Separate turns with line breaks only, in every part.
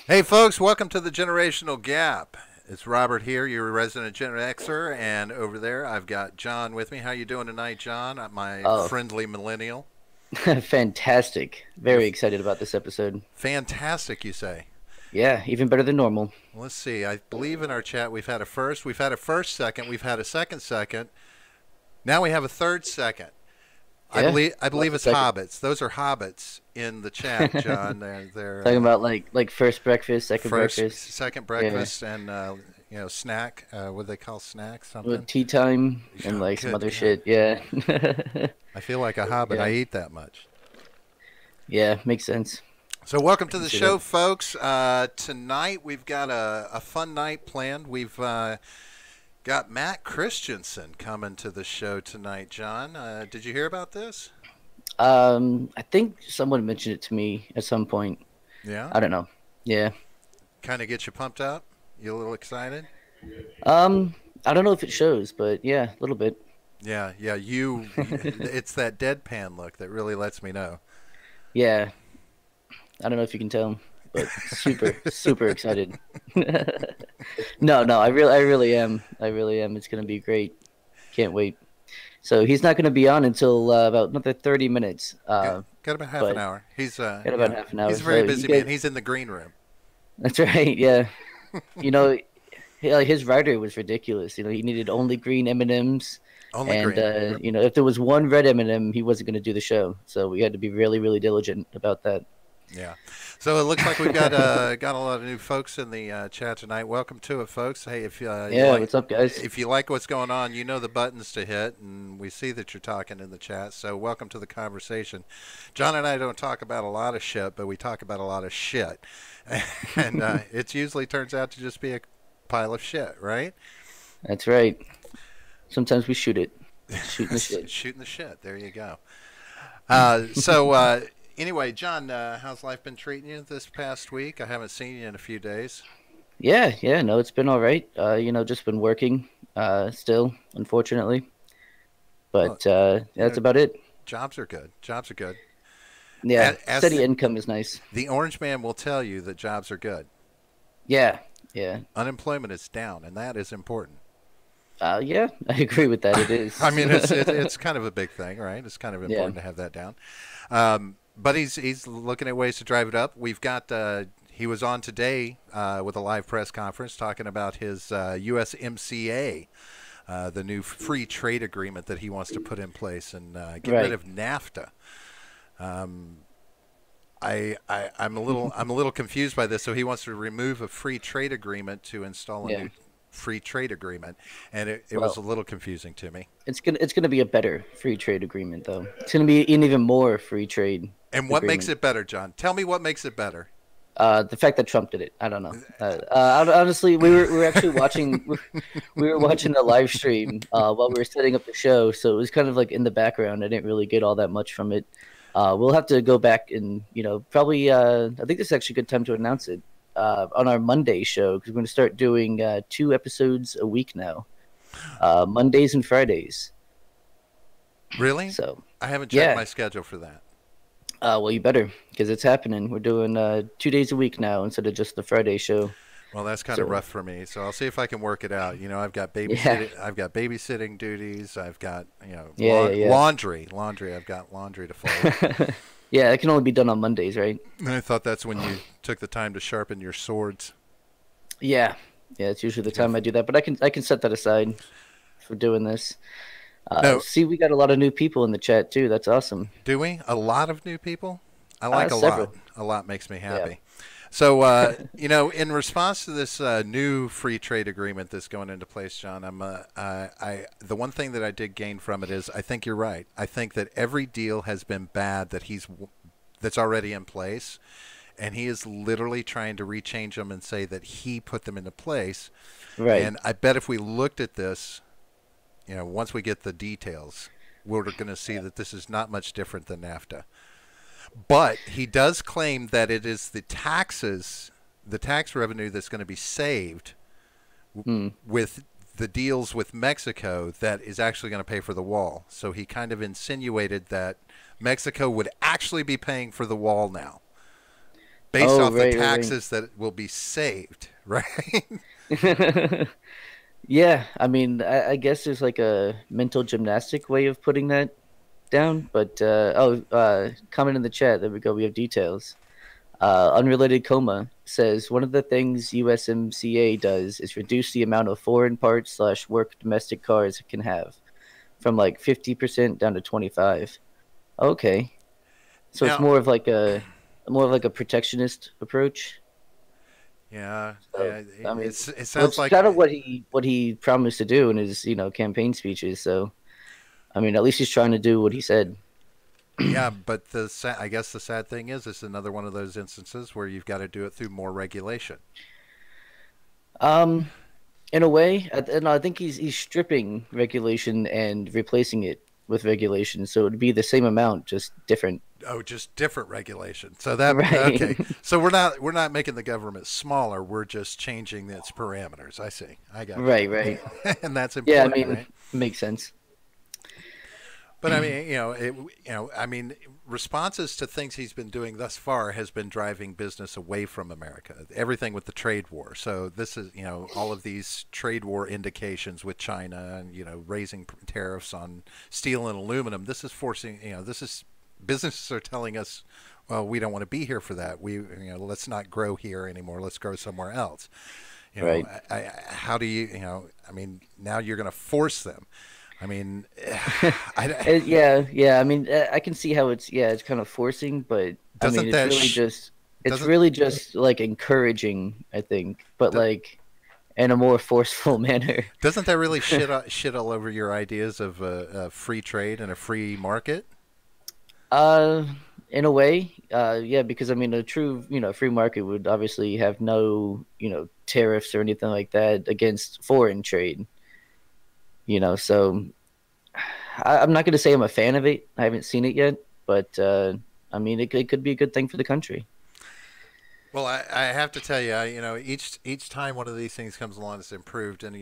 Hey, folks, welcome to the Generational Gap. It's Robert here, your resident Gen Xer, and over there I've got John with me. How you doing tonight, John? My
Oh,
friendly millennial.
fantastic.
You're
Very excited about this episode.
fantastic, you say.
Yeah, even better than normal.
Let's see. I believe in our chat we've had a first second, we've had a second second. Now we have a third second. I
Yeah,
believe I
lots
believe
of
it's
second.
hobbits. Those are hobbits in the chat, John.
Talking about like first breakfast, second
First,
breakfast.
second
Yeah,
breakfast, and snack. What do they call snacks?
with
Something.
tea time and
Oh,
like some
good
other
God.
shit. Yeah.
I feel like a hobbit. I
Yeah.
eat that much.
Yeah, makes sense.
So, welcome
I
to
can
the
see that.
show, folks. Tonight we've got a fun night planned. We've got Matt Christiansen coming to the show tonight, John. Did you hear about this?
I think someone mentioned it to me at some point.
Yeah.
I don't know. Yeah.
Kind of get you pumped up? You a little excited?
Um, I don't know if it shows, but yeah, a little bit.
Yeah, yeah. It's that deadpan look that really lets me know.
Yeah, I don't know if you can tell, but super, super excited. No, I really am. I really am. It's gonna be great. Can't wait. So he's not gonna be on until about another 30 minutes.
Got about half an
But
hour.
in about half an
He's
hour.
a very
So you
busy man.
get
He's in the green room.
that's right. Yeah. You know, like his rider was ridiculous. He needed only green M&Ms,
Only
and
green.
if there was one red M&M, he wasn't gonna do the show. So we had to be really, really diligent about that.
Yeah. So it looks like we've got a lot of new folks in the chat tonight. Welcome to it, folks. Hey, if
Yeah. What's up, guys?
if you like what's going on, you know the buttons to hit, and we see that you're talking in the chat. So welcome to the conversation. John and I don't talk about a lot of shit, but we talk about a lot of shit, and it usually turns out to just be a pile of shit, right?
That's right. Sometimes we shoot it. Shooting the shit.
Shooting the shit. There you go. So anyway, John, how's life been treating you this past week? I haven't seen you in a few days.
Yeah, no, it's been all right. Just been working still, unfortunately.
Well,
But
you
that's
know,
about it.
jobs are good. Jobs are good.
Yeah,
As
steady income is nice.
the orange man will tell you that jobs are good.
Yeah, yeah.
Unemployment is down, and that is important.
Yeah, I agree with that. It
I
is.
mean, it's kind of a big thing, right? It's kind of
Yeah,
important to have that down. But he's looking at ways to drive it up. We've got he was on today with a live press conference talking about his USMCA, the new free trade agreement that he wants to put in place and get rid
right.
of NAFTA. Um, I'm a little confused by this. So he wants to remove a free trade agreement to install a
Yeah.
new free trade agreement, and it was a
Well,
little confusing to me.
it's gonna be a better free trade agreement though. It's gonna be an even more free trade
And what makes
agreement.
it better, John? Tell me what makes it better.
The fact that Trump did it, I don't know. Honestly, we were actually watching we were watching the live stream while we were setting up the show, so it was kind of like in the background. I didn't really get all that much from it. We'll have to go back and probably. I think this is actually a good time to announce it on our Monday show because we're going to start doing 2 episodes a week now, Mondays and Fridays.
Really?
So
I haven't checked
yeah,
my schedule for that.
well you better because it's happening. We're doing 2 days a week now instead of just the Friday show.
Well, that's kind of
So
rough for me. So I'll see if I can work it out. You know,
yeah,
I've got babysitting duties. I've got
yeah.
laundry. I've got laundry to fold.
Yeah, it can only be done on Mondays, right?
And I thought that's when you took the time to sharpen your swords.
Yeah, yeah. It's usually the
Yeah.
time I do that, but I can set that aside for doing this.
No,
See, we got a lot of new people in the chat too. That's awesome.
do we? A lot of new people? I like a lot.
Several.
A lot makes me
Yeah.
happy. So, in response to this new free trade agreement that's going into place, John, the one thing that I did gain from it is I think you're right. I think that every deal has been bad that's already in place, and he is literally trying to rechange them and say that he put them into place.
Right.
And I bet if we looked at this, once we get the details, we're going to see that this is not much different than NAFTA. But he does claim that it is the tax revenue that's going to be saved
Hmm.
with the deals with Mexico that is actually going to pay for the wall. So he kind of insinuated that Mexico would actually be paying for the wall now. based
Oh,
off the
right.
taxes that will be saved, right?
Yeah, I mean, I guess there's like a mental gymnastic way of putting that down, but comment in the chat. There we go. We have details. Unrelated coma says one of the things USMCA does is reduce the amount of foreign parts slash work domestic cars it can have from like 50% down to 25. Okay, so it's
Now,
more of like a protectionist approach.
yeah,
So
yeah,
I mean,
it sounds
which is
like
kind of what he promised to do in his campaign speeches. So I mean, at least he's trying to do what he said.
yeah, but I guess the sad thing is, it's another one of those instances where you've got to do it through more regulation.
Um, in a way, and I think he's stripping regulation and replacing it with regulation, so it would be the same amount, just different.
Oh, just different regulation. So that okay.
Right,
So we're not making the government smaller. We're just changing its parameters. I see. I got
right.
you. And that's
Yeah, I
important,
mean,
right?
makes sense.
But I mean, I mean, responses to things he's been doing thus far has been driving business away from America. Everything with the trade war. So this is, all of these trade war indications with China and raising tariffs on steel and aluminum. This is forcing, this is businesses are telling us, well, we don't want to be here for that. Let's not grow here anymore. Let's grow somewhere else.
Right.
How do I mean, now you're going to force them. I mean,
Yeah. I mean, I can see how it's kind of forcing, but I mean,
doesn't that
it's
doesn't
really just like encouraging, I think, but like in a more forceful manner.
doesn't that really shit all over your ideas of free trade and a free market?
Uh, in a way, yeah, because I mean, a true, free market would obviously have no, tariffs or anything like that against foreign trade, so I'm not going to say I'm a fan of it. I haven't seen it yet, but I mean, it could be a good thing for the country.
Well, I have to tell you, each time one of these things comes along that's improved, and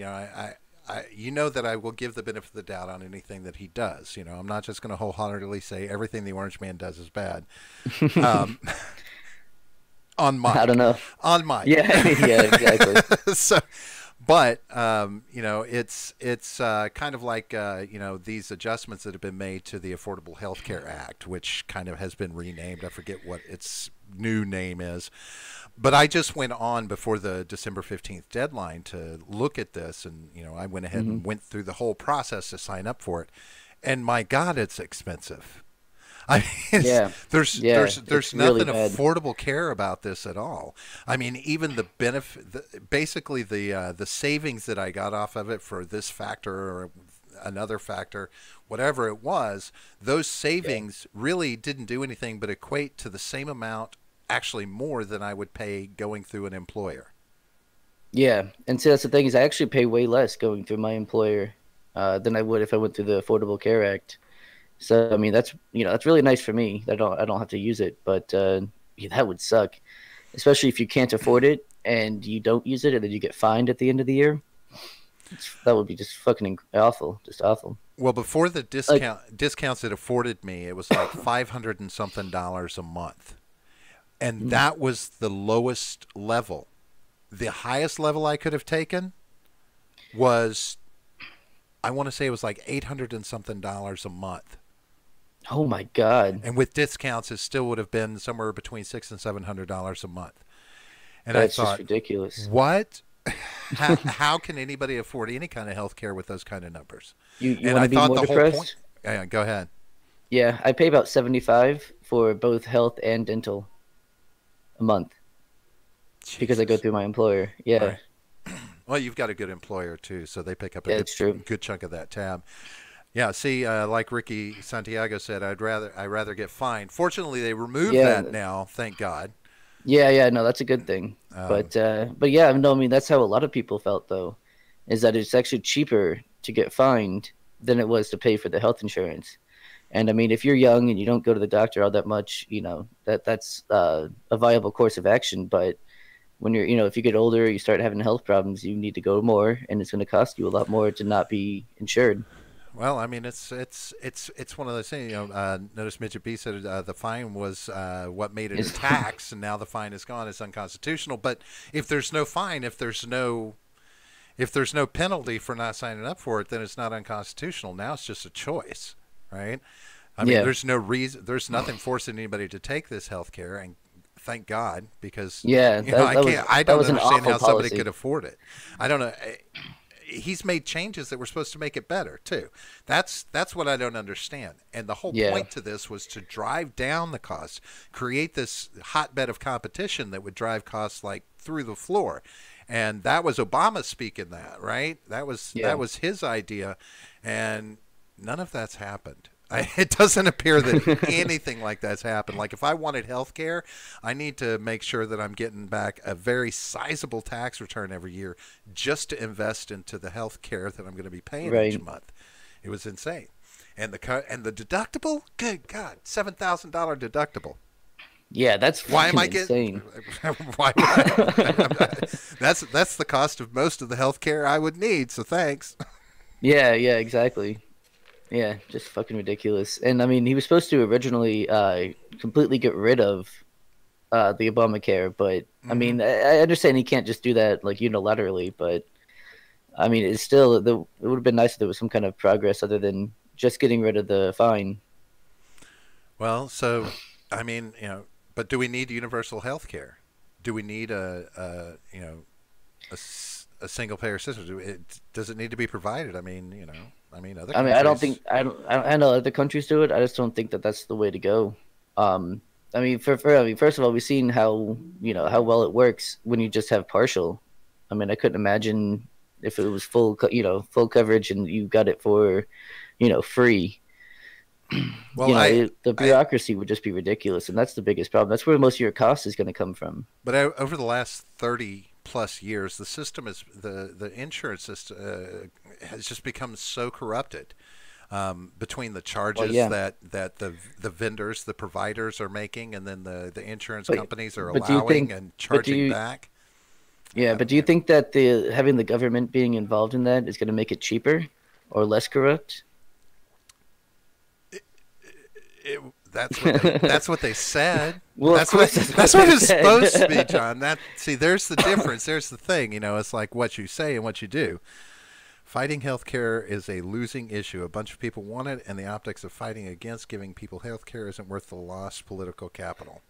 that I will give the benefit of the doubt on anything that he does. I'm not just going to wholeheartedly say everything the Orange Man does is bad. Um, on
I don't
Mike,
know.
on Mike.
Yeah, yeah, exactly.
So, but it's kind of like these adjustments that have been made to the Affordable Health Care Act, which kind of has been renamed. I forget what its new name is, but I just went on before the December 15th deadline to look at this, and I went ahead
Hmm.
and went through the whole process to sign up for it, and my God, it's expensive. I mean,
Yeah, yeah,
there's
it's really
nothing
bad.
affordable care about this at all. I mean, even the benefit, basically the savings that I got off of it for this factor or another factor, whatever it was, those
Yeah,
savings really didn't do anything but equate to the same amount, actually more than I would pay going through an employer.
yeah. And so that's the thing is, I actually pay way less going through my employer than I would if I went through the Affordable Care Act. So I mean, that's really nice for me. I don't have to use it, but yeah, that would suck, especially if you can't afford it and you don't use it, and then you get fined at the end of the year. That would be just fucking awful, just awful.
Well, before the
Like,
discounts it afforded me, it was like $500 and something a month, and
mm,
that was the lowest level. The highest level I could have taken was, I want to say it was like $800 and something a month.
oh my God,
And with discounts, it still would have been somewhere between $600 and $700 a month. And I
that's just
thought,
ridiculous.
what? How can anybody afford any kind of health care with those kind of numbers?
You
And
want
I
to be
thought
more
the whole point.
depressed?
Yeah, go ahead.
Yeah, I pay about 75 for both health and dental a month because I go
Jesus.
through my employer. Yeah,
Right. Well, you've got a good employer too, so they pick up a
yeah,
good
it's true.
good chunk of that tab. Yeah. See, like Ricky Santiago said, I rather get fined. Fortunately, they removed that
Yeah,
now. Thank God.
yeah, no, that's a good thing.
Um,
But yeah, no, I mean that's how a lot of people felt though, is that it's actually cheaper to get fined than it was to pay for the health insurance. And I mean, if you're young and you don't go to the doctor all that much, that's a viable course of action. But when if you get older, you start having health problems, you need to go more, and it's going to cost you a lot more to not be insured.
Well, I mean, it's one of those things. Notice Midget B said the fine was what made it a
Is
tax, and now the fine is gone. It's unconstitutional. But if there's no fine, if there's no penalty for not signing up for it, then it's not unconstitutional. Now it's just a choice, right? I mean,
yeah,
there's no reason, there's nothing forcing anybody to take this health care, and thank God, because
yeah.
I can't, I
That
don't
was an
understand
awful
how somebody
policy.
could afford it. I don't know. He's made changes that were supposed to make it better too. That's what I don't understand. And the whole
Yeah,
point to this was to drive down the costs, create this hotbed of competition that would drive costs like through the floor. And that was Obama speaking that, right?
yeah,
That was his idea, and none of that's happened. It doesn't appear that anything like that's happened. Like if I wanted health care, I need to make sure that I'm getting back a very sizable tax return every year just to invest into the health care that I'm going to be paying each
right.
month. It was insane. And the deductible, good God, $7,000 deductible.
Yeah, that's
Why am
fucking
I getting?
insane.
Why? That's the cost of most of the health care I would need. So thanks.
Yeah, yeah, exactly. Yeah, just fucking ridiculous. And I mean, he was supposed to originally completely get rid of the Obamacare, but I
Hmm.
mean, I understand he can't just do that like unilaterally, but I mean, it's still it would have been nice if there was some kind of progress other than just getting rid of the fine.
Well, so I mean, but do we need universal health care? Do we need a single payer system? Does it need to be provided? I mean, other
I mean, I don't think
countries.
I know other countries do it. I just don't think that that's the way to go. Um, I mean, I mean, first of all, we've seen how how well it works when you just have partial. I mean, I couldn't imagine if it was full coverage and you got it for free.
Well, I,
The
I,
bureaucracy would just be ridiculous, and that's the biggest problem. That's where most of your cost is going to come from.
but over the last 30+ years, the system is the insurance system has just become so corrupted. Between the
Well,
charges
yeah,
that the vendors, the providers are making, and then the insurance
but
companies are
but do you
allowing
think?
and
But do
charging
you?
back.
Yeah,
I
but
don't,
do you think that the having the government being involved in that is going to make it cheaper or less corrupt?
it, that's what they said.
Well, of course, that's what
That's what
they
it's supposed to be,
said.
John. There's the difference. There's the thing. It's like what you say and what you do. Fighting healthcare is a losing issue. A bunch of people want it, and the optics of fighting against giving people healthcare isn't worth the lost political capital.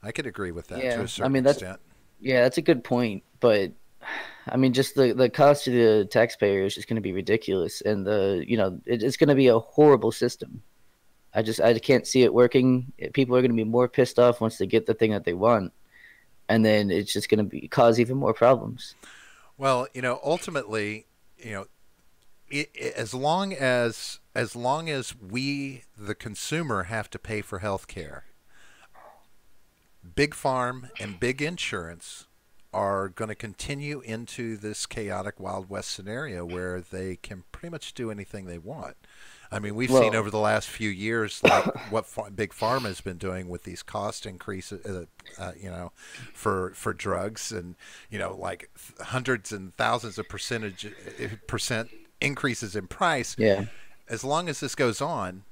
I could agree with that to
Yeah,
a
I
certain
mean
extent.
that's a good point, but I mean, just the cost to the taxpayer is just going to be ridiculous, and it's going to be a horrible system. I can't see it working. People are going to be more pissed off once they get the thing that they want, and then it's just going to be cause even more problems.
Well, ultimately, you know, as long as we, the consumer, have to pay for health care, big farm and big insurance are going to continue into this chaotic Wild West scenario where they can pretty much do anything they want. I mean, we've seen
Well,
over the last few years, like what Big Pharma has been doing with these cost increases, for drugs, and like hundreds and thousands of percent increases in price.
yeah,
As long as this goes on,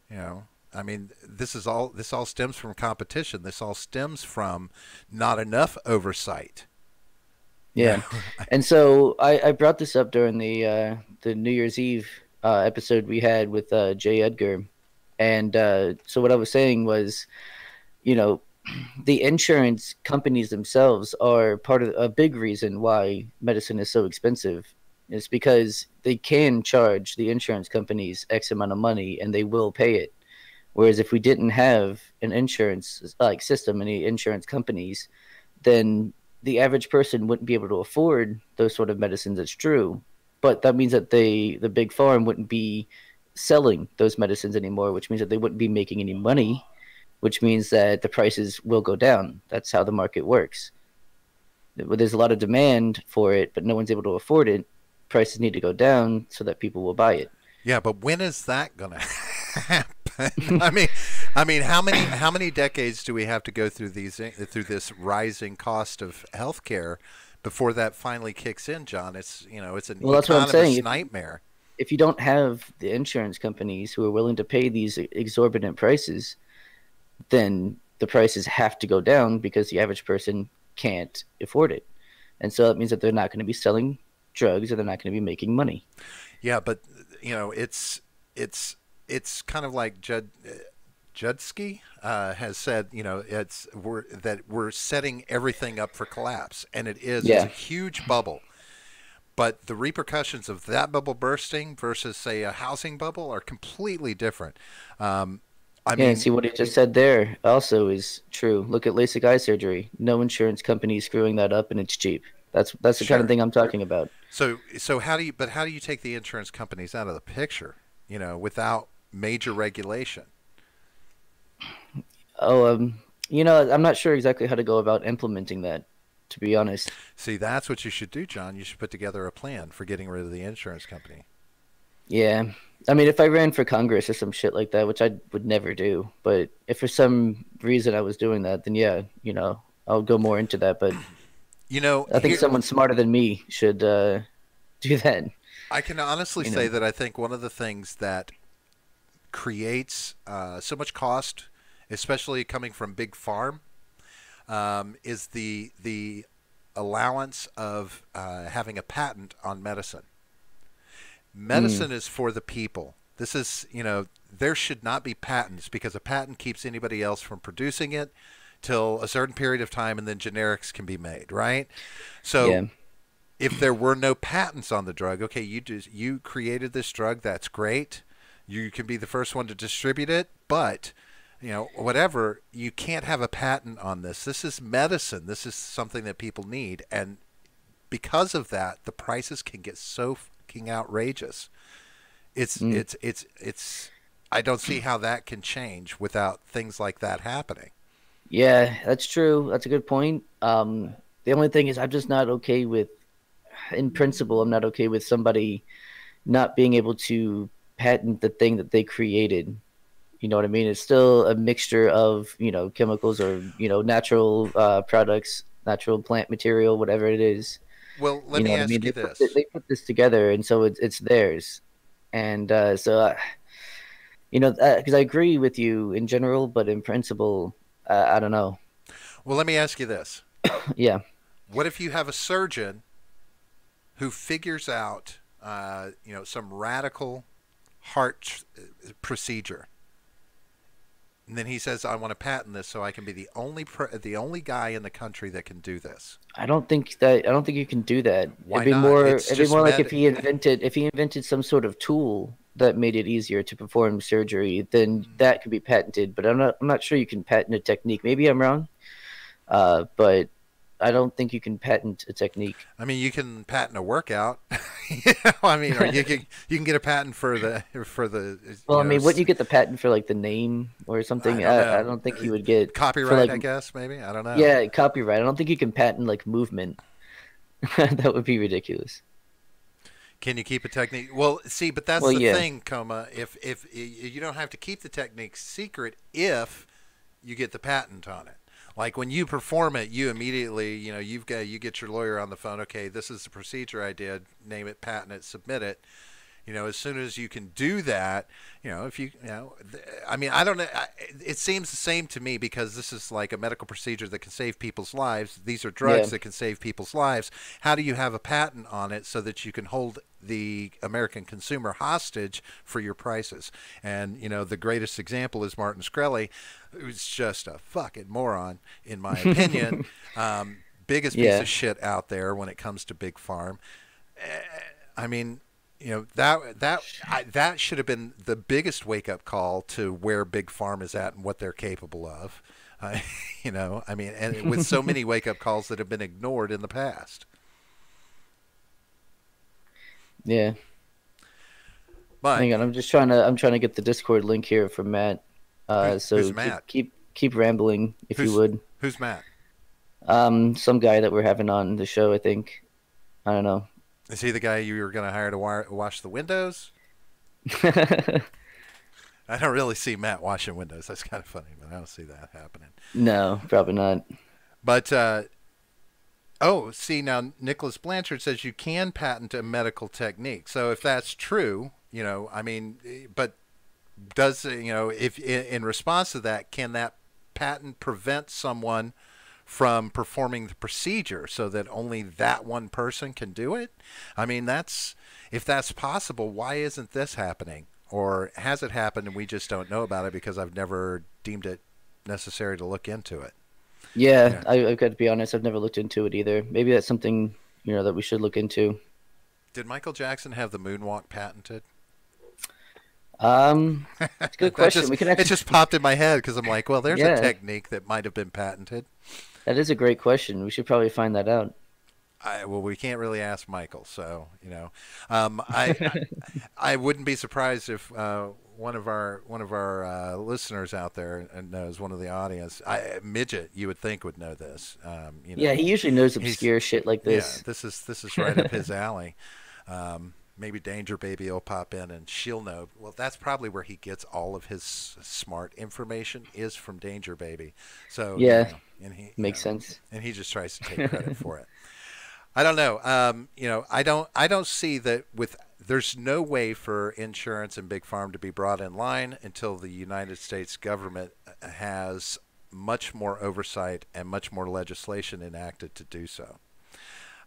you know, I mean, this all stems from competition. This all stems from not enough oversight. You
yeah.
know,
And so I brought this up during the New Year's Eve episode we had with Jay Edgar, and so what I was saying was, you know, the insurance companies themselves are part of a big reason why medicine is so expensive. It's because they can charge the insurance companies X amount of money and they will pay it. Whereas if we didn't have an insurance like system, any insurance companies, then the average person wouldn't be able to afford those sort of medicines. It's true, but that means that the big farm wouldn't be selling those medicines anymore, which means that they wouldn't be making any money, which means that the prices will go down. That's how the market works. There's a lot of demand for it, but no one's able to afford it. Prices need to go down so that people will buy it.
yeah, but when is that going to happen? I mean, how many decades do we have to go through this rising cost of healthcare before that finally kicks in, John? It's an
Well, that's what I'm saying.
economist's nightmare.
if you don't have the insurance companies who are willing to pay these exorbitant prices, then the prices have to go down because the average person can't afford it. And so that means that they're not going to be selling drugs or they're not going to be making money.
Yeah, but it's kind of like Judsky has said, we're setting everything up for collapse, and it's a
Yeah.
huge bubble. But the repercussions of that bubble bursting versus, say, a housing bubble are completely different. I
Yeah, and
mean,
see what he just said there also is true. Look at LASIK eye surgery. No insurance company is screwing that up, and it's cheap. That's the kind of
sure.
thing I'm talking about.
So how do you take the insurance companies out of the picture? Without major regulation.
Oh, I'm not sure exactly how to go about implementing that, to be honest.
See, that's what you should do, John. You should put together a plan for getting rid of the insurance company.
Yeah. I mean, if I ran for Congress or some shit like that, which I would never do, but if for some reason I was doing that, then yeah, I'll go more into that. But I think
Here
someone smarter than me should do that.
I can honestly
You
say
know.
that I think one of the things that creates so much cost, especially coming from big farm, is the allowance of having a patent on medicine.
Mm,
Medicine is for the people. This is, there should not be patents because a patent keeps anybody else from producing it till a certain period of time, and then generics can be made, right? So
yeah.
if there were no patents on the drug, okay, you created this drug, that's great. You can be the first one to distribute it, but whatever, you can't have a patent on this. This is medicine. This is something that people need, and because of that, the prices can get so fucking outrageous. It's
Mm.
it's it's it's I don't see how that can change without things like that happening.
Yeah, that's true. That's a good point. The only thing is, I'm just not okay with, in principle, I'm not okay with somebody not being able to patent the thing that they created. You know what I mean? It's still a mixture of, chemicals or, natural products, natural plant material, whatever it is.
Well, let
You know
me
what I mean?
ask you this.
They put this together, and so it's theirs. And because I agree with you in general, but in principle, I don't know.
Well, let me ask you this.
Yeah.
What if you have a surgeon who figures out, some radical heart procedure, and then he says, "I want to patent this so I can be the only guy in the country that can do this."
I don't think you can do that.
Why not? It's
It'd be
just
more like if he invented some sort of tool that made it easier to perform surgery, then that could be patented. But I'm not sure you can patent a technique. Maybe I'm wrong. But I don't think you can patent a technique.
I mean, you can patent a workout. I mean, or you can get a patent for the
Well, I mean, wouldn't you get the patent for like the name or
I
something?
don't
I
know,
don't think you would get for
copyright,
like
I guess, maybe, I don't know.
yeah, copyright. I don't think you can patent like movement. That would be ridiculous.
Can you keep a technique? Well, see, but that's
Well,
the
yeah.
thing, Coma. If you don't have to keep the technique secret if you get the patent on it. Like when you perform it, you immediately, you get your lawyer on the phone. Okay, this is the procedure I did. Name it, patent it, submit it. As soon as you can do that, if I mean, I don't know. It seems the same to me because this is like a medical procedure that can save people's lives. These are
Yeah.
drugs that can save people's lives. How do you have a patent on it so that you can hold the American consumer hostage for your prices? And, the greatest example is Martin Shkreli, who's just a fucking moron, in my opinion. Biggest piece
Yeah.
of shit out there when it comes to big farm. I mean, that should have been the biggest wake up call to where big farm is at and what they're capable of. Uh, I mean, and with so many wake up calls that have been ignored in the past.
Yeah.
But
Hang on, I'm trying to get the Discord link here from Matt.
who's
So
Matt?
keep rambling if you
Who's
would.
who's Matt?
Some guy that we're having on the show, I think. I don't know.
Is he the guy you were going to hire to wash the windows? I don't really see Matt washing windows. That's kind of funny, but I don't see that happening.
No, probably not.
But Oh, see, now Nicholas Blanchard says you can patent a medical technique. So if that's true, I mean, but does, if in response to that, can that patent prevent someone from performing the procedure so that only that one person can do it? I mean, if that's possible, why isn't this happening? Or has it happened and we just don't know about it because I've never deemed it necessary to look into it?
Yeah,
Yeah.
I've got to be honest. I've never looked into it either. Maybe that's something, that we should look into.
Did Michael Jackson have the moonwalk patented?
It's a good question. We could
It
actually,
just popped in my head because I'm like, well, there's a
yeah,
technique that might have been patented.
that is a great question. We should probably find that out.
Well, we can't really ask Michael, so I wouldn't be surprised if one of our listeners out there knows, one of the audience. Midget, you would think, would know this.
Yeah, he usually knows
He's
obscure shit like
Yeah,
this.
this is right up his alley. Maybe Danger Baby will pop in and she'll know. Well, that's probably where he gets all of his smart information, is from Danger Baby. So
Yeah,
and he
makes sense.
and he just tries to take credit for it. I don't know. I don't see that with. There's no way for insurance and big farm to be brought in line until the United States government has much more oversight and much more legislation enacted to do so.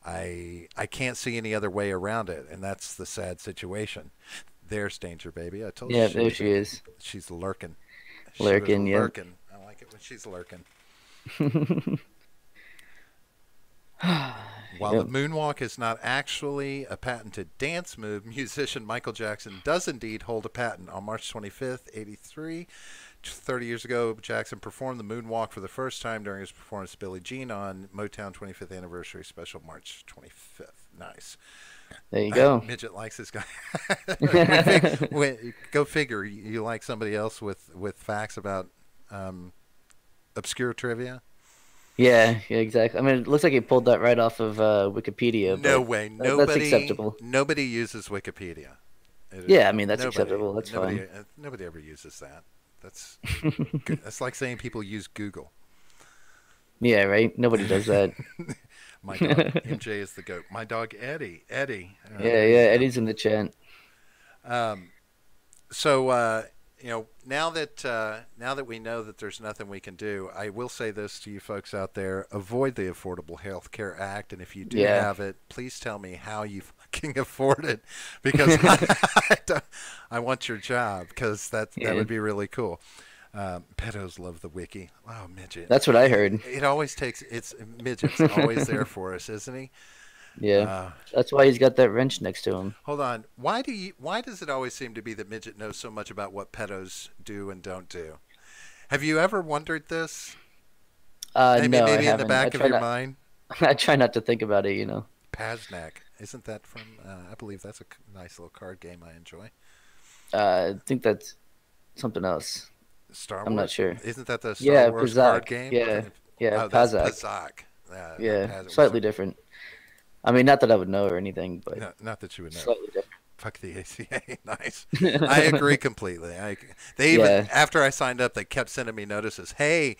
I can't see any other way around it, and that's the sad situation. There's Danger Baby. I told you
Yeah, there she is.
she's lurking. She was
Lurking, yeah.
lurking. I like it when she's lurking. While the
Yep.
moonwalk is not actually a patented dance move, musician Michael Jackson does indeed hold a patent. On March 25th, 83, 30 years ago, Jackson performed the moonwalk for the first time during his performance of Billie Jean on Motown 25th Anniversary Special March 25th. Nice.
There you go.
Midget likes this guy. Go figure. You like somebody else with facts about obscure trivia?
Yeah, yeah, exactly. I mean, it looks like he pulled that right off of Wikipedia,
No
but
way.
that's acceptable.
Nobody uses Wikipedia.
Yeah, I mean, that's
Nobody.
acceptable. That's
Nobody.
fine.
Nobody ever uses that. That's that's like saying people use Google.
Yeah, right. Nobody does that.
My dog MJ is the goat. My dog Eddie. Eddie.
Yeah,
There
yeah.
you
Eddie's in the chat.
go. So now that we know that there's nothing we can do, I will say this to you folks out there: avoid the Affordable Health Care Act, and if you do
Yeah,
have it, please tell me how you fucking afford it, because I want your job, because that
yeah.
would be really cool. Pedos love the wiki. Wow, midget.
That's what I heard.
It always takes. It's midget's always there for us, isn't he?
Yeah,
Uh,
that's why he's got that wrench next to him.
Hold on. Why does it always seem to be that midget knows so much about what pedos do and don't do? Have you ever wondered this? Maybe
No, I
maybe in the
haven't.
back of your mind.
I try not to think about it.
Paznak. Isn't that from? I believe that's a nice little card game I enjoy.
I think that's something else.
Star
I'm not
Wars.
sure.
Isn't that the Star
Yeah,
Wars card
Pazak.
game?
Yeah, yeah,
Oh, that's
Pazak.
Pazak. Not
Yeah,
Pazak.
slightly different. I mean, not that I would know or anything, but
No, not that you would know.
slightly
Fuck the ACA. Nice. I
different.
agree completely. They even,
Yeah,
after I signed up, they kept sending me notices. Hey,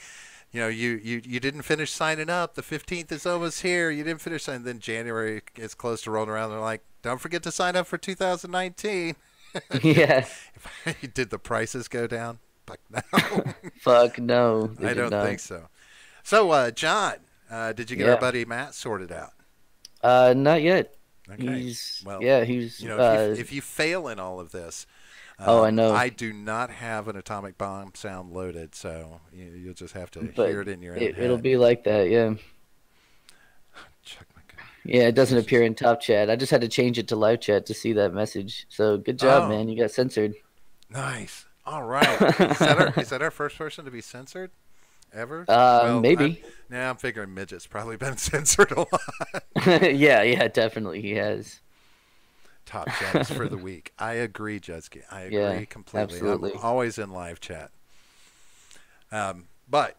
you didn't finish signing up. The 15th is almost here. You didn't finish signing. Then January gets close to rolling around. They're like, don't forget to sign up for 2019.
yeah.
Did the prices go down? Fuck no.
Fuck no, they
I
did
don't
not.
think so. So, John, did you get our
Yeah.
buddy Matt sorted out?
Not yet.
Okay. Well,
He's
if you fail in all of this,
oh, I know.
I do not have an atomic bomb sound loaded, so you'll just have to
But
hear it in your own
it'll
head.
be like that, yeah.
Chuck
Yeah, it doesn't appear in top chat. I just had to change it to live chat to see that message. So good job,
Oh,
man. You got censored.
nice. All right. Is that our first person to be censored ever? Well,
Maybe.
I'm figuring midget's probably been censored a lot.
Yeah, yeah, definitely he has.
Top chat is for the weak. I agree, Judsky. I
Yeah,
agree completely.
absolutely.
I'm always in live chat. But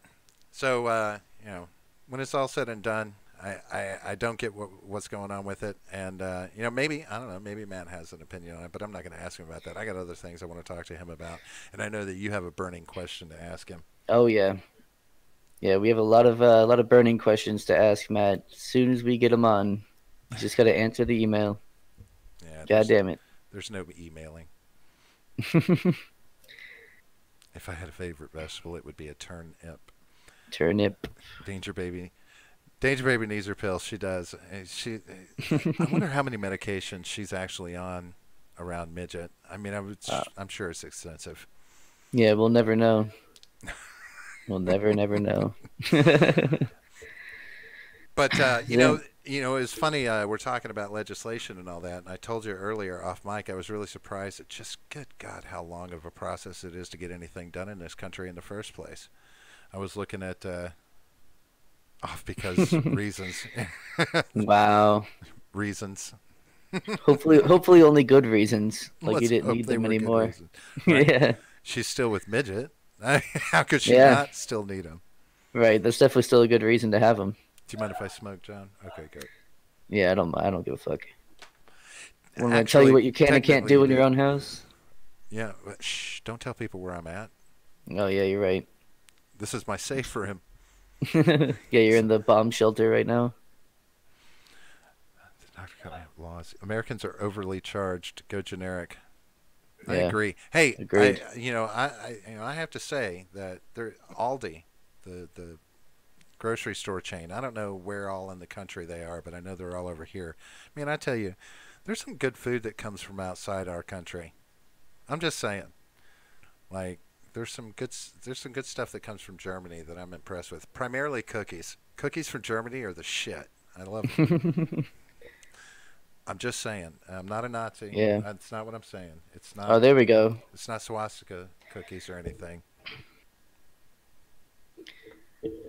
so when it's all said and done, I don't get what's going on with it, and maybe I don't know. Maybe Matt has an opinion on it, but I'm not going to ask him about that. I got other things I want to talk to him about, and I know that you have a burning question to ask him.
Oh yeah. Yeah, we have a lot of burning questions to ask Matt. As soon as we get him on, you just gotta answer the email.
Yeah,
God damn it.
there's no emailing. If I had a favorite vegetable, it would be a turnip.
Turnip.
Danger baby. Danger baby needs her pills. She does. And I wonder how many medications she's actually on around midget. I mean, I'm sure it's extensive.
Yeah, we'll never know. We'll never know.
But
Yeah.
it's funny. We're talking about legislation and all that, and I told you earlier off mic. I was really surprised at just, good God, how long of a process it is to get anything done in this country in the first place. I was looking at off because reasons,
Wow.
reasons.
Hopefully only good reasons. Like you
Let's
didn't
hope
need
they
them
were good
anymore.
reasons, right?
Yeah.
She's still with midget. How could she
Yeah.
not still need him?
Right. That's definitely still a good reason to have them.
Do you mind if I smoke, John? Okay, good.
Yeah, I don't give a fuck. I'm gonna tell
Actually,
you what you can and can't
technically
do
you
in your
do.
own house.
Yeah, but shh, don't tell people where I'm at.
Oh yeah, you're right.
This is my safe for him.
Yeah, you're in the bomb shelter right now.
Dr. Cunningham laws. Americans are overly charged. Go generic. I
Yeah.
agree. Hey,
Agreed.
I have to say that Aldi, the grocery store chain. I don't know where all in the country they are, but I know they're all over here. Man, I tell you, there's some good food that comes from outside our country. I'm just saying. Like there's some good stuff that comes from Germany that I'm impressed with. Primarily cookies. Cookies from Germany are the shit. I love them. I'm just saying. I'm not a Nazi.
Yeah.
That's not what I'm saying. It's
Oh,
not.
there we go.
It's not swastika cookies or anything.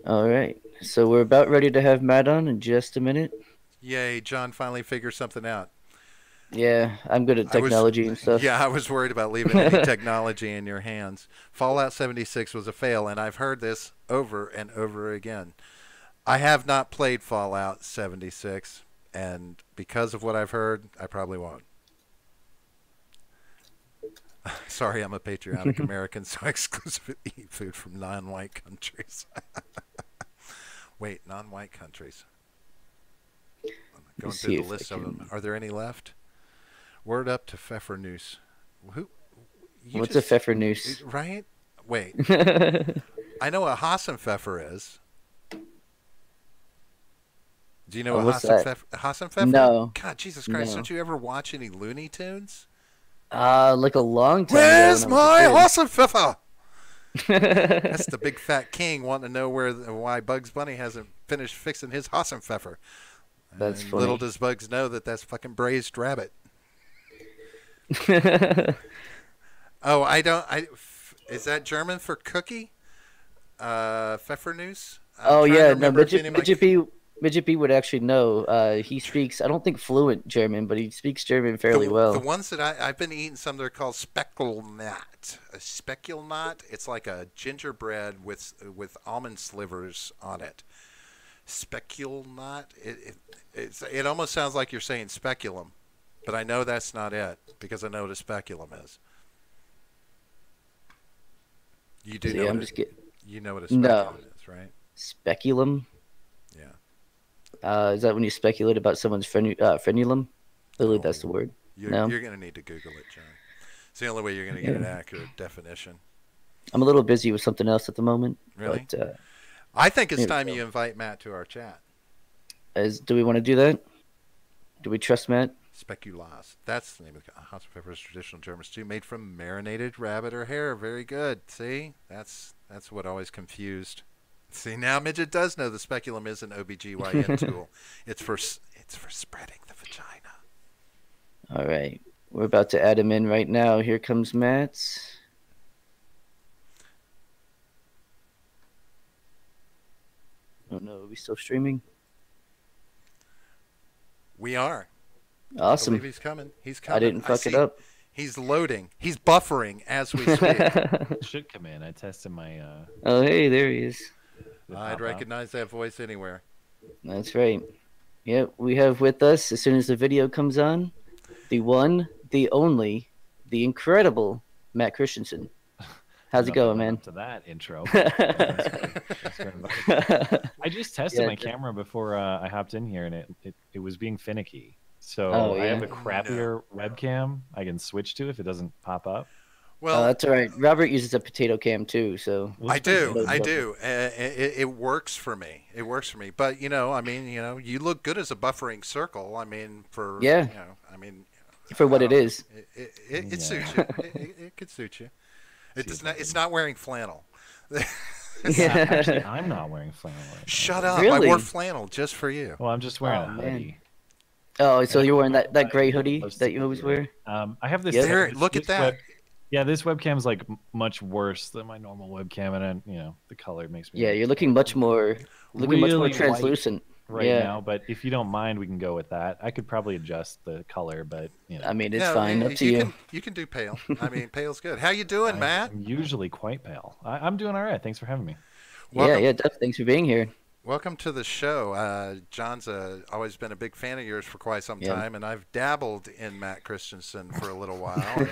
All right. So we're about ready to have Matt on in just a minute.
Yay! John finally figured something out.
Yeah, I'm good at
I was,
technology and stuff.
yeah, I was worried about leaving any technology in your hands. Fallout 76 was a fail, and I've heard this over and over again. I have not played Fallout 76, and because of what I've heard, I probably won't. Sorry, I'm a patriotic American, so I exclusively eat food from non-white countries. Wait, non-white countries. I'm going
Let's
through
see
the
if I
list of them.
can.
Are there any left? Word up to Pfeffernuss. Who? You
What's a pfeffernuss?
right? Wait, I know what Hassenpfeffer is. Do you know what
What's that?
Hassenpfeffer?
No,
God, Jesus Christ!
no.
Don't you ever watch any Looney Tunes?
Like a long time ago
Where's
when
my
I was
Hassenpfeffer?
a
That's
kid.
the big fat king wanting to know why Bugs Bunny hasn't finished fixing his Hassenpfeffer.
That's
And little
funny.
does Bugs know that that's fucking braised rabbit. Oh, is that German for cookie? Pfeffernuss? I'm
Oh
trying to
yeah, no,
remember if any of my.
Midget B would actually know. He speaks, I don't think fluent German, but he speaks German fairly
The
well.
ones that I've been eating, some they're called Speckelnat. A Speckelnat, it's like a gingerbread with almond slivers on it. Speculnut, it almost sounds like you're saying speculum, but I know that's not it because I know what a speculum is. You do
See,
know
I'm
what
just get
you know what a
no
speculum is, right?
speculum.
Yeah.
Is that when you speculate about someone's frenulum? I believe that's the
No,
word.
you're
No,
you're gonna need to Google it, John. It's the only way you're gonna get an
yeah.
accurate definition.
I'm a little busy with something else at the moment.
Really?
But
I think it's
here we
time
go.
you invite Matt to our chat.
Do we want to do that? Do we trust Matt?
Speculas. That's the name of the hot pepper's traditional German stew made from marinated rabbit or hare. Very good. See? That's what always confused. See, now Midget does know the speculum is an OBGYN tool. It's for spreading the vagina.
All right, we're about to add him in right now. Here comes Matt. Oh no, are we still streaming?
We are. I believe
Awesome.
he's coming. He's coming.
I didn't fuck it
see.
up.
He's loading. He's buffering as we speak.
Should come in. I tested my.
Oh, hey, there he is.
I'd recognize that voice anywhere.
That's right. Yep, we have with us, as soon as the video comes on, the one, the only, the incredible Matt Christiansen. How's it going, man?
Up to that intro. Thanks for inviting me. I just tested my camera before I hopped in here, and it was being finicky. So I have a crappier webcam I can switch to if it doesn't pop up.
Well, that's all right. Robert uses a potato cam too, so
I do. It works for me. It works for me. But I mean, you look good as a buffering circle. I mean, for
for what it is,
it suits you. It could suit you. It's not wearing flannel.
Actually, I'm not wearing flannel. Right
Shut up!
Really?
I wore flannel just for you.
Well, I'm just wearing a hoodie.
Oh, so you're wearing that gray hoodie that you always wear?
I have this.
There, look at that.
This webcam is like much worse than my normal webcam, and the color makes me.
Yeah, you're looking much more translucent
now. But if you don't mind, we can go with that. I could probably adjust the color, but
I mean, it's fine. Up to you.
You can do pale. I mean, pale's good. How you doing, Matt?
I'm usually quite pale. I'm doing all right. Thanks for having me.
Welcome. Yeah, thanks for being here.
Welcome to the show. John's always been a big fan of yours for quite some time, and I've dabbled in Matt Christiansen for a little while.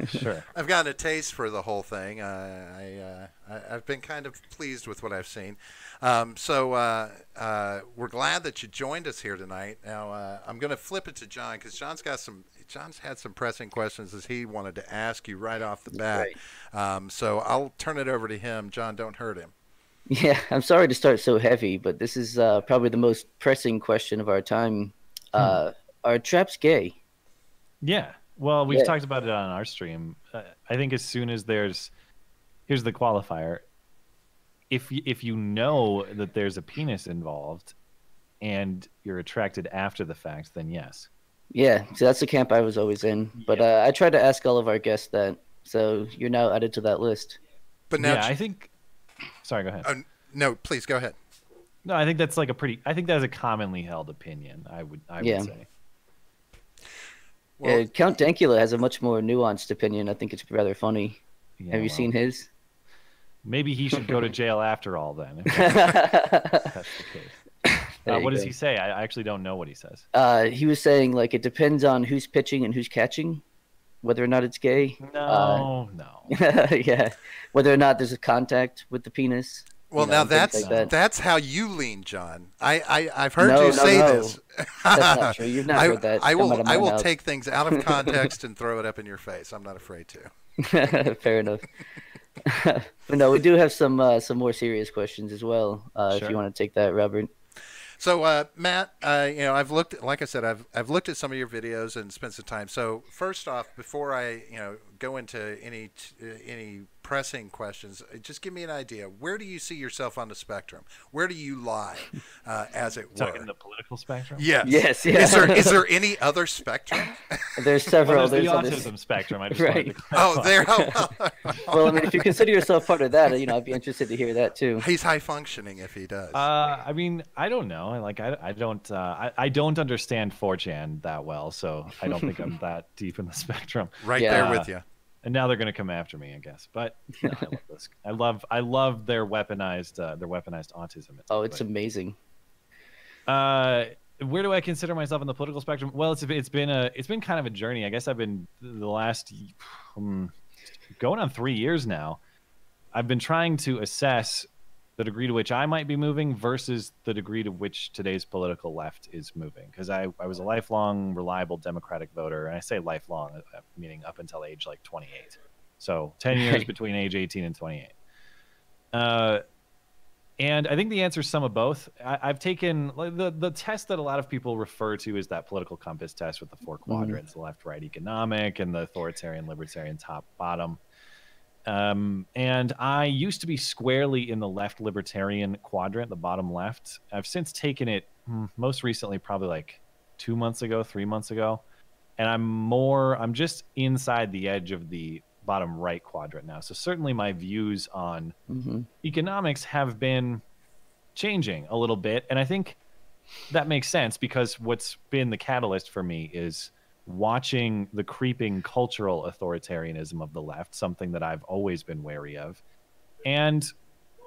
Sure.
I've gotten a taste for the whole thing. I've been kind of pleased with what I've seen. So we're glad that you joined us here tonight. Now I'm going to flip it to John because John's had some pressing questions as he wanted to ask you right off the bat. Right. So I'll turn it over to him. John, don't hurt him.
Yeah, I'm sorry to start so heavy, but this is probably the most pressing question of our time. Are traps gay?
Yeah. Well, we've talked about it on our stream. I think as soon as here's the qualifier. If you know that there's a penis involved and you're attracted after the fact, then yes.
Yeah, so that's the camp I was always in. But I tried to ask all of our guests that, so you're now added to that list.
But now
I think... Sorry, go ahead.
No, please go ahead.
No, I think that's I think that's a commonly held opinion. I would say.
Well, Count Dankula has a much more nuanced opinion. I think it's rather funny. Have you seen his?
Maybe he should go to jail after all then. If that's the case. What does he say? I actually don't know what he says.
He was saying like it depends on who's pitching and who's catching, whether or not it's gay.
No.
Yeah, whether or not there's a contact with the penis.
Well, now that's how you lean, John. I've heard you say this.
That's not true. You've not heard that.
I will take things out of context and throw it up in your face. I'm not afraid to.
Fair enough. But no, we do have some more serious questions as well. Sure. If you want to take that, Robert.
So, Matt, I've looked at some of your videos and spent some time. So, first off, before I, go into any pressing questions, just give me an idea. Where do you see yourself on the spectrum? Where do you lie, as it were?
Talking the political spectrum?
Yes. Is there any other spectrum?
There's several.
Well, there's the autism spectrum. I just
right. Well, I mean, if you consider yourself part of that, I'd be interested to hear that too.
He's high functioning if he does.
I mean, I don't know. I don't understand 4chan that well, so I don't think I'm that deep in the spectrum.
Right there with you.
And now they're going to come after me, I guess. But I love this. I love their weaponized autism.
It's amazing.
Where do I consider myself in the political spectrum? Well, it's been kind of a journey. I guess I've been the last going on 3 years now. I've been trying to assess the degree to which I might be moving versus the degree to which today's political left is moving. Because I was a lifelong, reliable Democratic voter. And I say lifelong, meaning up until age like 28. So 10 years between age 18 and 28. And I think the answer is some of both. I've taken the test that a lot of people refer to is that political compass test with the 4 quadrants, the left, right, economic, and the authoritarian, libertarian, top, bottom. And I used to be squarely in the left libertarian quadrant, the bottom left. I've since taken it most recently, probably like 2 months ago, 3 months ago. And I'm just inside the edge of the bottom right quadrant now. So certainly my views on economics have been changing a little bit. And I think that makes sense because what's been the catalyst for me is watching the creeping cultural authoritarianism of the left, something that I've always been wary of, and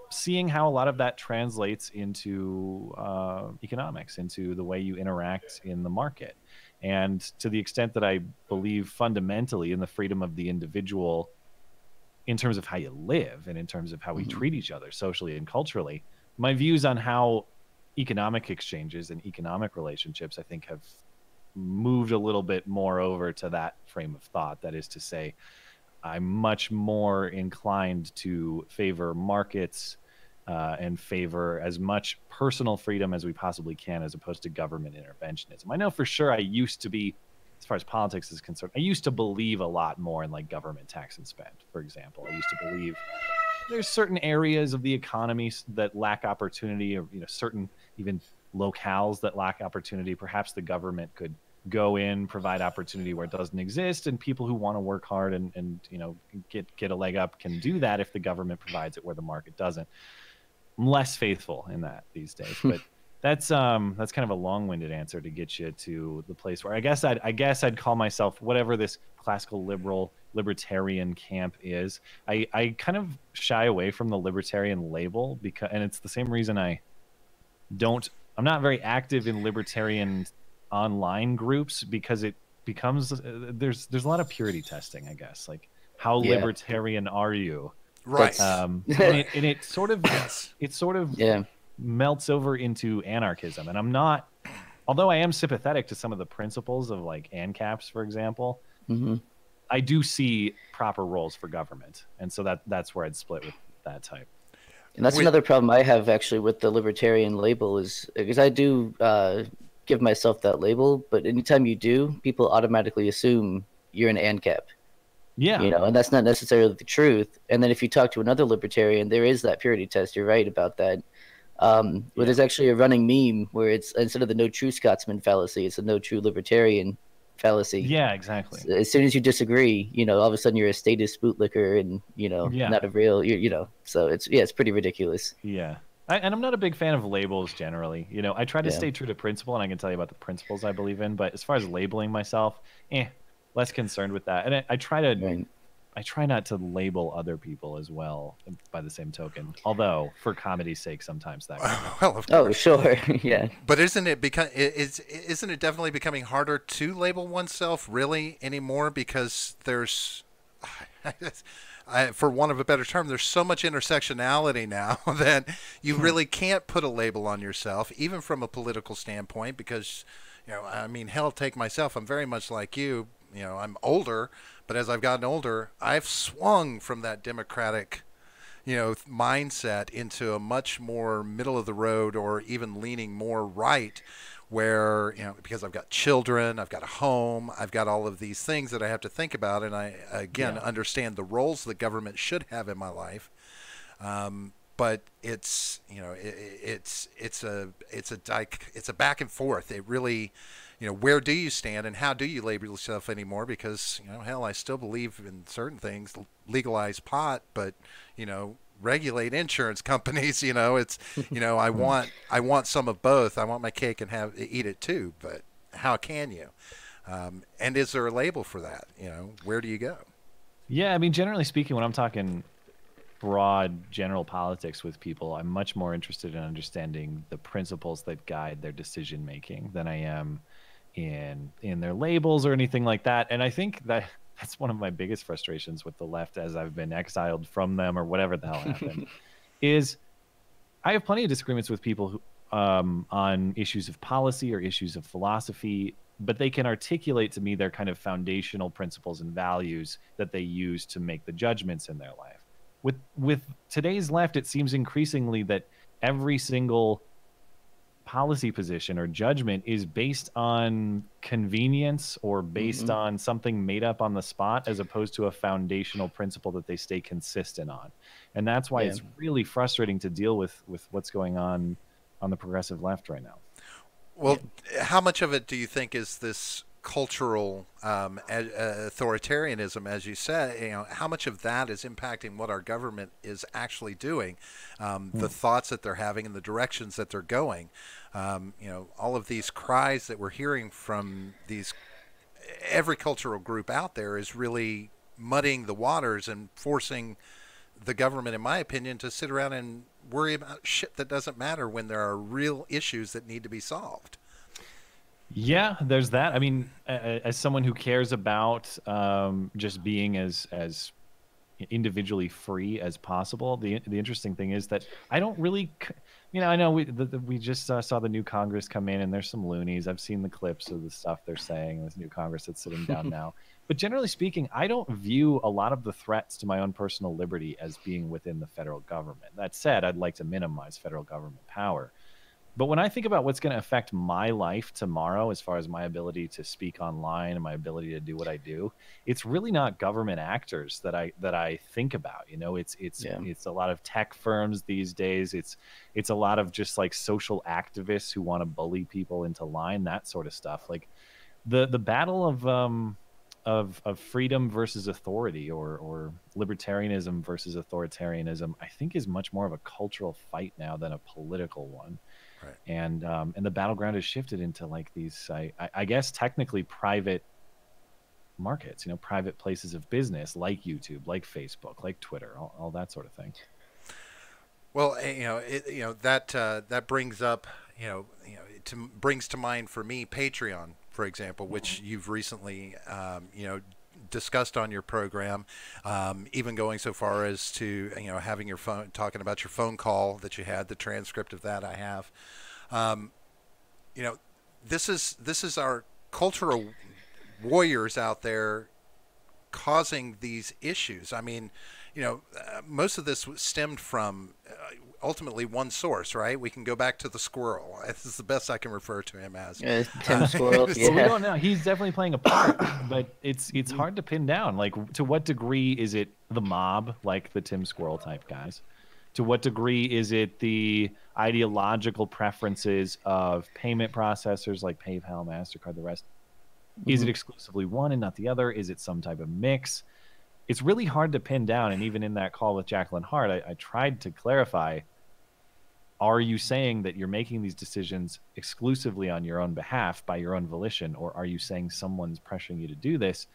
seeing how a lot of that translates into economics, into the way you interact in the market. And to the extent that I believe fundamentally in the freedom of the individual in terms of how you live and in terms of how we treat each other socially and culturally. My views on how economic exchanges and economic relationships, I think, have moved a little bit more over to that frame of thought. That is to say, I'm much more inclined to favor markets and favor as much personal freedom as we possibly can, as opposed to government interventionism. I know for sure I used to be, as far as politics is concerned, I used to believe a lot more in like government tax and spend, for example. I used to believe there's certain areas of the economy that lack opportunity, or certain even locales that lack opportunity. Perhaps the government could go in, provide opportunity where it doesn't exist, and people who want to work hard and get a leg up can do that if the government provides it where the market doesn't. I'm less faithful in that these days, but that's kind of a long-winded answer to get you to the place where I guess I'd call myself whatever this classical libertarian camp is. I kind of shy away from the libertarian label and it's the same reason I'm not very active in libertarian online groups, because it becomes there's a lot of purity testing, I guess. Like, how libertarian are you?
Right.
And it sort of melts over into anarchism. And I'm not, although I am sympathetic to some of the principles of like ANCAPs, for example, I do see proper roles for government. And so that's where I'd split with that type.
And that's another problem I have actually with the libertarian label, is because I do give myself that label, but anytime you do, people automatically assume you're an ANCAP.
Yeah.
And that's not necessarily the truth. And then if you talk to another libertarian, there is that purity test. You're right about that. But there's actually a running meme where it's, instead of the no true Scotsman fallacy, it's a no true libertarian fallacy.
Yeah, exactly.
So as soon as you disagree, all of a sudden you're a statist bootlicker and, not a real, so it's pretty ridiculous.
Yeah. And I'm not a big fan of labels generally. I try to stay true to principle, and I can tell you about the principles I believe in. But as far as labeling myself, less concerned with that. And I try not to label other people as well by the same token. Although, for comedy's sake, sometimes that.
Well, of course.
Oh, sure, yeah.
But isn't it definitely becoming harder to label oneself really anymore, because there's, for want of a better term, there's so much intersectionality now that you really can't put a label on yourself, even from a political standpoint, because, hell, take myself. I'm very much like you. I'm older, but as I've gotten older, I've swung from that Democratic, mindset into a much more middle of the road, or even leaning more right, where, because I've got children, I've got a home, I've got all of these things that I have to think about. And I, again, understand the roles the government should have in my life. But it's, it's a back and forth. It really, where do you stand and how do you label yourself anymore? Because, hell, I still believe in certain things, legalize pot, but, regulate insurance companies. It's, I want some of both. I want my cake and eat it too. But how can you? And is there a label for that? Where do you go?
Yeah, generally speaking, when I'm talking broad general politics with people, I'm much more interested in understanding the principles that guide their decision making than I am in their labels or anything like that. And I think that's one of my biggest frustrations with the left, as I've been exiled from them or whatever the hell happened, is I have plenty of disagreements with people who, on issues of policy or issues of philosophy, but they can articulate to me their kind of foundational principles and values that they use to make the judgments in their life. With today's left, it seems increasingly that every single policy position or judgment is based on convenience or based on something made up on the spot, as opposed to a foundational principle that they stay consistent on. And that's why it's really frustrating to deal with what's going on the progressive left right now.
Well, how much of it do you think is this cultural authoritarianism, as you said? How much of that is impacting what our government is actually doing, the thoughts that they're having and the directions that they're going? All of these cries that we're hearing from every cultural group out there is really muddying the waters and forcing the government, in my opinion, to sit around and worry about shit that doesn't matter when there are real issues that need to be solved.
Yeah, there's that. As someone who cares about just being as individually free as possible. The interesting thing is that I don't really, I know we just saw the new Congress come in, and there's some loonies. I've seen the clips of the stuff they're saying. This new Congress that's sitting down now. But generally speaking, I don't view a lot of the threats to my own personal liberty as being within the federal government. That said, I'd like to minimize federal government power. But when I think about what's going to affect my life tomorrow, as far as my ability to speak online and my ability to do what I do, it's really not government actors that I think about. It's a lot of tech firms these days. It's a lot of just like social activists who want to bully people into line, that sort of stuff. Like the battle of freedom versus authority, or libertarianism versus authoritarianism, I think is much more of a cultural fight now than a political one.
Right.
And the battleground has shifted into like these, I guess, technically private markets, private places of business like YouTube, like Facebook, like Twitter, all that sort of thing.
Well, that brings up, brings to mind for me Patreon, for example, which you've recently, discussed on your program, even going so far as to, having your phone, talking about your phone call that you had, the transcript of that I have. This is our cultural warriors out there causing these issues. I mean, most of this stemmed from ultimately one source, right? We can go back to the squirrel. This is the best I can refer to him as.
Tim Squirrel.
Well, we don't know. He's definitely playing a part, but it's hard to pin down. Like, to what degree is it the mob, like the Tim Squirrel type guys? To what degree is it the ideological preferences of payment processors like PayPal, MasterCard, the rest? Is it exclusively one and not the other? Is it some type of mix? It's really hard to pin down. And even in that call with Jacqueline Hart, I tried to clarify, are you saying that you're making these decisions exclusively on your own behalf by your own volition, or are you saying someone's pressuring you to do this?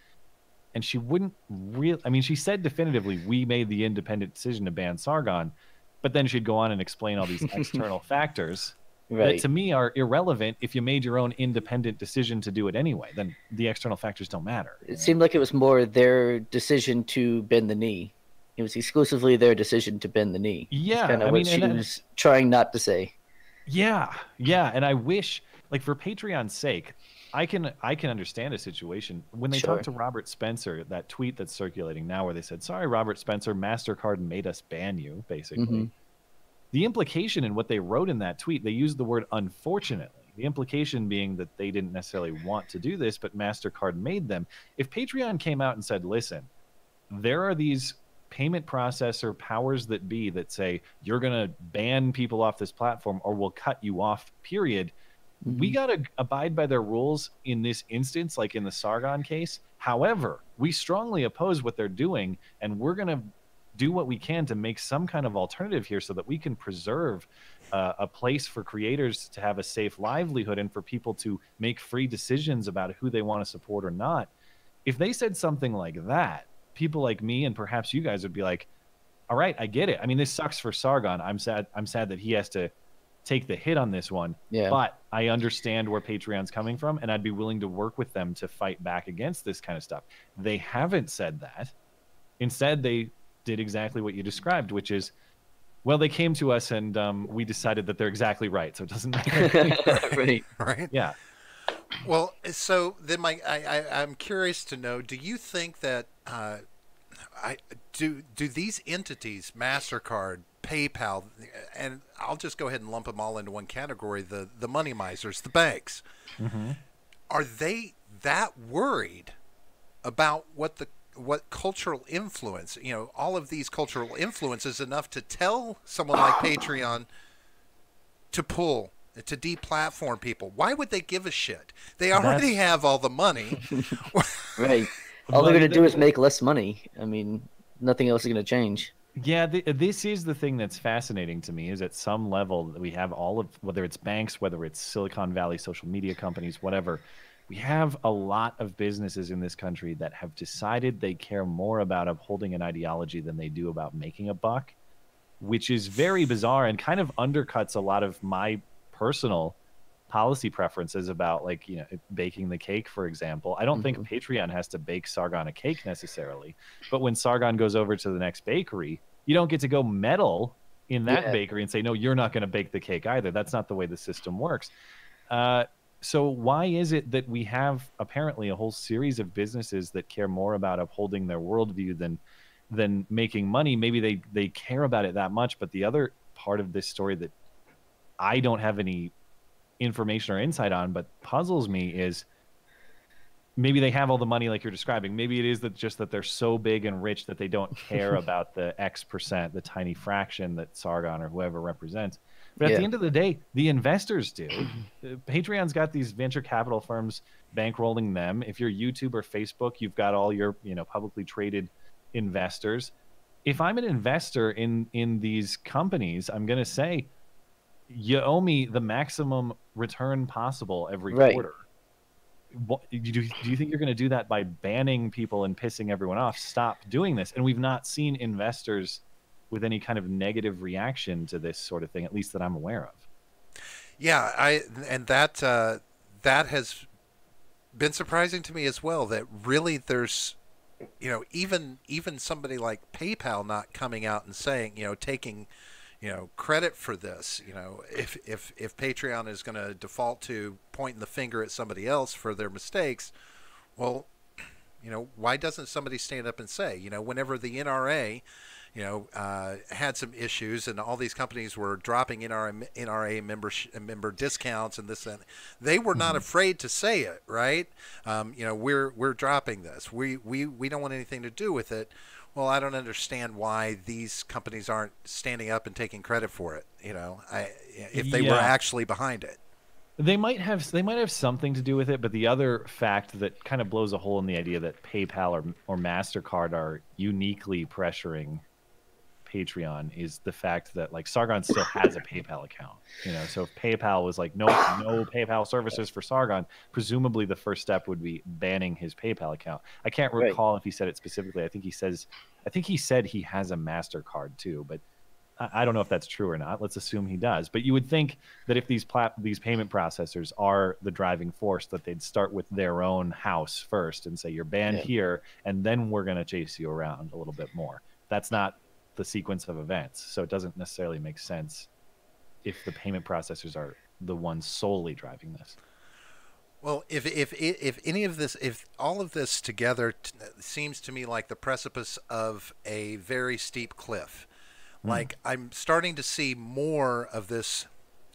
And she wouldn't really, she said definitively, we made the independent decision to ban Sargon, but then she'd go on and explain all these external factors that to me are irrelevant. If you made your own independent decision to do it anyway, then the external factors don't matter.
It seemed like it was more their decision to bend the knee. It was exclusively their decision to bend the knee.
Yeah,
kind of what she was trying not to say.
Yeah, and I wish, like, for Patreon's sake, I can understand a situation when they talked to Robert Spencer, that tweet that's circulating now where they said, sorry, Robert Spencer, MasterCard made us ban you, basically. The implication in what they wrote in that tweet, they used the word unfortunately. The implication being that they didn't necessarily want to do this, but MasterCard made them. If Patreon came out and said, listen, there are these payment processor powers that be that say you're going to ban people off this platform or we'll cut you off, period. We got to abide by their rules in this instance, like in the Sargon case. However, we strongly oppose what they're doing, and we're going to do what we can to make some kind of alternative here so that we can preserve a place for creators to have a safe livelihood and for people to make free decisions about who they want to support or not. If they said something like that, people like me and perhaps you guys would be like, all right, I get it. I mean, this sucks for Sargon. I'm sad that he has to take the hit on this one. Yeah. But I understand where Patreon's coming from, and I'd be willing to work with them to fight back against this kind of stuff. They haven't said that. Instead, they did exactly what you described, which is, well, they came to us and we decided that they're exactly right, so it doesn't matter.
Right.
Yeah.
Well, so then I'm curious to know, do you think that do these entities, MasterCard, PayPal, and I'll just go ahead and lump them all into one category, the money misers, the banks, are they that worried about what cultural influence, all of these cultural influences enough to tell someone like Patreon to deplatform people? Why would they give a shit? They already have all the money.
Right. All they're going to do is make less money. I mean, nothing else is going to change.
Yeah, this is the thing that's fascinating to me, is at some level we have all of, whether it's banks, whether it's Silicon Valley, social media companies, whatever, we have a lot of businesses in this country that have decided they care more about upholding an ideology than they do about making a buck, which is very bizarre and kind of undercuts a lot of my personal policy preferences about, like, you know, baking the cake, for example. I don't think Patreon has to bake Sargon a cake necessarily, but when Sargon goes over to the next bakery, you don't get to go meddle in that bakery and say, no, you're not going to bake the cake either. That's not the way the system works. So why is it that we have apparently a whole series of businesses that care more about upholding their worldview than making money? Maybe they care about it that much, but the other part of this story that I don't have any information or insight on, but puzzles me, is maybe they have all the money like you're describing. Maybe it is that just that they're so big and rich that they don't care about the X%, the tiny fraction that Sargon or whoever represents. But at the end of the day, the investors do. Patreon's got these venture capital firms bankrolling them. If you're YouTube or Facebook, you've got all your, you know, publicly traded investors. If I'm an investor in these companies, I'm going to say, you owe me the maximum return possible every quarter. Do you think you're going to do that by banning people and pissing everyone off? Stop doing this. And we've not seen investors with any kind of negative reaction to this sort of thing, at least that I'm aware of.
Yeah, that has been surprising to me as well, that really there's, you know, even somebody like PayPal not coming out and saying, you know, taking, you know, credit for this. You know, if Patreon is going to default to pointing the finger at somebody else for their mistakes, well, you know, why doesn't somebody stand up and say, you know, whenever the NRA, you know, had some issues and all these companies were dropping NRA member discounts and this and they were not afraid to say it, right? You know, we're dropping this. We don't want anything to do with it. Well, I don't understand why these companies aren't standing up and taking credit for it. You know, if they were actually behind it.
They might have something to do with it, but the other fact that kind of blows a hole in the idea that PayPal or MasterCard are uniquely pressuring Patreon is the fact that, like, Sargon still has a PayPal account. You know, so if PayPal was like, no PayPal services for Sargon, presumably the first step would be banning his PayPal account. I can't recall if he said it specifically. I think he said he has a MasterCard too, but I don't know if that's true or not. Let's assume he does. But you would think that if these payment processors are the driving force, that they'd start with their own house first and say, you're banned here, and then we're going to chase you around a little bit more. That's not the sequence of events. So it doesn't necessarily make sense if the payment processors are the ones solely driving this.
Well, if any of this, if all of this together seems to me like the precipice of a very steep cliff. Like, I'm starting to see more of this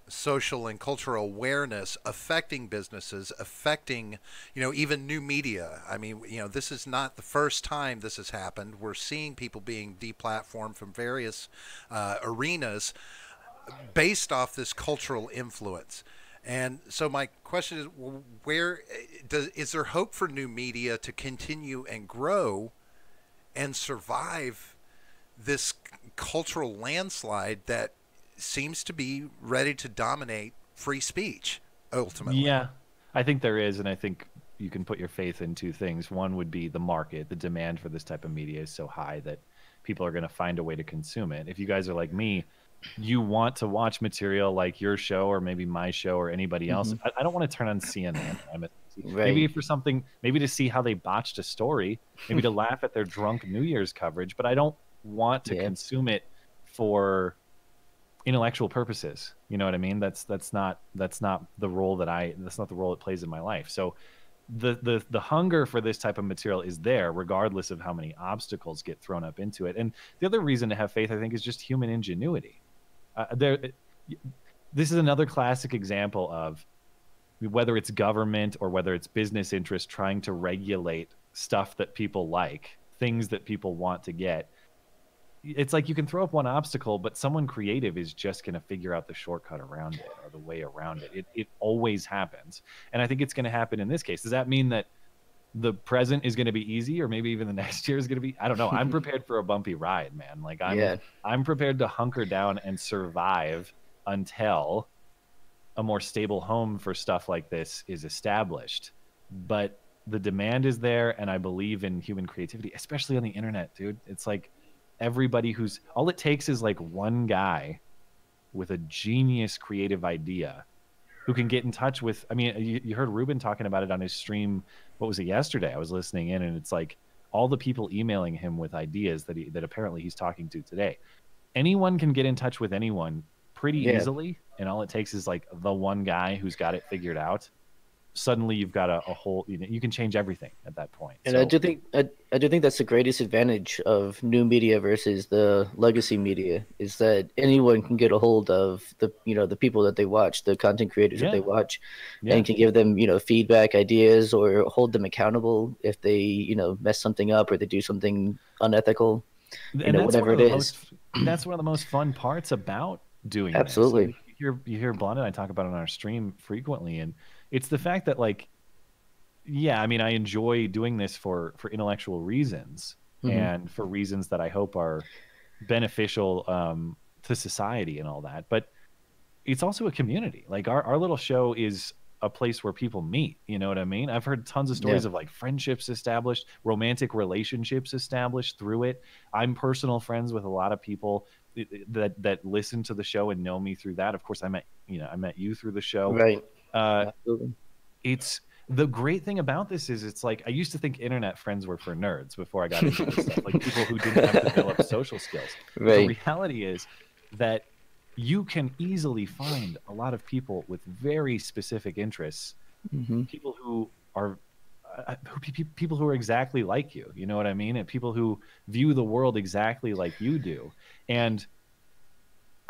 social and cultural awareness affecting businesses, affecting, you know, even new media. I mean, you know, this is not the first time this has happened. We're seeing people being deplatformed from various arenas based off this cultural influence. And so my question is, is there hope for new media to continue and grow and survive this cultural landslide that seems to be ready to dominate free speech ultimately?
Yeah, I think there is, and I think you can put your faith in two things. One would be the market. The demand for this type of media is so high that people are going to find a way to consume it. If you guys are like me, you want to watch material like your show or maybe my show or anybody else. I don't want to turn on CNN. Maybe for something, maybe to see how they botched a story, maybe to laugh at their drunk New Year's coverage, but I don't want to consume it for intellectual purposes. You know what I mean? That's not the role that's not the role it plays in my life. So the hunger for this type of material is there regardless of how many obstacles get thrown up into it. And the other reason to have faith, I think, is just human ingenuity. This is another classic example of whether it's government or whether it's business interest trying to regulate stuff that people like, things that people want to get. It's like you can throw up one obstacle, but someone creative is just going to figure out the shortcut around it or the way around it. It always happens. And I think it's going to happen in this case. Does that mean that the present is going to be easy or maybe even the next year is going to be? I don't know. I'm prepared for a bumpy ride, man. Like I'm prepared to hunker down and survive until a more stable home for stuff like this is established. But the demand is there, and I believe in human creativity, especially on the internet, dude. It's like everybody all it takes is like one guy with a genius creative idea who can get in touch with. I mean, you heard Ruben talking about it on his stream. What was it, yesterday? I was listening in, and it's like all the people emailing him with ideas that apparently he's talking to today. Anyone can get in touch with anyone pretty easily, and all it takes is like the one guy who's got it figured out. Suddenly you've got a whole, you can change everything at that point.
And so, I do think that's the greatest advantage of new media versus the legacy media, is that anyone can get a hold of the people that they watch, the content creators that they watch, and can give them feedback, ideas, or hold them accountable if they mess something up or they do something unethical, whatever it is.
That's one of the most fun parts about doing
absolutely
this. You hear Blonde and I talk about it on our stream frequently, and it's the fact that, like, I mean, I enjoy doing this for intellectual reasons and for reasons that I hope are beneficial to society and all that. But it's also a community. Like our little show is a place where people meet. You know what I mean? I've heard tons of stories of like friendships established, romantic relationships established through it. I'm personal friends with a lot of people that listen to the show and know me through that. Of course, I met you through the show.
Right.
It's the great thing about this is it's like I used to think internet friends were for nerds before I got into this stuff, like people who didn't have developed social skills.
Right.
The reality is that you can easily find a lot of people with very specific interests, people who are people who are exactly like you. You know what I mean? And people who view the world exactly like you do. And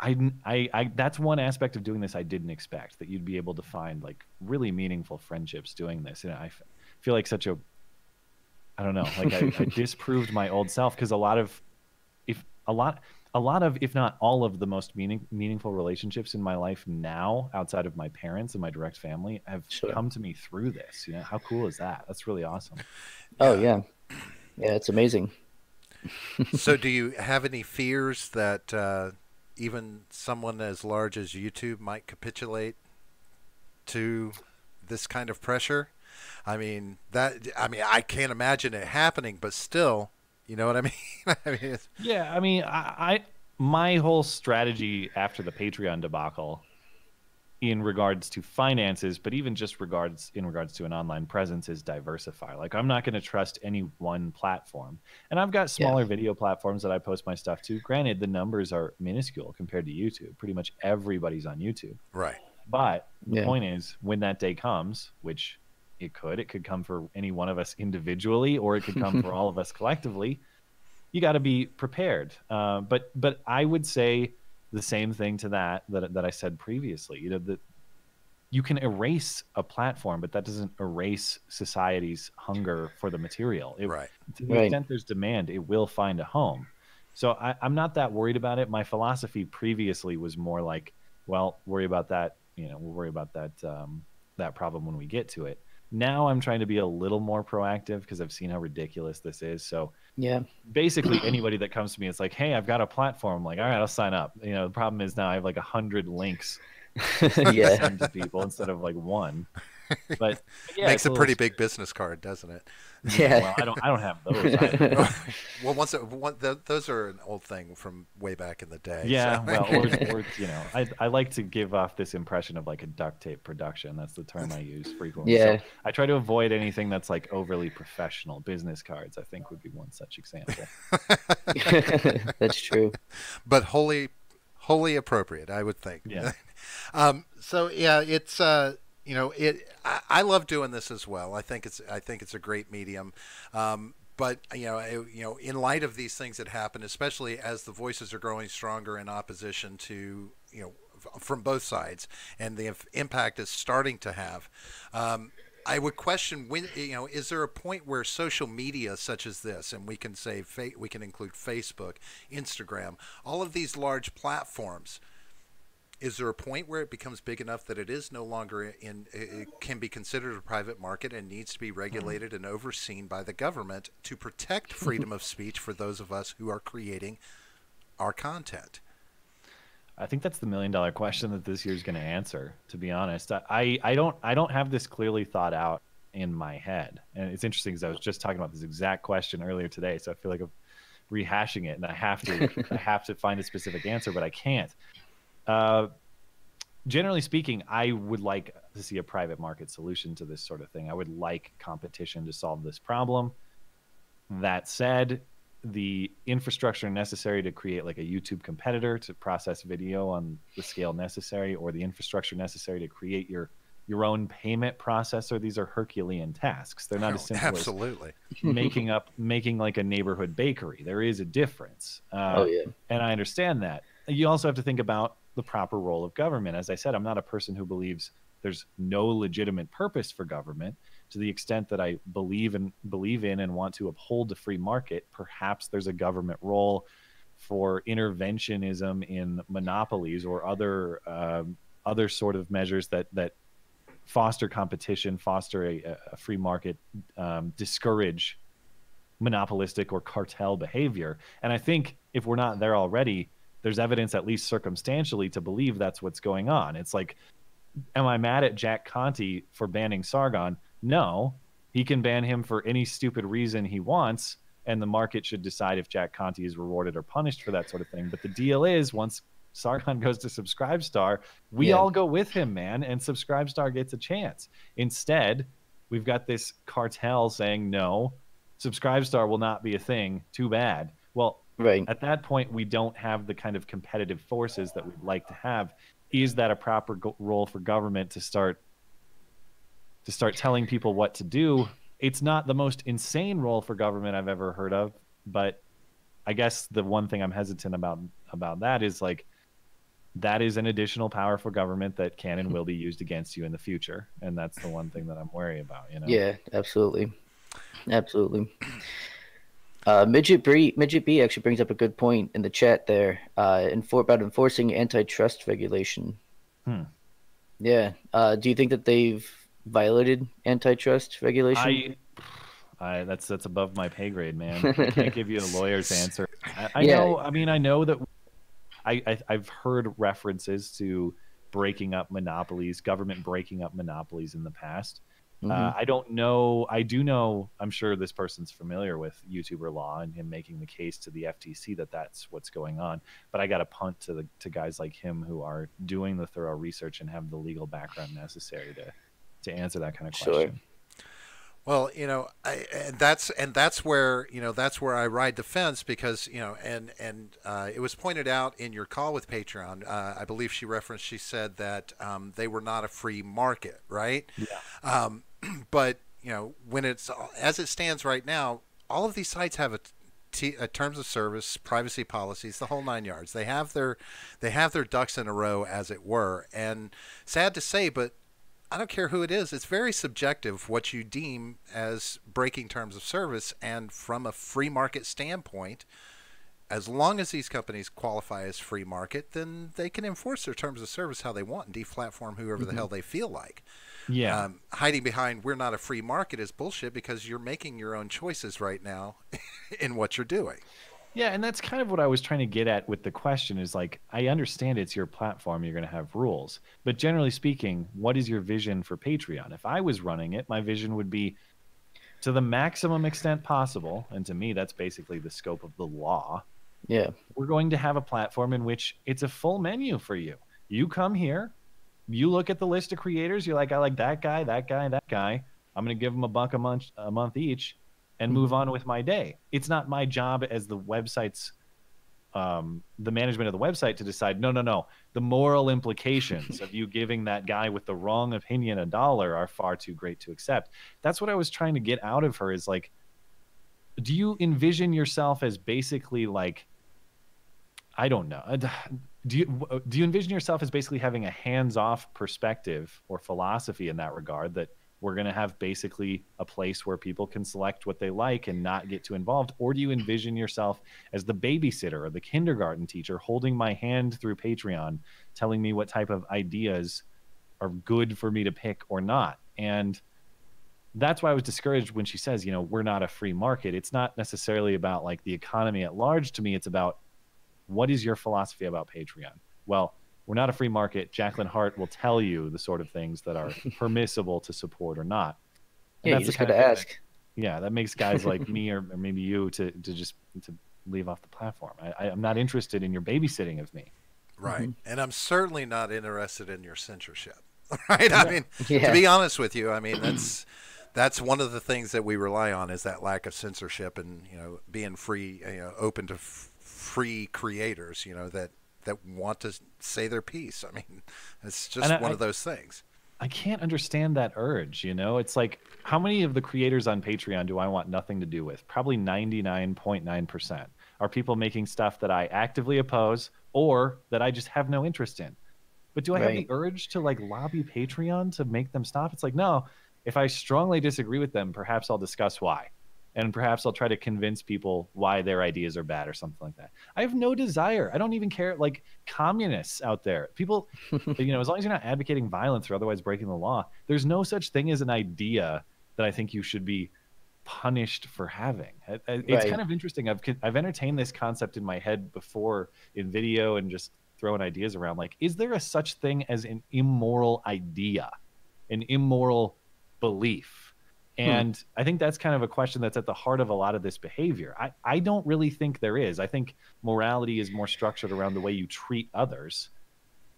I that's one aspect of doing this I didn't expect, that you'd be able to find like really meaningful friendships doing this. And I feel like I don't know, like I disproved my old self, because a lot of, if not all of the most meaningful relationships in my life now, outside of my parents and my direct family, have come to me through this. How cool is that? That's really awesome.
Oh yeah, it's amazing.
So do you have any fears that even someone as large as YouTube might capitulate to this kind of pressure? I mean, I can't imagine it happening, but still, you know what I mean?
My whole strategy after the Patreon debacle in regards to finances, but even just in regards to an online presence, is diversify. Like, I'm not going to trust any one platform. And I've got smaller video platforms that I post my stuff to. Granted, the numbers are minuscule compared to YouTube. Pretty much everybody's on YouTube.
Right.
But the point is, when that day comes, which it could come for any one of us individually, or it could come for all of us collectively, you got to be prepared. But I would say the same thing to that I said previously. That you can erase a platform, but that doesn't erase society's hunger for the material. To the extent there's demand, it will find a home. So I'm not that worried about it. My philosophy previously was more like, well, worry about that. We'll worry about that problem when we get to it. Now I'm trying to be a little more proactive, because I've seen how ridiculous this is. So basically anybody that comes to me, it's like, hey, I've got a platform. I'm like, all right, I'll sign up. The problem is now I have like 100 links to send to people instead of like one. But
makes a pretty big business card, doesn't it?
Well, I don't have those either.
Well, those are an old thing from way back in the day.
Yeah, so. Well, or I like to give off this impression of like a duct tape production. That's the term I use frequently.
Yeah.
So I try to avoid anything that's like overly professional. Business cards, I think, would be one such example.
That's true.
But wholly appropriate, I would think.
Yeah.
It's I love doing this as well. I think it's a great medium. But in light of these things that happen, especially as the voices are growing stronger in opposition to, from both sides, and the impact is starting to have, I would question when, is there a point where social media such as this, and we can say we can include Facebook, Instagram, all of these large platforms, is there a point where it becomes big enough that it is no longer it can be considered a private market and needs to be regulated and overseen by the government to protect freedom of speech for those of us who are creating our content?
I think that's the $1 million question that this year's going to answer, to be honest. I don't have this clearly thought out in my head. And it's interesting because I was just talking about this exact question earlier today. So I feel like I'm rehashing it, and I have to find a specific answer, but I can't. generally speaking, I would like to see a private market solution to this sort of thing. I would like competition to solve this problem. That said, the infrastructure necessary to create like a YouTube competitor to process video on the scale necessary, or the infrastructure necessary to create your own payment processor, these are Herculean tasks. They're not as simple
Absolutely.
as making like a neighborhood bakery. There is a difference.
Oh yeah.
And I understand that. You also have to think about the proper role of government. As I said, I'm not a person who believes there's no legitimate purpose for government. To the extent that I believe in and want to uphold the free market, perhaps there's a government role for interventionism in monopolies or other sort of measures that foster competition, foster a free market, discourage monopolistic or cartel behavior. And I think if we're not there already, there's evidence, at least circumstantially, to believe that's what's going on. It's like, am I mad at Jack Conte for banning Sargon? No, he can ban him for any stupid reason he wants, and the market should decide if Jack Conte is rewarded or punished for that sort of thing. But the deal is, once Sargon goes to Subscribestar, we all go with him, man, and Subscribestar gets a chance. Instead, we've got this cartel saying, no, Subscribestar will not be a thing. Too bad. Well,
Right.
at that point, we don't have the kind of competitive forces that we'd like to have. Is that a proper role for government to start telling people what to do? It's not the most insane role for government I've ever heard of, but I guess the one thing I'm hesitant about that is like, that is an additional power for government that can and will be used against you in the future, and that's the one thing that I'm wary about.
Yeah, absolutely. Midget B actually brings up a good point in the chat there, about enforcing antitrust regulation. Yeah. Do you think that they've violated antitrust regulation?
That's above my pay grade, man. I can't give you a lawyer's answer. I know. I mean, I know that I've heard references to breaking up monopolies, government breaking up monopolies in the past. I don't know. I do know. I'm sure this person's familiar with YouTuber law and him making the case to the FTC that that's what's going on. But I got to punt to guys like him who are doing the thorough research and have the legal background necessary to answer that kind of question.
Well, that's where I ride the fence, because and it was pointed out in your call with Patreon. I believe she said that they were not a free market, right?
Yeah.
But when it's as it stands right now, all of these sites have a terms of service, privacy policies, the whole 9 yards. They have their ducks in a row, as it were. And sad to say, but I don't care who it is. It's very subjective what you deem as breaking terms of service. And from a free market standpoint, as long as these companies qualify as free market, then they can enforce their terms of service how they want and deplatform whoever the hell they feel like.
Yeah.
Hiding behind "we're not a free market" is bullshit, because you're making your own choices right now in what you're doing.
Yeah, and that's kind of what I was trying to get at with the question is, like, I understand it's your platform, you're going to have rules. But generally speaking, what is your vision for Patreon? If I was running it, my vision would be, to the maximum extent possible, and to me that's basically the scope of the law, we're going to have a platform in which it's a full menu for you. You come here, you look at the list of creators, you're like, I like that guy, that guy, that guy. I'm going to give them $1 a month each and move on with my day. It's not my job as the website's, the management of the website to decide, no, the moral implications of you giving that guy with the wrong opinion $1 are far too great to accept. That's what I was trying to get out of her, is like, do you envision yourself as basically like, I don't know. Do you envision yourself as basically having a hands-off perspective or philosophy in that regard, that we're going to have basically a place where people can select what they like and not get too involved? Or do you envision yourself as the babysitter or the kindergarten teacher holding my hand through Patreon, telling me what type of ideas are good for me to pick or not? And that's why I was discouraged when she says, we're not a free market. It's not necessarily about like the economy at large. To me, it's about, what is your philosophy about Patreon? Well, we're not a free market. Jacqueline Hart will tell you the sort of things that are permissible to support or not. And
you just got to ask.
That makes guys like me or maybe you to leave off the platform. I'm not interested in your babysitting of me.
Right. And I'm certainly not interested in your censorship. Right? I mean, to be honest with you, I mean, that's one of the things that we rely on is that lack of censorship and, being free, open to free creators, that want to say their piece. I mean, it's just one of those things.
I can't understand that urge, It's like, how many of the creators on Patreon do I want nothing to do with? Probably 99.9% are people making stuff that I actively oppose or that I just have no interest in. But do I have the urge to like lobby Patreon to make them stop? It's like, no, if I strongly disagree with them, perhaps I'll discuss why. And perhaps I'll try to convince people why their ideas are bad or something like that. I have no desire. I don't even care. Like communists out there, people, as long as you're not advocating violence or otherwise breaking the law, there's no such thing as an idea that I think you should be punished for having. It's kind of interesting. I've entertained this concept in my head before in video and just throwing ideas around. Like, is there a such thing as an immoral idea, an immoral belief? And I think that's kind of a question that's at the heart of a lot of this behavior. I don't really think there is. I think morality is more structured around the way you treat others.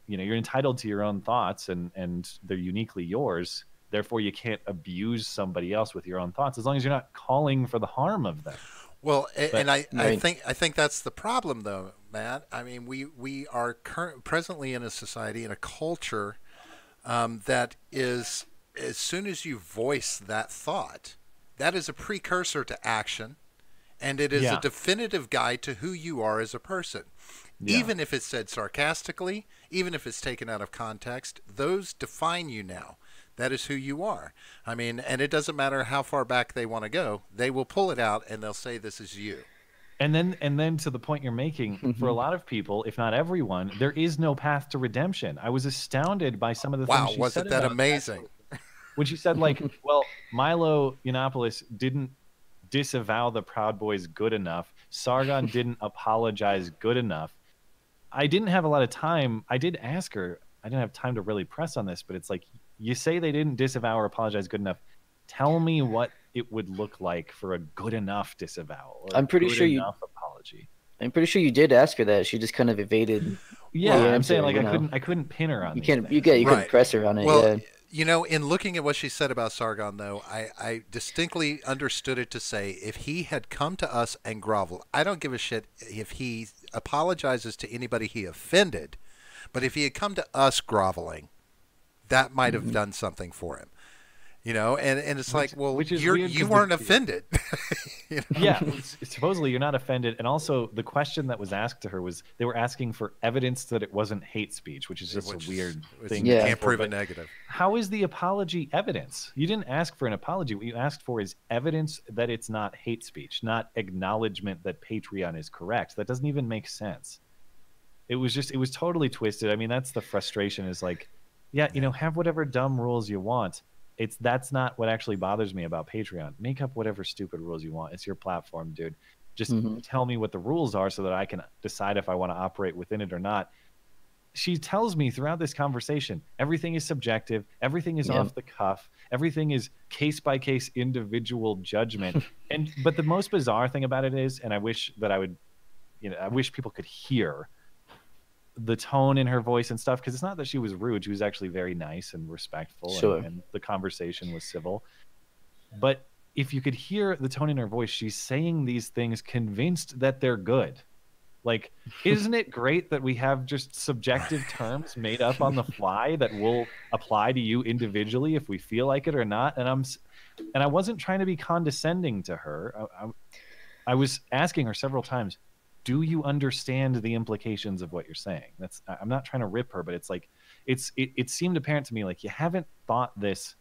You're entitled to your own thoughts and they're uniquely yours. Therefore, you can't abuse somebody else with your own thoughts as long as you're not calling for the harm of them.
Well, I think that's the problem, though, Matt. I mean, we are presently in a society, in a culture that is, as soon as you voice that thought, that is a precursor to action, and it is a definitive guide to who you are as a person. Yeah. Even if it's said sarcastically, even if it's taken out of context, those define you now. That is who you are. I mean, and it doesn't matter how far back they want to go. They will pull it out and they'll say this is you.
And then to the point you're making, for a lot of people, if not everyone, there is no path to redemption. I was astounded by some of the things she said.
Wow, wasn't that amazing?
When she said, like, well, Milo Yiannopoulos didn't disavow the Proud Boys good enough. Sargon didn't apologize good enough. I didn't have a lot of time. I did ask her. I didn't have time to really press on this, but it's like, you say they didn't disavow or apologize good enough. Tell me what it would look like for a good enough disavowal.
I'm pretty sure
apology.
I'm pretty sure you did ask her that. She just kind of evaded.
Yeah, I'm saying like I couldn't pin her on.
You couldn't press her on it.
Well, in looking at what she said about Sargon, though, I distinctly understood it to say if he had come to us and groveled, I don't give a shit if he apologizes to anybody he offended, but if he had come to us groveling, that might have done something for him. And it's like, well, you weren't offended.
Yeah, supposedly you're not offended. And also the question that was asked to her was they were asking for evidence that it wasn't hate speech, which is just a weird thing.
You can't prove a negative.
How is the apology evidence? You didn't ask for an apology. What you asked for is evidence that it's not hate speech, not acknowledgement that Patreon is correct. That doesn't even make sense. It was totally twisted. I mean, that's the frustration is like, have whatever dumb rules you want. That's not what actually bothers me about Patreon. Make up whatever stupid rules you want. It's your platform, dude. Just tell me what the rules are so that I can decide if I want to operate within it or not. She tells me throughout this conversation, everything is subjective. Everything is off the cuff. Everything is case by case individual judgment. But the most bizarre thing about it is, and I wish that I wish people could hear the tone in her voice and stuff, because it's not that she was rude. She was actually very nice and respectful.
Sure.
And the conversation was civil. But if you could hear the tone in her voice, she's saying these things convinced that they're good. Like, isn't it great that we have just subjective terms made up on the fly that will apply to you individually if we feel like it or not? And I wasn't trying to be condescending to her. I was asking her several times, do you understand the implications of what you're saying? I'm not trying to rip her, but it's like, it seemed apparent to me, like you haven't thought this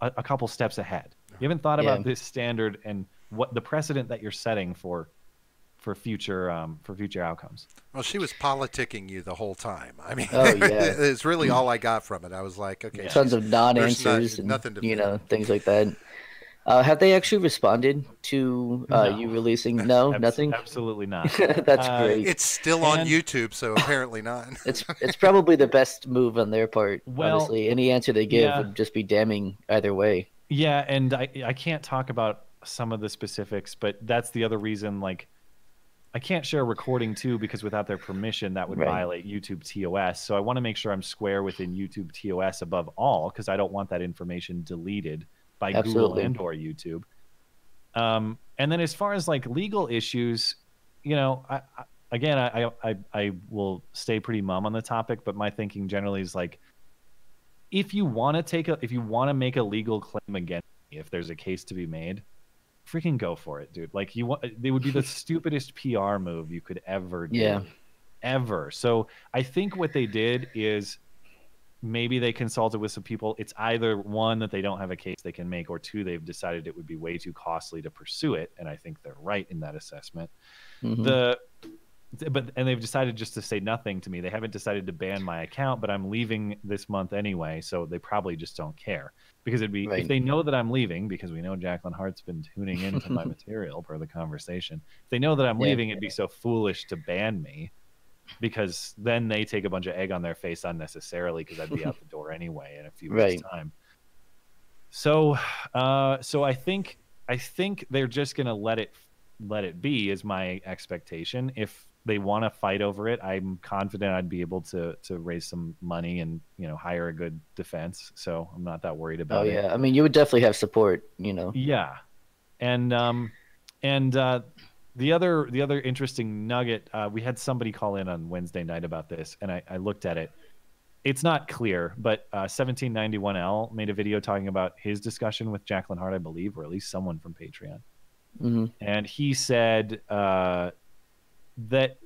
a couple steps ahead. You haven't thought about this standard and what the precedent that you're setting for future outcomes.
Well, she was politicking you the whole time. I mean, it's really all I got from it. I was like, okay,
tons of non-answers and nothing to things like that. Have they actually responded to you releasing? No, nothing.
Absolutely not.
That's great.
It's still on YouTube, so apparently not.
It's probably the best move on their part. Well, honestly, any answer they give would just be damning either way.
Yeah, and I can't talk about some of the specifics, but that's the other reason. Like, I can't share a recording too, because without their permission, that would violate YouTube TOS. So I want to make sure I'm square within YouTube TOS above all, because I don't want that information deleted by Google and or YouTube. And then as far as like legal issues, you know, I will stay pretty mum on the topic, but my thinking generally is like, if you want to make a legal claim against me, if there's a case to be made, freaking go for it, dude. Like they would be the stupidest PR move you could ever do. Ever. So I think what they did is maybe they consulted with some people. It's either one, that they don't have a case they can make, or two, they've decided it would be way too costly to pursue it. And I think they're right in that assessment. And they've decided just to say nothing to me. They haven't decided to ban my account, but I'm leaving this month anyway, so they probably just don't care. Because it'd be if they know that I'm leaving, because we know Jacqueline Hart's been tuning into my material per the conversation. If they know that I'm leaving, it'd be so foolish to ban me, because then they take a bunch of egg on their face unnecessarily, because I'd be out the door anyway in a few weeks' time. So, so I think they're just gonna let it be, is my expectation. If they want to fight over it, I'm confident I'd be able to raise some money and, you know, hire a good defense. So I'm not that worried about it.
I mean, you would definitely have support, you know.
Yeah. And the other interesting nugget, we had somebody call in on Wednesday night about this, and I looked at it. It's not clear, but 1791L made a video talking about his discussion with Jacqueline Hart, I believe, or at least someone from Patreon. And he said that,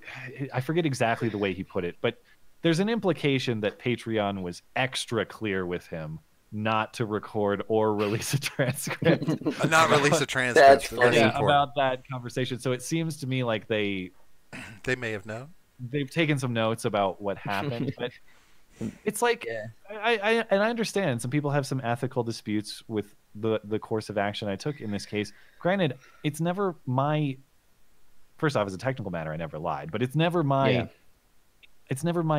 I forget exactly the way he put it, but there's an implication that Patreon was extra clear with him not to record or release a transcript.
Not release a transcript.
That's funny.
About that conversation. So it seems to me like they
may have known.
They've taken some notes about what happened, but it's like, I understand some people have some ethical disputes with the course of action I took in this case. Granted, it's never my, first off, as a technical matter, I never lied, but it's never my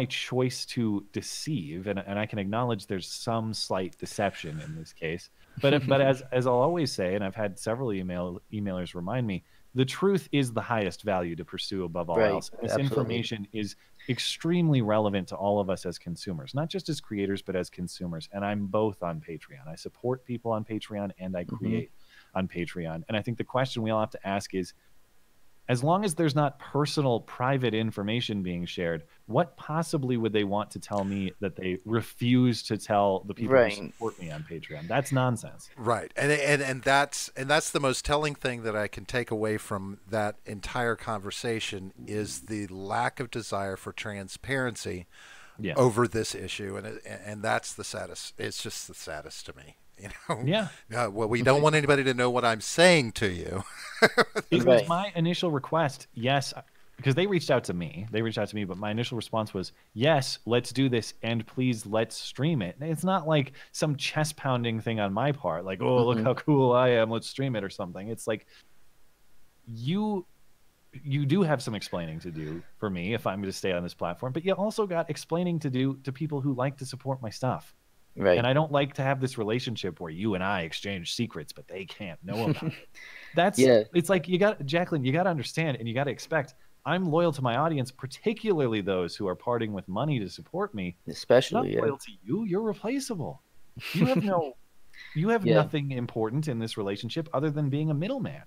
choice to deceive, and I can acknowledge there's some slight deception in this case. But as I'll always say, and I've had several emailers remind me, the truth is the highest value to pursue above all else. And this information is extremely relevant to all of us as consumers, not just as creators, but as consumers. And I'm both on Patreon. I support people on Patreon, and I create on Patreon. And I think the question we all have to ask is, as long as there's not personal, private information being shared, what possibly would they want to tell me that they refuse to tell the people who support me on Patreon? That's nonsense.
Right, and that's the most telling thing that I can take away from that entire conversation is the lack of desire for transparency over this issue, and that's the saddest. It's just the saddest to me. You know, well, we don't want anybody to know what I'm saying to you.
It was my initial request, yes, because they reached out to me. But my initial response was, yes, let's do this, and please let's stream it. And it's not like some chest pounding thing on my part, like, oh, look how cool I am, let's stream it or something. It's like, you do have some explaining to do for me if I'm going to stay on this platform, but you also got explaining to do to people who like to support my stuff. Right. And I don't like to have this relationship where you and I exchange secrets, but they can't know about it. It's like, Jacqueline, you got to understand, and you got to expect, I'm loyal to my audience, particularly those who are parting with money to support me.
Especially,
I'm not loyal to you. You're replaceable. You have nothing important in this relationship other than being a middleman.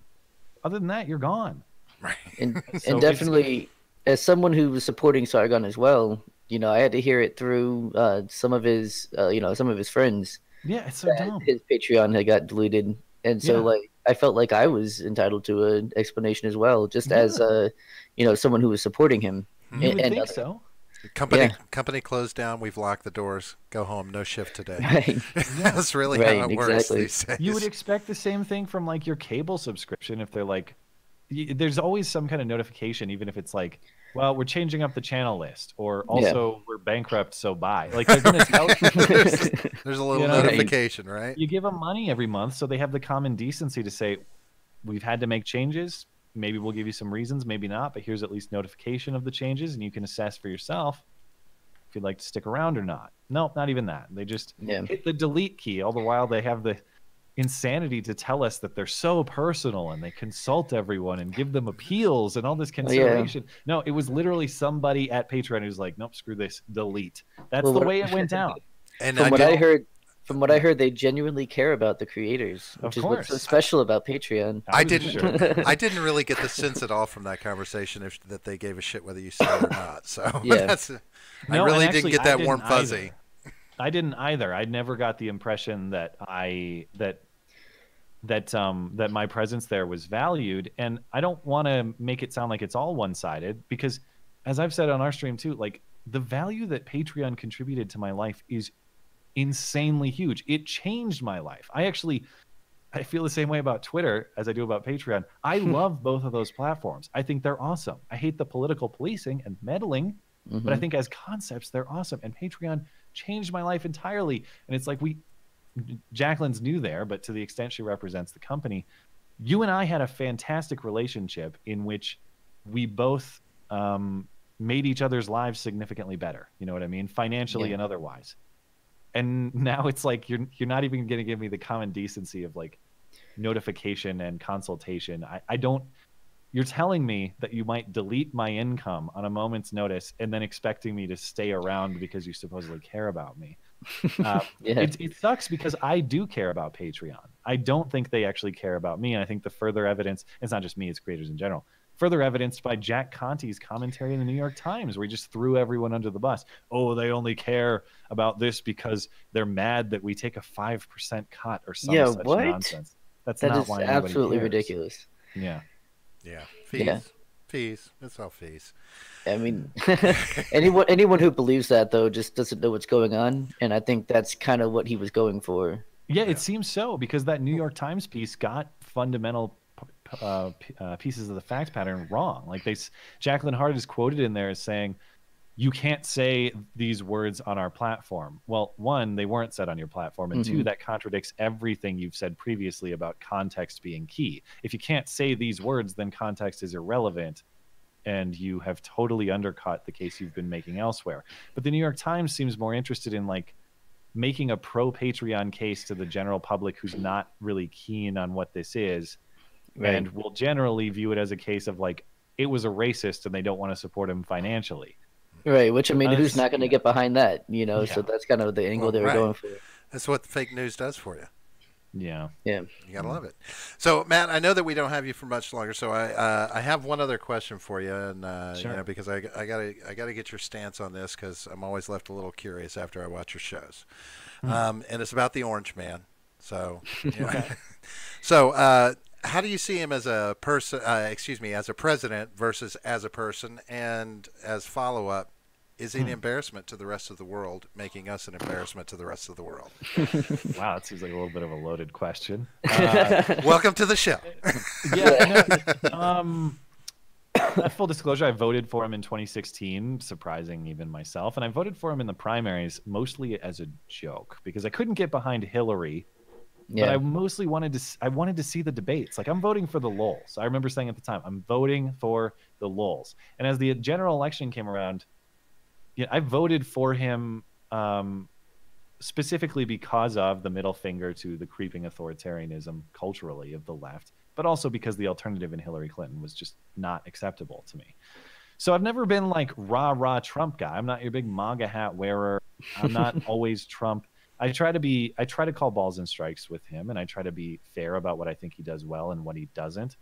Other than that, you're gone.
Right.
And definitely, as someone who was supporting Sargon as well, you know, I had to hear it through some of his friends.
Yeah, it's so dumb.
His Patreon had got deleted, and so like I felt like I was entitled to an explanation as well, just as someone who was supporting him.
You would think so.
Company closed down. We've locked the doors. Go home. No shift today. Right. That's really how it works these days.
You would expect the same thing from like your cable subscription. If they're like, there's always some kind of notification, even if it's like, well, we're changing up the channel list, or also we're bankrupt, so buy. Like, they're gonna tell you.
There's a little notification, right?
You give them money every month, so they have the common decency to say, we've had to make changes. Maybe we'll give you some reasons, maybe not, but here's at least notification of the changes, and you can assess for yourself if you'd like to stick around or not. No, not even that. They just hit the delete key. All the while they have insanity to tell us that they're so personal and they consult everyone and give them appeals and all this consideration. No, it was literally somebody at Patreon who's like, nope, screw this, delete. That's the way it went down.
And
From what I heard, they genuinely care about the creators, which is what's so special about Patreon.
I didn't really get the sense at all from that conversation that they gave a shit whether you said it or not. So I really didn't get that warm fuzzy.
I didn't either. I never got the impression that that my presence there was valued, and I don't want to make it sound like it's all one-sided, because as I've said on our stream too, like, the value that Patreon contributed to my life is insanely huge. It changed my life. I feel the same way about Twitter as I do about Patreon. I love both of those platforms. I think they're awesome. I hate the political policing and meddling, but I think as concepts they're awesome, and Patreon changed my life entirely. And it's like, Jacqueline's new there, but to the extent she represents the company, you and I had a fantastic relationship in which we both made each other's lives significantly better. You know what I mean? Financially and otherwise. And now it's like you're not even going to give me the common decency of like notification and consultation. I don't. You're telling me that you might delete my income on a moment's notice and then expecting me to stay around because you supposedly care about me. It sucks, because I do care about Patreon. I don't think they actually care about me. And I think the further evidence, it's not just me, it's creators in general, further evidenced by Jack Conte's commentary in the New York Times, where he just threw everyone under the bus. Oh, they only care about this because they're mad that we take a 5% cut or some such nonsense. That
is
why
absolutely
cares.
Ridiculous.
Yeah.
Fees. It's all fees.
I mean, anyone who believes that, though, just doesn't know what's going on, and I think that's kind of what he was going for.
Yeah, it seems so, because that New York Times piece got fundamental pieces of the fact pattern wrong. Like, Jacqueline Hart is quoted in there as saying, you can't say these words on our platform. Well, one, they weren't said on your platform, and two, that contradicts everything you've said previously about context being key. If you can't say these words, then context is irrelevant, and you have totally undercut the case you've been making elsewhere. But the New York Times seems more interested in like making a pro-Patreon case to the general public who's not really keen on what this is, and will generally view it as a case of like, it was a racist and they don't want to support him financially.
Right, which, I mean, who's not going to get behind that, you know? So that's kind of the angle they were going for.
That's what fake news does for you.
Yeah.
You gotta love it. So, Matt, I know that we don't have you for much longer, so I have one other question for you, and
sure.
you know, because I gotta get your stance on this, because I'm always left a little curious after I watch your shows, and it's about the Orange Man. So, so how do you see him as a person? As a president versus as a person, and as follow-up, is he an embarrassment to the rest of the world, making us an embarrassment to the rest of the world?
Wow, that seems like a little bit of a loaded question.
Welcome to the show.
Full disclosure, I voted for him in 2016, surprising even myself. And I voted for him in the primaries mostly as a joke, because I couldn't get behind Hillary. But I mostly wanted to see the debates. Like, I'm voting for the lulz. I remember saying at the time, I'm voting for the lulz. And as the general election came around, I voted for him specifically because of the middle finger to the creeping authoritarianism culturally of the left, but also because the alternative in Hillary Clinton was just not acceptable to me. So I've never been like rah Trump guy. I'm not your big MAGA hat wearer. I'm not always Trump. I try to call balls and strikes with him, and I try to be fair about what I think he does well and what he doesn't.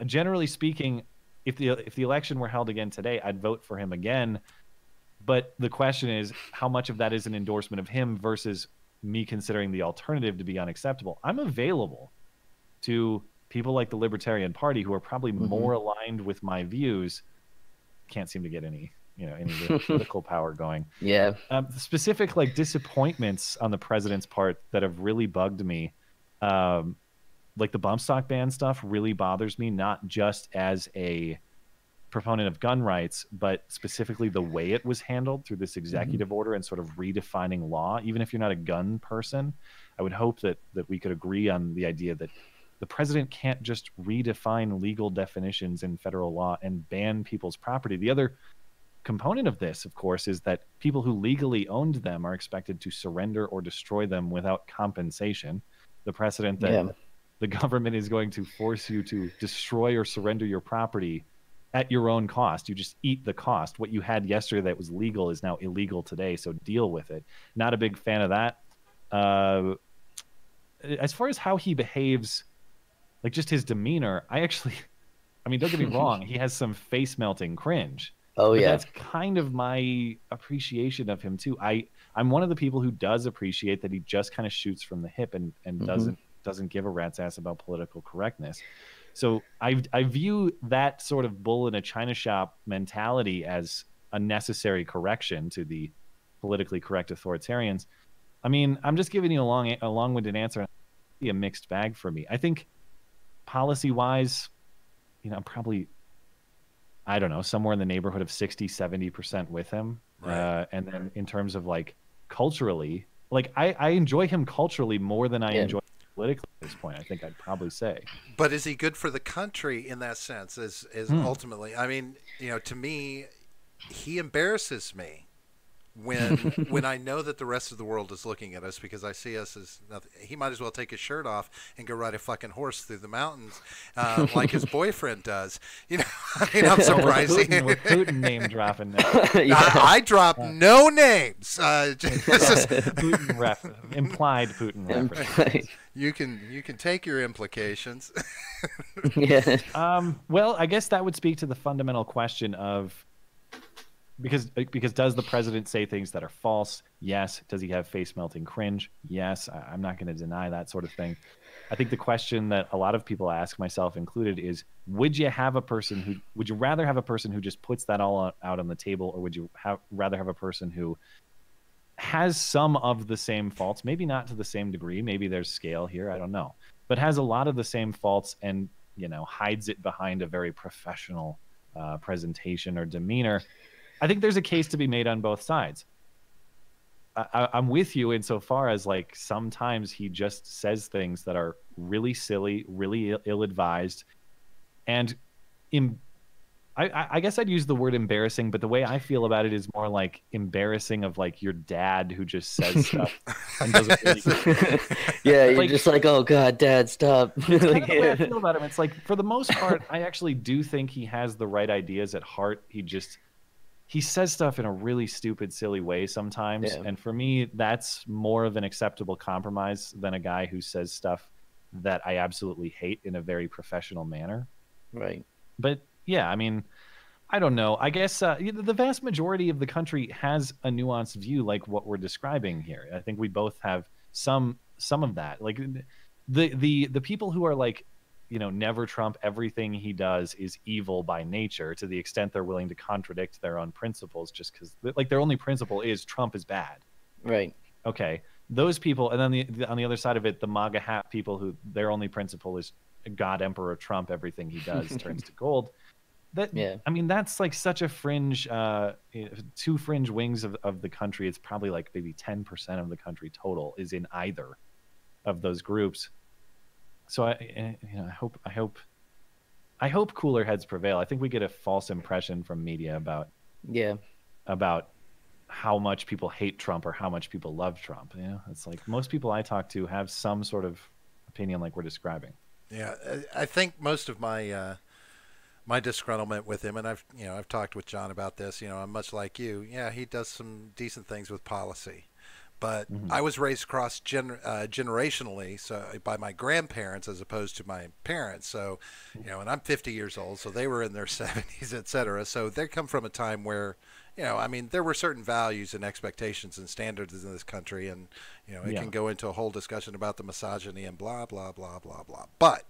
Generally speaking, if the election were held again today, I'd vote for him again. But the question is, how much of that is an endorsement of him versus me considering the alternative to be unacceptable? I'm available to people like the Libertarian Party, who are probably more aligned with my views. Can't seem to get any real political power going. Yeah. Specific like disappointments on the president's part that have really bugged me. Like the bump stock ban stuff really bothers me, not just as a proponent of gun rights, but specifically the way it was handled through this executive order and sort of redefining law. Even if you're not a gun person, I would hope that we could agree on the idea that the president can't just redefine legal definitions in federal law and ban people's property. The other component of this, of course, is that people who legally owned them are expected to surrender or destroy them without compensation. The precedent that the government is going to force you to destroy or surrender your property at your own cost. You just eat the cost. What you had yesterday that was legal is now illegal today, so deal with it. Not a big fan of that. As far as how he behaves, like just his demeanor, I mean, don't get me wrong, he has some face-melting cringe.
Oh,
but
yeah.
that's kind of my appreciation of him too. I'm one of the people who does appreciate that he just kind of shoots from the hip and doesn't give a rat's ass about political correctness. So I view that sort of bull in a china shop mentality as a necessary correction to the politically correct authoritarians. I mean, I'm just giving you a long-winded answer. It'd be a mixed bag for me. I think policy-wise, I'm probably, I don't know, somewhere in the neighborhood of 60-70% with him.
Right.
And then in terms of like culturally, like I enjoy him culturally more than I enjoy politically at this point, I think I'd probably say.
But is he good for the country in that sense? Is ultimately, I mean, to me, he embarrasses me when I know that the rest of the world is looking at us, because I see us as nothing. He might as well take his shirt off and go ride a fucking horse through the mountains, like his boyfriend does. I mean, I'm surprised.
Putin name dropping now.
I drop no names.
Putin implied Putin reference.
You can take your implications.
Well, I guess that would speak to the fundamental question of, because does the president say things that are false? Yes. Does he have face-melting cringe? Yes. I'm not going to deny that sort of thing. I think the question that a lot of people ask, myself included, is would you rather have a person who just puts that all out on the table, or would you rather have a person who has some of the same faults, maybe not to the same degree, maybe there's scale here, I don't know, but has a lot of the same faults and hides it behind a very professional presentation or demeanor? I think there's a case to be made on both sides. I'm with you insofar as, like, sometimes he just says things that are really silly, really ill-advised, and I guess I'd use the word embarrassing, but the way I feel about it is more like embarrassing of, like, your dad who just says stuff and doesn't really...
Yeah, you're like, just like, oh God, Dad, stop.
It's kind of the way I feel about him. It's like, for the most part, I actually do think he has the right ideas at heart. He says stuff in a really stupid, silly way sometimes. Yeah. And for me, that's more of an acceptable compromise than a guy who says stuff that I absolutely hate in a very professional manner.
Right.
But yeah, I mean, I don't know. I guess the vast majority of the country has a nuanced view like what we're describing here. I think we both have some of that. Like the people who are like, never Trump, everything he does is evil by nature, to the extent they're willing to contradict their own principles just because, like, their only principle is Trump is bad.
Right.
Okay. Those people, and then on the other side of it, the MAGA hat people who their only principle is God, Emperor Trump, everything he does turns to gold. I mean, that's like such a fringe, two fringe wings of the country. It's probably like maybe 10% of the country total is in either of those groups. So I hope cooler heads prevail. I think we get a false impression from media about how much people hate Trump or how much people love Trump. It's like most people I talk to have some sort of opinion like we're describing.
Yeah, I think most of my my disgruntlement with him, and I've talked with John about this. I'm much like you. Yeah, he does some decent things with policy. But I was raised across generationally, so by my grandparents as opposed to my parents. So, and I'm 50 years old, so they were in their 70s, et cetera. So they come from a time where, I mean, there were certain values and expectations and standards in this country, and it can go into a whole discussion about the misogyny and blah blah blah blah blah. But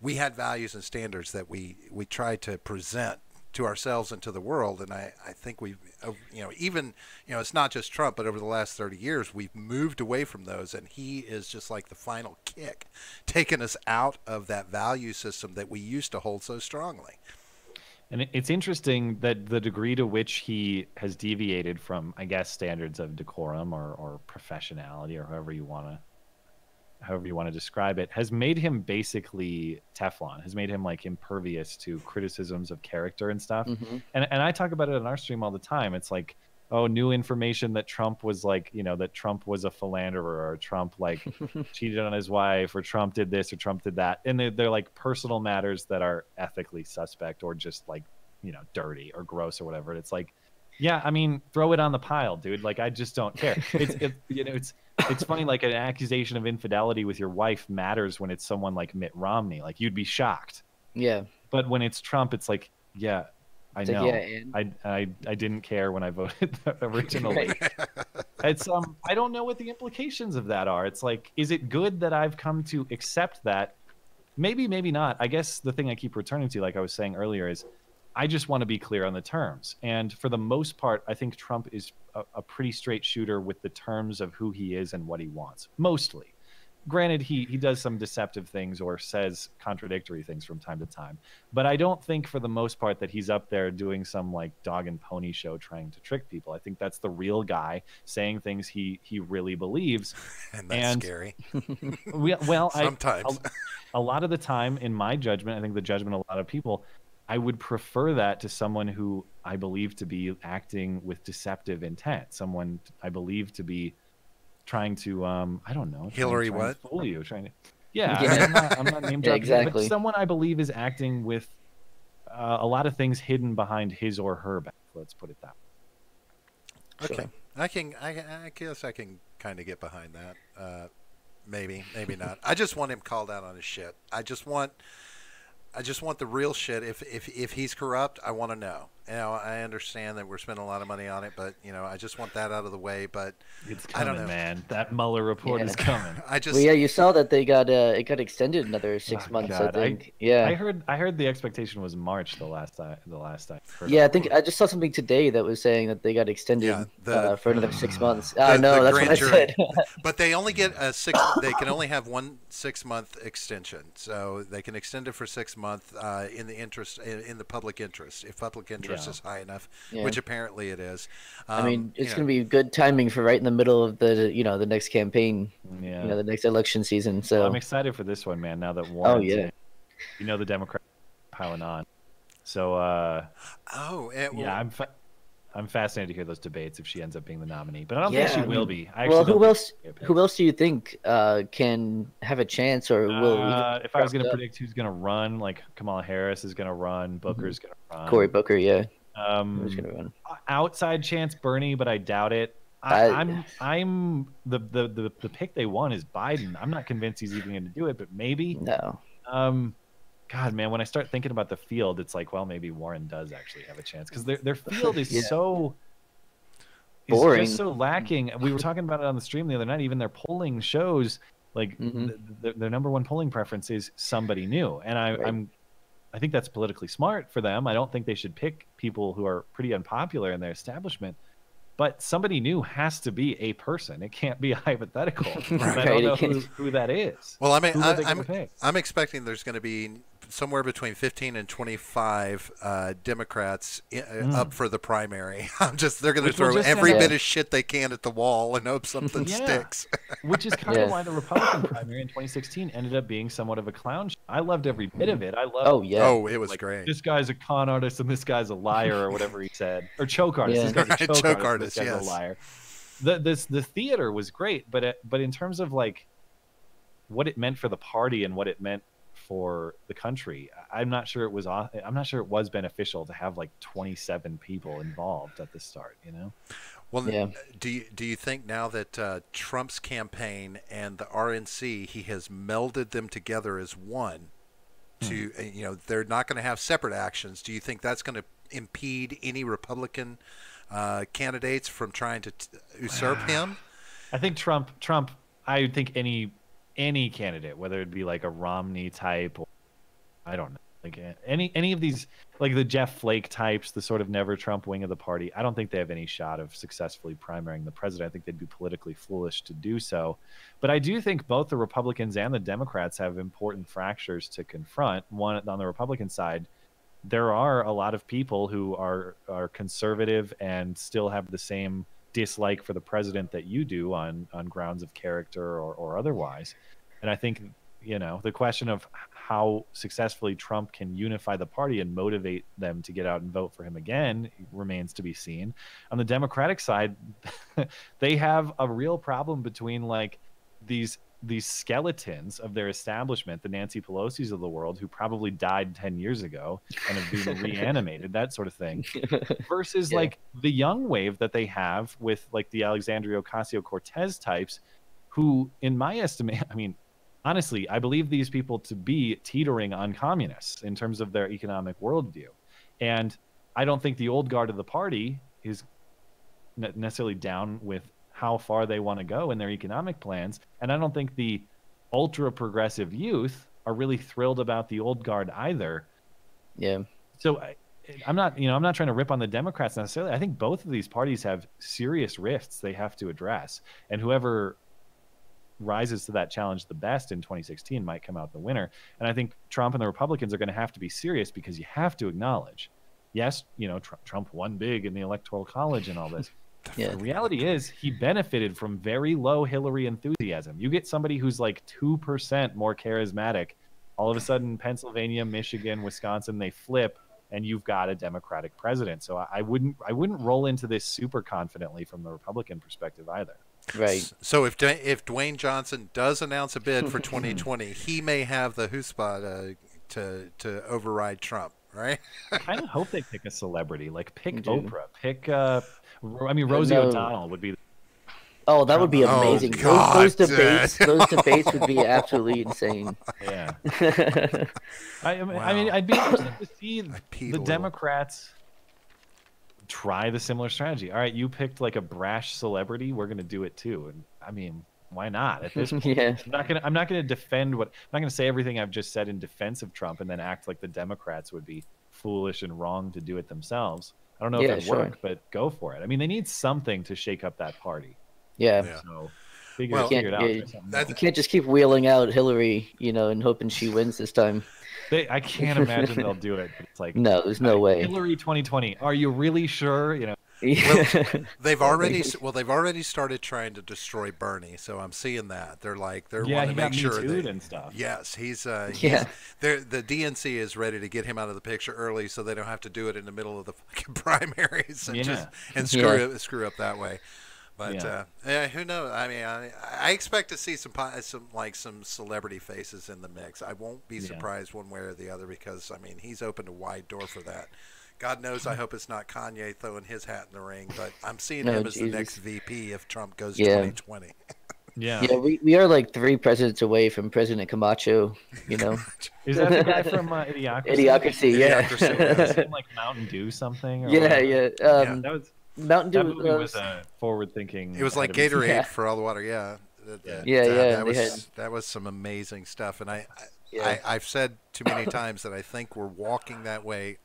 we had values and standards that we tried to present to ourselves and to the world, and I think we've even it's not just Trump, but over the last 30 years we've moved away from those, and he is just like the final kick, taking us out of that value system that we used to hold so strongly.
And it's interesting that the degree to which he has deviated from, I guess, standards of decorum or professionality, or however you want however you want to describe it, has made him basically Teflon, has made him like impervious to criticisms of character and stuff. And I talk about it on our stream all the time. It's like, oh, new information that Trump was like, that Trump was a philanderer, or Trump like cheated on his wife, or Trump did this, or Trump did that. And they're like personal matters that are ethically suspect, or just like, dirty or gross or whatever. It's like, yeah, I mean, throw it on the pile, dude. Like, I just don't care. It's funny, like an accusation of infidelity with your wife matters when it's someone like Mitt Romney. Like, you'd be shocked.
Yeah.
But when it's Trump, it's like, yeah, I know.
Like,
I didn't care when I voted originally. It's I don't know what the implications of that are. It's like, is it good that I've come to accept that? Maybe, maybe not. I guess the thing I keep returning to, like I was saying earlier, is I just want to be clear on the terms. And for the most part, I think Trump is a pretty straight shooter with the terms of who he is and what he wants. Mostly. Granted, he does some deceptive things or says contradictory things from time to time. But I don't think for the most part that he's up there doing some like dog and pony show trying to trick people. I think that's the real guy saying things he really believes.
And that's scary.
Well,
sometimes.
A lot of the time, in my judgment, I think the judgment of a lot of people, I would prefer that to someone who I believe to be acting with deceptive intent. Someone I believe to be trying to, I don't know.
Hillary
trying
what?
To fool you. I'm not name dropping.
Exactly.
But someone I believe is acting with a lot of things hidden behind his or her back. Let's put it that way.
Okay. Sure. I guess I can kind of get behind that. Maybe not. I just want him called out on his shit. I just want the real shit. If he's corrupt, I want to know. I understand that we're spending a lot of money on it, but I just want that out of the way. But
it's coming,
I don't know,
man. That Mueller report is coming.
Well, yeah, you saw that they got it got extended another 6 months. God. I think.
I heard the expectation was March. The last time.
Yeah, I think I just saw something today that was saying that they got extended for another 6 months. I know that's what I said.
But they only get They can only have 1 6-month extension, so they can extend it for 6 months in the public interest. If public interest is high enough, which apparently it is.
I mean, it's going to be good timing for right in the middle of the the next campaign, the next election season. So
I'm excited for this one, man. Now that Warren's the Democrats are piling on. So I'm fascinated to hear those debates if she ends up being the nominee, but I don't think she will be.
Who else do you think can have a chance, or will?
If I was going to predict who's going to run, like Kamala Harris is going to run, Booker's going to run,
Cory Booker,
who's going to run? Outside chance Bernie, but I doubt it. I'm the pick they want is Biden. I'm not convinced he's even going to do it, but maybe.
No.
God, man, when I start thinking about the field, it's like, well, maybe Warren does actually have a chance because their field is so
boring,
just so lacking. We were talking about it on the stream the other night. Even their polling shows like their number one polling preference is somebody new, and I think that's politically smart for them. I don't think they should pick people who are pretty unpopular in their establishment. But somebody new has to be a person. It can't be a hypothetical.
Right.
I don't know who that is.
Well, I'm expecting there's going to be somewhere between 15 and 25 Democrats up for the primary. They're going to throw every bit of shit they can at the wall and hope something sticks.
Which is kind of why the Republican primary in 2016 ended up being somewhat of a clown show. I loved every bit of it. I loved.
It was great.
This guy's a con artist and this guy's a liar, or whatever he said, or choke artist. This guy's a choke artist. This guy's a liar. The theater was great, but in terms of like what it meant for the party and what it meant for the country, I'm not sure it was beneficial to have like 27 people involved at the start.
Well, do you think now that Trump's campaign and the RNC, he has melded them together as one? To they're not going to have separate actions. Do you think that's going to impede any Republican candidates from trying to usurp him?
I think Trump. I think any candidate, whether it be like a Romney type, or I don't know, like any of these, like the Jeff Flake types, the sort of never Trump wing of the party, I don't think they have any shot of successfully primarying the president. I think they'd be politically foolish to do so. But I do think both the Republicans and the Democrats have important fractures to confront. One, on the Republican side, there are a lot of people who are conservative and still have the same dislike for the president that you do on grounds of character or otherwise. And I think, the question of how successfully Trump can unify the party and motivate them to get out and vote for him again remains to be seen. On the Democratic side, they have a real problem between like these skeletons of their establishment, the Nancy Pelosi's of the world, who probably died 10 years ago and have been reanimated, that sort of thing, versus like the young wave that they have with like the Alexandria Ocasio-Cortez types, who, in my estimate, I mean, honestly, I believe these people to be teetering on communists in terms of their economic worldview. And I don't think the old guard of the party is necessarily down with how far they want to go in their economic plans. And I don't think the ultra progressive youth are really thrilled about the old guard either.
Yeah.
So I'm not trying to rip on the Democrats necessarily. I think both of these parties have serious rifts they have to address. And whoever rises to that challenge the best in 2016 might come out the winner. And I think Trump and the Republicans are going to have to be serious, because you have to acknowledge, yes, Trump won big in the Electoral College and all this.
Yeah.
The reality is he benefited from very low Hillary enthusiasm. You get somebody who's like 2% more charismatic, all of a sudden Pennsylvania, Michigan, Wisconsin, they flip, and you've got a Democratic president. So I wouldn't roll into this super confidently from the Republican perspective either.
Right.
So if Dwayne Johnson does announce a bid for 2020, he may have the chutzpah to override Trump, right?
I kind of hope they pick a celebrity, like pick Oprah, pick Rosie O'Donnell would be.
Oh, that would be amazing.
God,
those debates would be absolutely insane.
Yeah.
Wow.
I mean, I'd be interested to see the Democrats try the similar strategy. All right, you picked like a brash celebrity, we're going to do it too. And I mean, why not at this point?
Yeah.
I'm not going to defend I'm not going to say everything I've just said in defense of Trump and then act like the Democrats would be foolish and wrong to do it themselves. I don't know if it'd work, but go for it. I mean, they need something to shake up that party.
Yeah.
So figure it out.
You can't just keep wheeling out Hillary, and hoping she wins this time.
I can't imagine they'll do it. But it's like,
no, there's no way.
Hillary 2020. Are you really sure?
Well, they've already started trying to destroy Bernie, so I'm seeing that they're want to make sure that
and stuff.
Yes, the DNC is ready to get him out of the picture early, so they don't have to do it in the middle of the fucking primaries and screw up that way. But who knows? I mean, I expect to see some celebrity faces in the mix. I won't be surprised one way or the other, because I mean, he's opened a wide door for that. God knows, I hope it's not Kanye throwing his hat in the ring, but I'm seeing him as the next VP if Trump goes to 2020.
Yeah,
we are like 3 presidents away from President Camacho.
Is that the guy from Idiocracy?
Idiocracy, yeah.
Idiocracy, like Mountain Dew something.
That was Mountain Dew.
That movie was forward-thinking.
It was like Gatorade for all the water. That was some amazing stuff, and I've said too many times that I think we're walking that way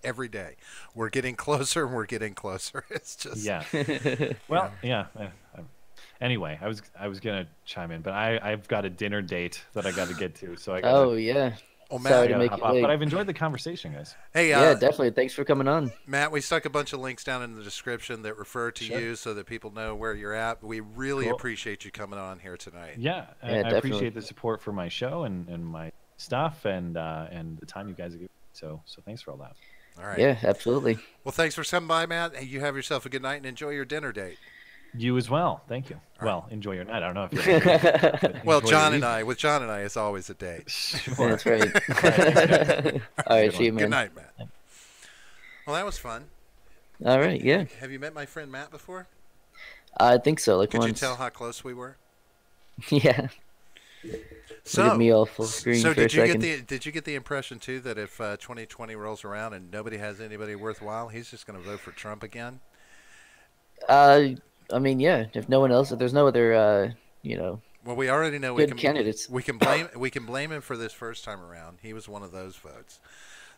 every day. We're getting closer and we're getting closer. It's just
Anyway, I was gonna chime in, but I've got a dinner date that I got to get to, so I got.
Oh yeah.
Oh, Matt,
sorry to make it late.
But I've enjoyed the conversation, guys.
Hey,
definitely. Thanks for coming on,
Matt. We stuck a bunch of links down in the description that refer to you, so that people know where you're at. We really appreciate you coming on here tonight.
Yeah, I appreciate the support for my show and my stuff and the time you guys have given. So thanks for all that.
All right.
Yeah, absolutely.
Well, thanks for coming by, Matt. And you have yourself a good night and enjoy your dinner date.
You as well. Thank you. Enjoy your night. I don't know if you're
well, John and I, it's always a date.
Sure.
That's right. All right, see you, man.
Good night, Matt. Well, that was fun.
All right, yeah.
Have you met my friend Matt before?
I think so. Like
Could
once.
you tell how close we were?
Yeah.
So,
Look at me all full screen for a second.
Did you get the impression too that if 2020 rolls around and nobody has anybody worthwhile, he's just going to vote for Trump again?
I mean, yeah. If there's no other,
Well, we already know
candidates.
We can blame him for this first time around. He was one of those votes.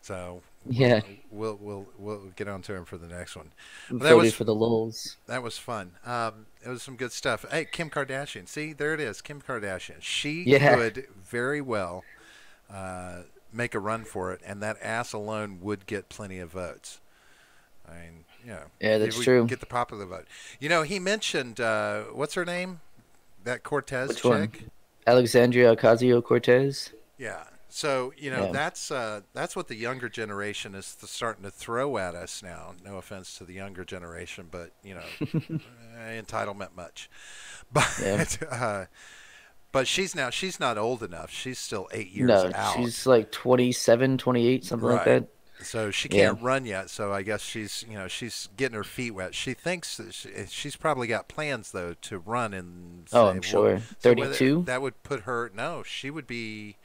So
yeah,
we'll get on to him for the next one.
Voted for the lulz.
That was fun. It was some good stuff. Hey, Kim Kardashian. See, there it is, Kim Kardashian. She could very well make a run for it, and that ass alone would get plenty of votes. I mean,
yeah, that's true.
Get the popular vote. He mentioned what's her name? That Cortez
Which
chick.
one? Alexandria Ocasio-Cortez.
Yeah. So,
Yeah.
that's what the younger generation is starting to throw at us now. No offense to the younger generation, but, entitlement much.
Yeah.
But but she's not old enough. She's still 8 years
No,
out.
she's like 27, 28, something like
Right.
that.
So she
Yeah.
can't run yet. So I guess she's getting her feet wet. She thinks that she's probably got plans though to run and
Oh,
say,
I'm
well,
sure.
so whether
32?
that would put her. No, she would be.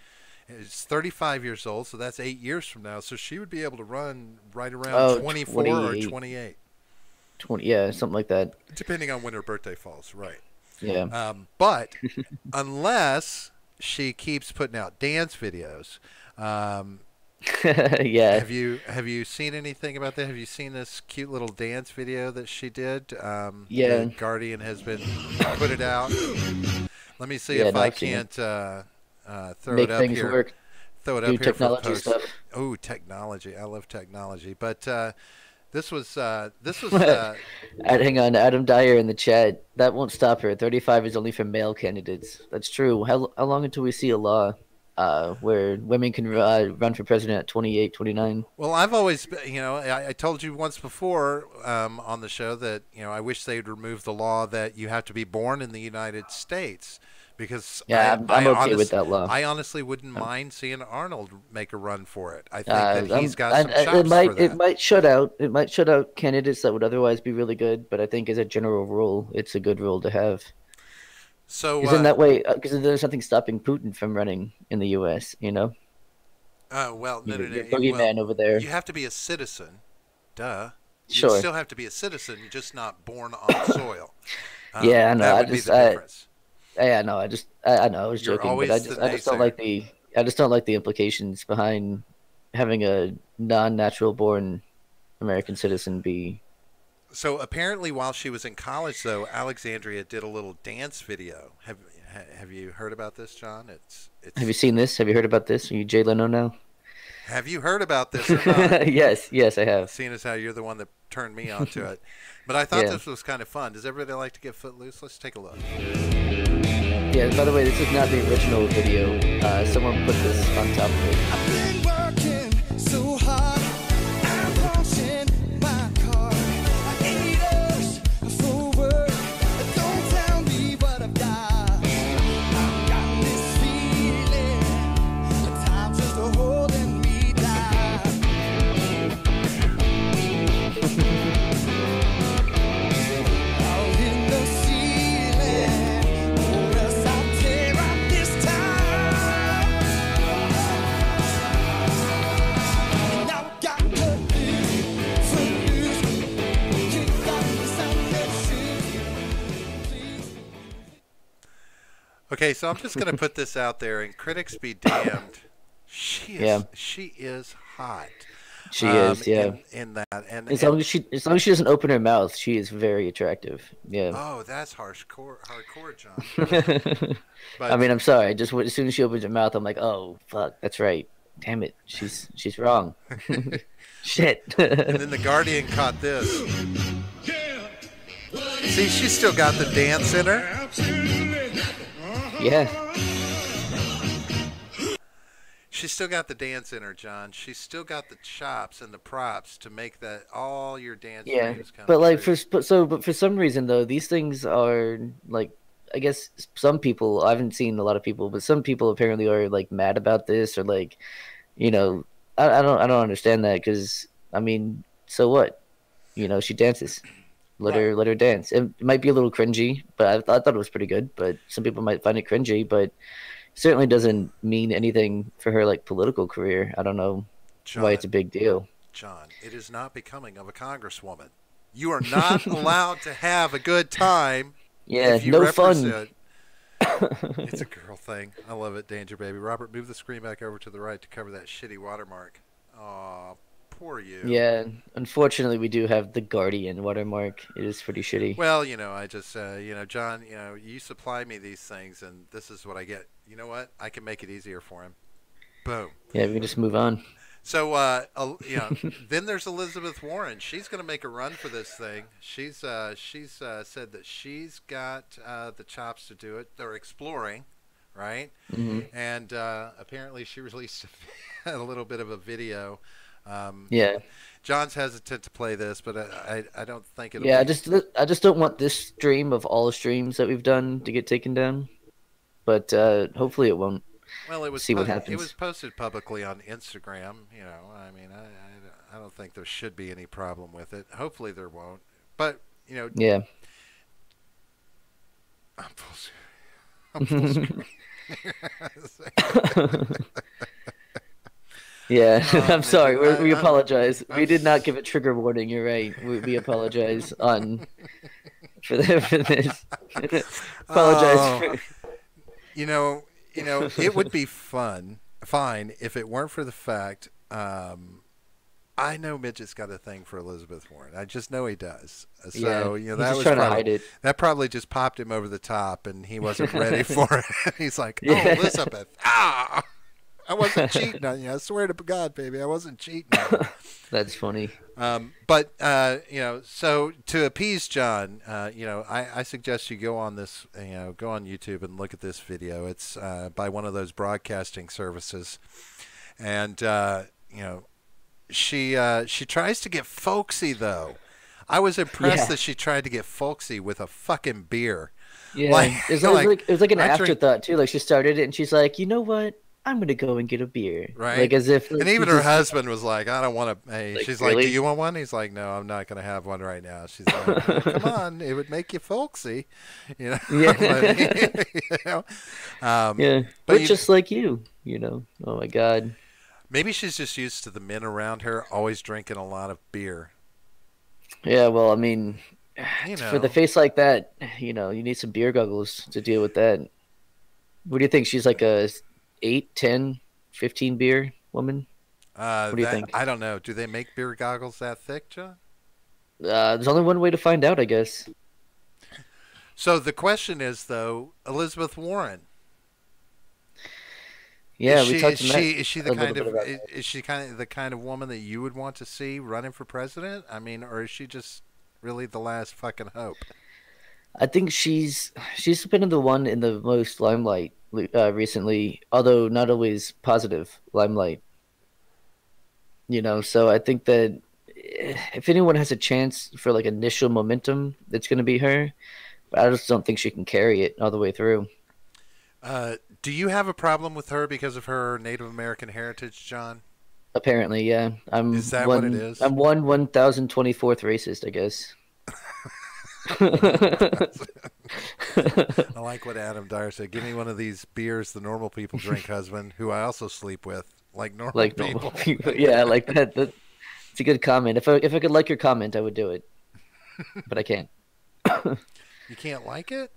Is 35 years old, so that's 8 years from now. So she would be able to run right around
Oh,
24 or
28.
28,
20, yeah, something like that.
depending on when her birthday falls. Right.
Yeah.
But unless she keeps putting out dance videos.
Yeah.
Have you seen anything about that? Have you seen this cute little dance video that she did?
Yeah.
The Guardian has been put it out. Let me see
Yeah,
if
no,
I
I've seen it.
can't throw
Make
it up
things
here.
work.
Throw it
Do
up here for
technology
post.
stuff.
Oh, technology! I love technology. But this was
Hang on, Adam Dyer in the chat. That won't stop her. 35 is only for male candidates. That's true. How long until we see a law where women can run for president at 28, 29?
Well, I've always been, I told you once before on the show that, I wish they'd remove the law that you have to be born in the United States because
Yeah, I'm okay with that law.
I honestly wouldn't mind seeing Arnold make a run for it. I think that
I'm-
he's got
I-
some
I-
chops for that.
it might shut out candidates that would otherwise be really good, but I think as a general rule, it's a good rule to have.
So,
Because in that way, because there's nothing stopping Putin from running in the U.S.,
well, no, no,
Your
no.
boogeyman over there.
You have to be a citizen. Duh. You
Sure.
still have to be a citizen. You're just not born on soil.
Yeah, I know.
That
I
would be
just,
the difference.
yeah, no, I know. I was
You're
joking,
always
but
the
I just don't
naysayer.
like I just don't like the implications behind having a non-natural born American citizen be.
So apparently, while she was in college, though, Alexandria did a little dance video. Have you heard about this, John?
Have you seen this? Have you heard about this? Are you Jay Leno now?
Have you heard about this or not?
Yes, I have.
Seeing as how you're the one that turned me onto it, but I thought
Yeah.
this was kind of fun. Does everybody like to get footloose? Let's take a look.
Yeah. By the way, this is not the original video. Someone put this on top of it.
I've been working so hard. I'm washing my car. I ate us for work. Don't tell me what I've got. I've got this feeling. The time's just holding me down. Out in the ceiling. Or else I'll tear out this time. Now I got nothing for you. Kick out the sound that shoots. Please.
Okay, so I'm just going to put this out there, and critics be damned. She is hot.
She is, yeah.
In that, and
As long as she doesn't open her mouth, she is very attractive. Yeah.
oh, that's hardcore, John. But
I mean, I'm sorry. Just as soon as she opens her mouth, I'm like, oh fuck, that's right. Damn it, she's wrong. Shit.
and then the Guardian caught this. See, she's still got the dance in her.
Yeah.
She's still got the dance in her, John. She's still got the chops and the props to make that all your dance
Yeah,
dreams come
but like
true.
but for some reason though, these things are like, I guess some people, I haven't seen a lot of people, but some people apparently are like mad about this, or like, I don't understand that, because I mean, so what? She dances. Let her dance. It might be a little cringy, but I thought it was pretty good. But some people might find it cringy, but certainly doesn't mean anything for her like political career. I don't know why it's a big deal.
John, it is not becoming of a congresswoman. You are not allowed to have a good time.
Yeah,
if you
no fun.
represent. It's a girl thing. I love it, Danger Baby. Robert, move the screen back over to the right to cover that shitty watermark. Aw, poor you.
Yeah, unfortunately, we do have the Guardian watermark. It is pretty shitty.
Well, I just, John, you supply me these things, and this is what I get. You know what? I can make it easier for him. Boom.
Yeah, we can just move on.
So, then there's Elizabeth Warren. She's going to make a run for this thing. She's said that she's got the chops to do it. They're exploring, right?
Hmm.
And apparently she released a little bit of a video.
Yeah.
John's hesitant to play this, but I don't think it'll
Yeah,
be.
I just don't want this stream of all streams that we've done to get taken down. But hopefully it won't.
Well,
See what
it
happens.
was posted publicly on Instagram. You know, I mean, I don't think there should be any problem with it. Hopefully there won't. But you know,
Yeah.
I'm full screen.
Yeah,
Oh,
I'm sorry.
man.
We apologize.
I'm
We did not give a trigger warning. You're right. We apologize for this. Apologize
Oh.
for.
You know, it would be fine if it weren't for the fact. I know Midget's got a thing for Elizabeth Warren. I just know he does. So
Yeah,
you know
he's
that
just
was
trying to
probably,
hide it.
that probably just popped him over the top, and he wasn't ready for it. He's like, "Oh,
Yeah.
Elizabeth, I wasn't cheating on you. I swear to God, baby, I wasn't cheating on you."
That's funny.
But you know, so to appease John, you know, I suggest you go on this, you know, go on YouTube and look at this video. It's by one of those broadcasting services, and you know, she tries to get folksy though. I was impressed
Yeah.
that she tried to get folksy with a fucking beer.
Yeah,
Like-
it was like an
I drink-
afterthought too. Like she started it and she's like, you know what? I'm gonna go and get a beer.
Right.
Like as if.
And
like,
even
she
her
just-
husband was like, "I don't want to." Hey,
Like,
she's like,
really?
"Do you want one?" He's like, "No, I'm not going to have one right now." She's like, "Come on, it would make you folksy," you know.
Yeah.
But, you know?
Yeah,
but
we're
you-
just like you. You know. Oh my God.
Maybe she's just used to the men around her always drinking a lot of beer.
Yeah. Well, I mean,
You know,
for the face like that, you know, you need some beer goggles to deal with that. What do you think? She's like a 8, 10, 15 beer woman? what do you think?
I don't know. Do they make beer goggles that thick, John?
There's only one way to find out, I guess.
So the question is, though, Elizabeth Warren.
Yeah,
is
we
she,
talked
is
to
she,
Matt
is she
a
the
little
kind
bit
of
about that.
is she kind of the kind of woman that you would want to see running for president? I mean, or is she just really the last fucking hope?
I think she's been the one in the most limelight recently, although not always positive limelight. You know, so I think that if anyone has a chance for like initial momentum, it's going to be her. But I just don't think she can carry it all the way through.
Do you have a problem with her because of her Native American heritage, John?
Apparently, yeah.
Is that what it is?
I'm 1024th racist, I guess.
I like what Adam Dyer said. Give me one of these beers the normal people drink, husband, who I also sleep with, like normal
Like
people.
normal people. Yeah, like that. It's a good comment. If I could like your comment, I would do it, but I can't.
You can't like it?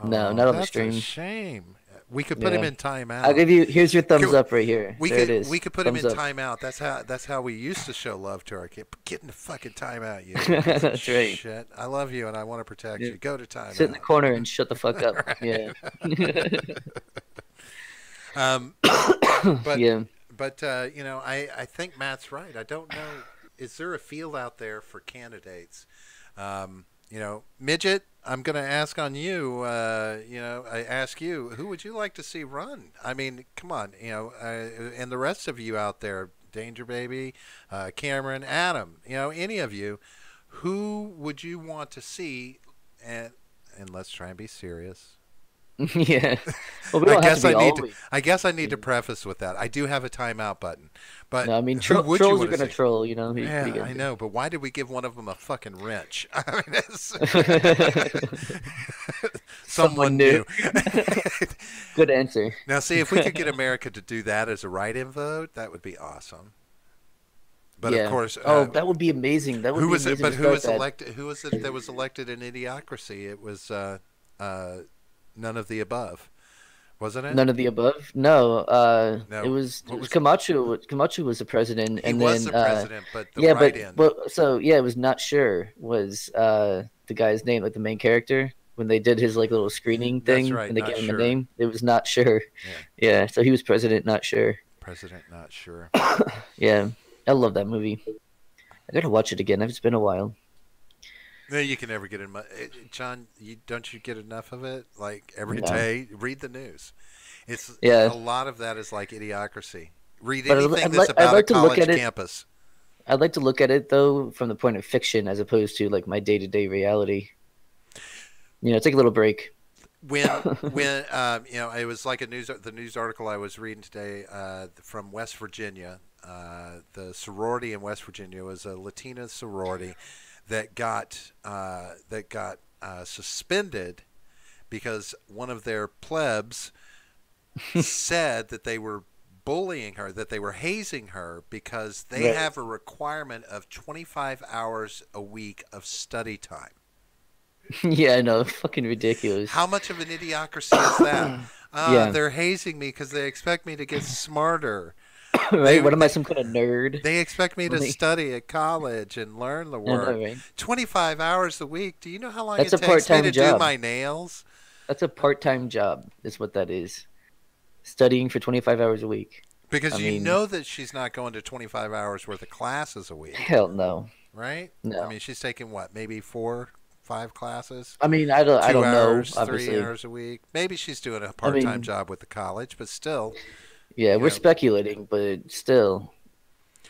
No, not on the
that's
stream.
a shame. We could put him
Yeah.
in timeout.
I'll give you. Here's your thumbs
Can we-
up right here.
We
there
could
it is.
we could put him in
Thumbs up.
timeout. That's how we used to show love to our kid. Get in the fucking timeout, you.
That's right.
Shit, I love you and I want to protect
Yeah.
you. Go to timeout.
Sit in the corner and shut the fuck up. Yeah.
But
Yeah.
but you know, I think Matt's right. I don't know. Is there a field out there for candidates? You know, Midget, I'm going to ask on you. You know, I ask you, who would you like to see run? I mean, come on, you know, and the rest of you out there, Danger Baby, Cameron, Adam, you know, any of you, who would you want to see? And let's try and be serious.
Yeah. Well, we don't have to be always.
I guess I need to preface with that. I do have a timeout button, but
No, I mean,
who would you
trolls are
want to
going to
see?
troll, you know.
Yeah, I know, but why did we give one of them a fucking wrench? I mean, someone knew.
Good answer.
Now, see, if we could get America to do that as a write-in vote, that would be awesome. But
yeah.
of course,
that would be amazing. That would
who
be
was it?
amazing
But
to
who
start
was
that.
elected? Who was it that was elected in Idiocracy? It was none of the above, wasn't it?
None of the above. No.
No.
It was
What was it?
Camacho. Camacho was the president,
He
and
was
then
the president, but the
yeah,
write-in.
but so yeah, it was not sure was the guy's name, like the main character. When they did his like little screening
That's
thing
right,
and they
not
gave him
sure.
a name, it was not sure. Yeah, so he was president, not sure.
President, not sure.
Yeah, I love that movie. I gotta watch it again. It's been a while.
No, you can never get in. John, don't you get enough of it? Like every
No.
day, read the news. It's
Yeah.
a lot of that is like idiocracy. Read
But
anything that's about a
like to look
college
at it.
campus.
I'd like to look at it though from the point of fiction as opposed to like my day-to-day reality. Take a little break.
When it was like the news article I was reading today from West Virginia. The sorority in West Virginia was a Latina sorority that got suspended because one of their plebs said that they were bullying her, that they were hazing her because they
Right.
have a requirement of 25 hours a week of study time.
Yeah, I know. Fucking ridiculous.
How much of an idiocracy is that?
Yeah.
They're hazing me because they expect me to get smarter.
Right? What am I, some kind of nerd?
They expect me to
Like-
study at college and learn the
I know,
work.
right?
25 hours a week. Do you know how long
That's
it
a
takes me
part-time
to do
job.
my nails?
That's a part-time job, is what that is. Studying for 25 hours a week.
Because
I
you
mean-
know that she's not going to 25 hours worth of classes a week,
Hell no.
right?
No.
I mean, she's taking what, maybe 4-5 classes?
I mean, I don't
2
know,
hours,
obviously.
3 hours a week. Maybe she's doing a part-time
mean-
job with the college, but still.
Yeah, we're
know.
speculating, but still.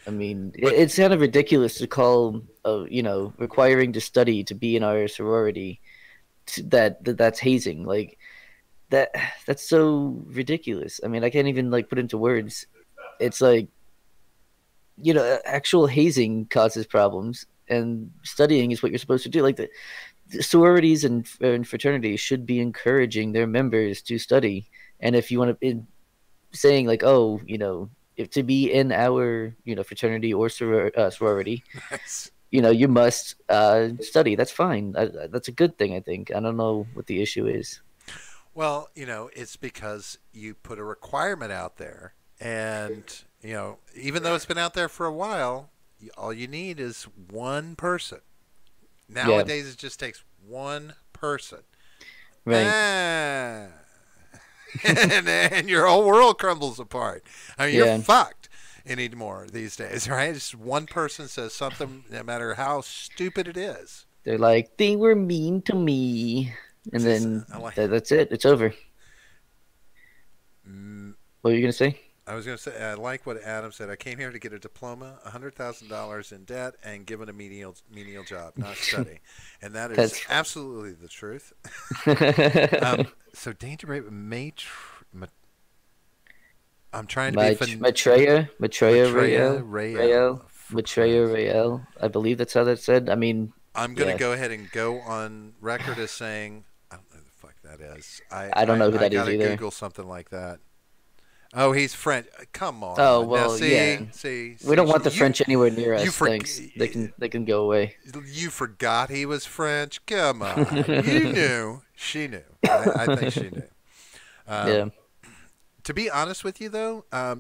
I mean, it's kind of ridiculous to call, requiring to study to be in our sorority that's hazing. Like that's so ridiculous. I mean, I can't even like put into words. It's like, actual hazing causes problems, and studying is what you're supposed to do. Like the sororities and fraternities should be encouraging their members to study. And if you want to, saying like, oh, if to be in our, fraternity or sorority,
Nice.
you must study. That's fine. That's a good thing, I think. I don't know what the issue is.
Well, it's because you put a requirement out there. And, even though it's been out there for a while, all you need is one person. Nowadays, it just takes one person.
Right.
Ah. and your whole world crumbles apart. I mean,
Yeah.
you're fucked anymore these days, right? Just one person says something, no matter how stupid it is.
They're like, they were mean to me. And then
I like-
that's it. It's over.
Mm,
What were you going to say?
I was going to say, I like what Adam said. I came here to get a diploma, $100,000 in debt, and given a menial job, not study. And that is
That's-
absolutely the truth. So Danger Rate I'm trying to be
Maitreya
Rael.
Maitreya Rael. I believe that's how that's said. I mean,
I'm going to
yeah.
go ahead and go on record as saying, I don't know who the fuck that is.
I don't know who that is
gotta
either.
Google something like that. Oh, he's French. Come on.
Oh,
Now,
well, yeah.
See,
we don't want the
you-
French anywhere near
you
us.
for-
Thanks. They can go away.
You forgot he was French. Come on. You knew. She knew. I think she knew.
Yeah.
To be honest with you, though, I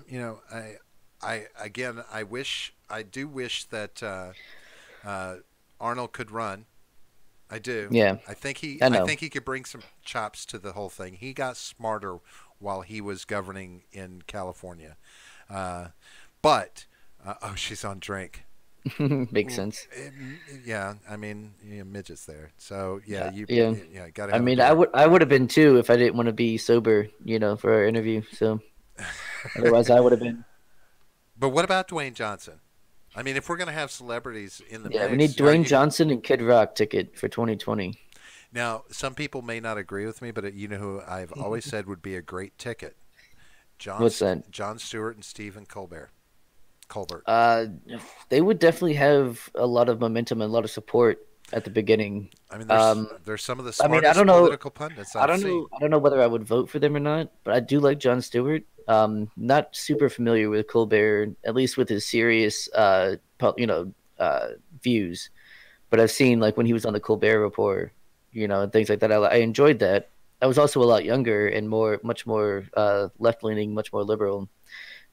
do wish that Arnold could run. I do.
Yeah.
I think
I know.
he could bring some chops to the whole thing. He got smarter while he was governing in California. But she's on drink.
Makes sense.
Yeah, I mean, midgets there. So yeah,
Yeah.
gotta.
I
have a
mean,
beer.
I would have been too if I didn't want to be sober, for our interview. So otherwise, I would have been.
But what about Dwayne Johnson? I mean, if we're gonna have celebrities in the
Yeah, we
mix,
need Dwayne Johnson and Kid Rock ticket for 2020.
Now, some people may not agree with me, but you know who I've always said would be a great ticket?
What's that?
Jon Stewart and Stephen Colbert.
They would definitely have a lot of momentum and a lot of support at the beginning.
I mean,
Um,
there's some of the
I mean,
smartest
I don't know-
political pundits I've seen.
I don't know whether I would vote for them or not, but I do like Jon Stewart. Not super familiar with Colbert, at least with his serious, views. But I've seen like when he was on the Colbert Report, and things like that. I enjoyed that. I was also a lot younger and much more left leaning, much more liberal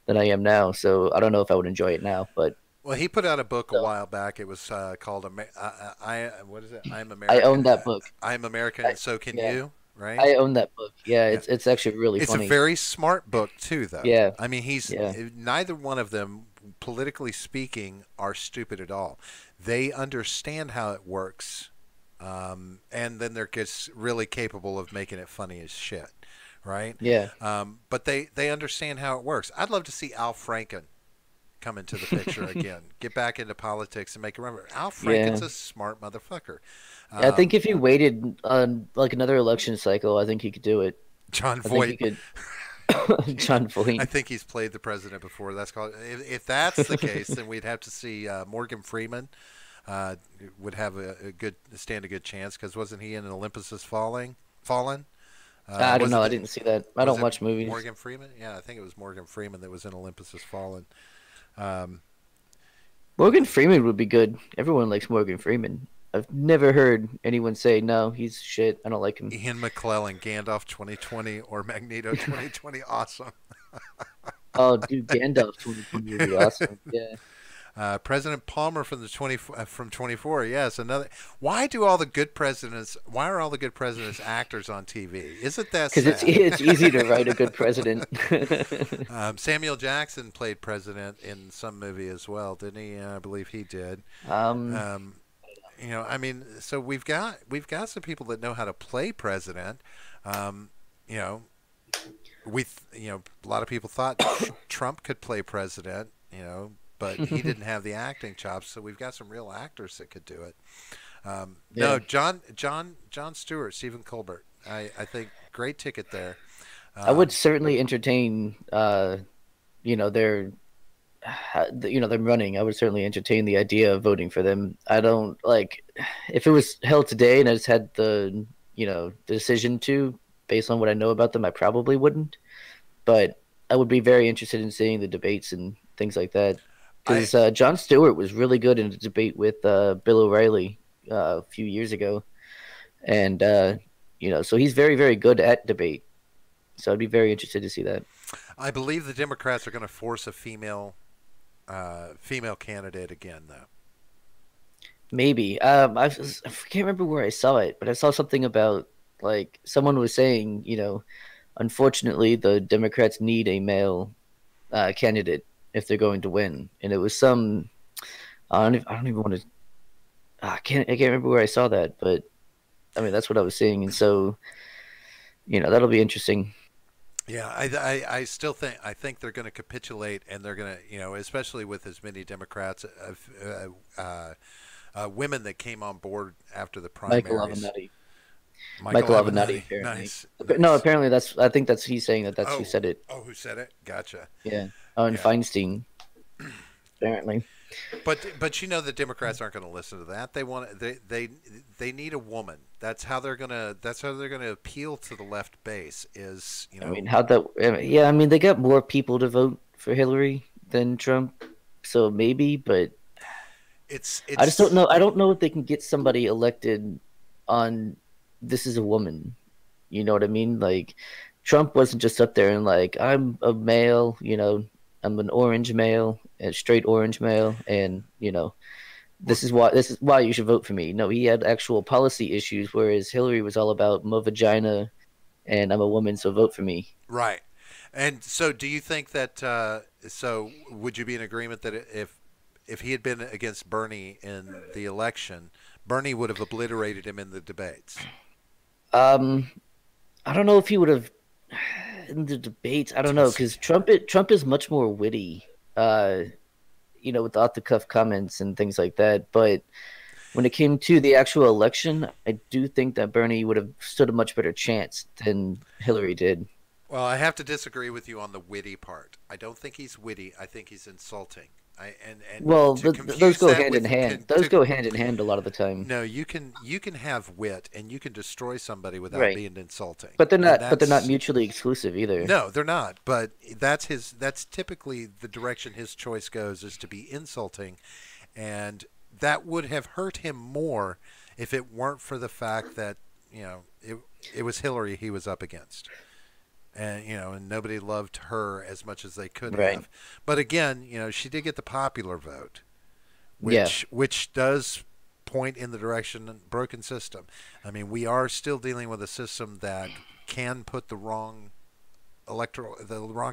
than I am now. So I don't know if I would enjoy it now, but
Well, he put out a book a
So-
while back. It was called what is it? I'm
I
American.
own that book.
I'm American, and so can
yeah.
you, right?
I own that book. Yeah, it's actually really
It's
funny.
a very smart book too, though.
Yeah.
I mean,
Yeah.
neither one of them, politically speaking, are stupid at all. They understand how it works, and then they're just really capable of making it funny as shit, right?
Yeah.
But they understand how it works. I'd love to see Al Franken come into the picture again, get back into politics, and make remember Al Franken's
Yeah.
a smart motherfucker.
I think if he waited on like another election cycle, I think he could do it.
John
I think he
Voight.
could. John
I
Voight.
think he's played the president before. That's called. If that's the case, then we'd have to see Morgan Freeman would have a good stand a good chance because wasn't he in Olympus Has Fallen?
I don't
Was
know.
it
I
the-
didn't see that. I
was
don't
it
watch movies.
Morgan Freeman? Yeah, I think it was Morgan Freeman that was in Olympus Has Fallen.
Morgan Freeman would be good. Everyone likes Morgan Freeman. I've never heard anyone say no. He's shit. I don't like him.
Ian McClellan, Gandalf 2020 or Magneto 2020, awesome.
Oh, dude, Gandalf 2020 would be awesome. Yeah.
President Palmer from the from 24. Yes, another. Why are all the good presidents actors on TV? Isn't that
Because
sad?
it's easy to write a good president.
Samuel Jackson played president in some movie as well, didn't he? I believe he did. I mean, so we've got some people that know how to play president. You know, a lot of people thought Trump could play president. But he didn't have the acting chops, so we've got some real actors that could do it. No, John Stewart, Stephen Colbert. I think great ticket there.
I would certainly entertain, them running. I would certainly entertain the idea of voting for them. I don't like if it was held today and I just had the decision to, based on what I know about them, I probably wouldn't. But I would be very interested in seeing the debates and things like that. Because Jon Stewart was really good in a debate with Bill O'Reilly a few years ago, and so he's very, very good at debate. So I'd be very interested to see that.
I believe the Democrats are going to force a female candidate again, though.
Maybe I can't remember where I saw it, but I saw something about like someone was saying, unfortunately, the Democrats need a male candidate if they're going to win, and it was some. I don't even want to. I can't remember where I saw that, but I mean that's what I was seeing, and so that'll be interesting.
Yeah, I still think they're going to capitulate, and they're going to especially with as many Democrats, women that came on board after the primaries.
Michael Avenatti, apparently.
Nice.
No, apparently I think he's saying that's who said it.
Oh, who said it? Gotcha.
Yeah. Oh, and Feinstein, apparently.
But the Democrats aren't going to listen to that. They need a woman. That's how they're gonna appeal to the left base. I
mean, I mean, they got more people to vote for Hillary than Trump, so maybe. But I just don't know. I don't know if they can get somebody elected on this is a woman. You know what I mean? Like Trump wasn't just up there and like I'm a male. I'm an orange male, a straight orange male, and this is why you should vote for me. No, he had actual policy issues, whereas Hillary was all about my vagina, and I'm a woman, so vote for me.
Right. And so, do you think that? So, would you be in agreement that if he had been against Bernie in the election, Bernie would have obliterated him in the debates?
I don't know if he would have. In the debates, I don't know, because Trump is much more witty, with off the cuff comments and things like that. But when it came to the actual election, I do think that Bernie would have stood a much better chance than Hillary did.
Well, I have to disagree with you on the witty part. I don't think he's witty. I think he's insulting.
Those go hand in hand. Those go hand in hand a lot of the time.
No, you can have wit and you can destroy somebody without being insulting.
But they're not. But they're not mutually exclusive either.
No, they're not. But that's typically the direction his choice goes, is to be insulting, and that would have hurt him more if it weren't for the fact that it was Hillary he was up against. And nobody loved her as much as they could have. But again, she did get the popular vote, which does point in the direction of broken system. I mean, we are still dealing with a system that can put the wrong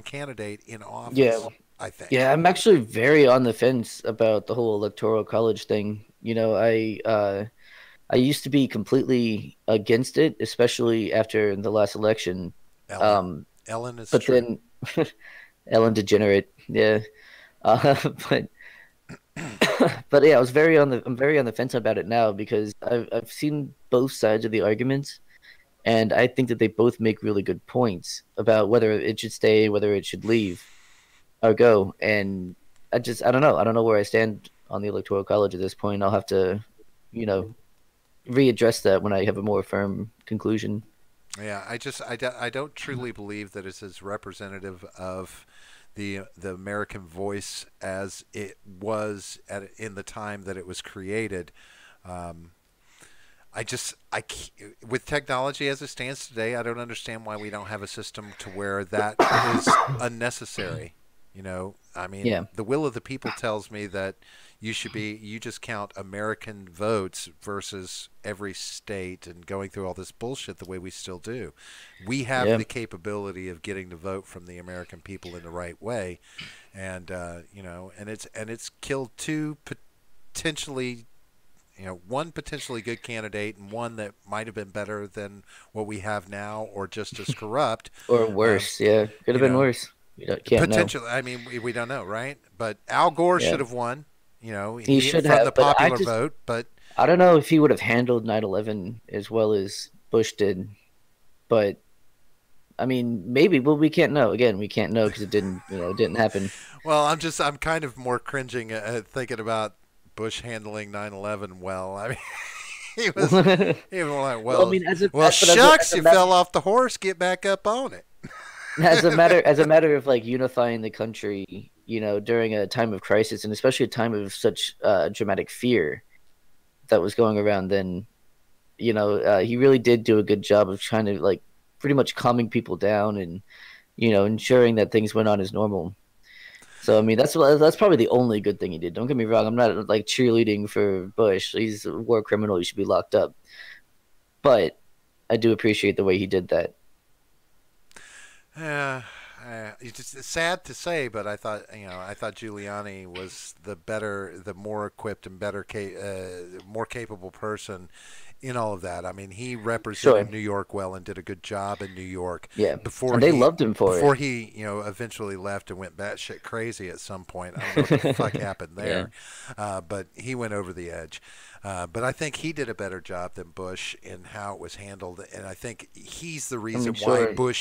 candidate in office.
Yeah,
I think.
Yeah, I'm actually very on the fence about the whole electoral college thing. I used to be completely against it, especially after the last election.
Ellen is
But
true.
then Ellen degenerate, yeah. Uh, but but yeah, I'm very on the fence about it now because I've seen both sides of the arguments, and I think that they both make really good points about whether it should stay, whether it should leave or go. And I don't know. I don't know where I stand on the Electoral College at this point. I'll have to, you know, readdress that when I have a more firm conclusion.
Yeah, I don't truly believe that it's as representative of the American voice as it was in the time that it was created. Um, with technology as it stands today, I don't understand why we don't have a system to where that is unnecessary. You know, I mean,
Yeah,
the will of the people tells me that you just count American votes versus every state and going through all this bullshit the way we still do. We have
yeah.
the capability of getting the vote from the American people in the right way, and and it's killed two potentially, one potentially good candidate and one that might have been better than what we have now or just as corrupt.
Or
Um,
worse. Yeah, could have
you
been
know,
worse. Can't know.
Potentially, I mean, we don't know, right? But Al Gore
Yeah,
should have won.
he
He
should
from the
have, but
popular vote, but
I don't know if he would have handled 9/11 as well as Bush did. But I mean, maybe. Well, we can't know. Again, we can't know because it didn't happen.
well, I'm kind of more cringing thinking about Bush handling 9/11 well. I mean, he was
Well,
he was like,
I mean,
well,
but
shucks, you fell off the horse, get back up on it.
as a matter of like unifying the country, during a time of crisis and especially a time of such dramatic fear that was going around then, he really did do a good job of trying to like pretty much calming people down and ensuring that things went on as normal. So I mean, that's probably the only good thing he did. Don't get me wrong. I'm not like cheerleading for Bush. He's a war criminal. He should be locked up. But I do appreciate the way he did that.
Yeah, it's sad to say, but I thought Giuliani was the more equipped and more capable person in all of that. I mean, he represented
Sure.
New York well and did a good job in New York
Yeah.
before
And they
he
loved him for it.
before he eventually left and went batshit crazy at some point. I don't know what the fuck happened
Yeah.
there, but he went over the edge. But I think he did a better job than Bush in how it was handled, and I think he's the reason why
Sure.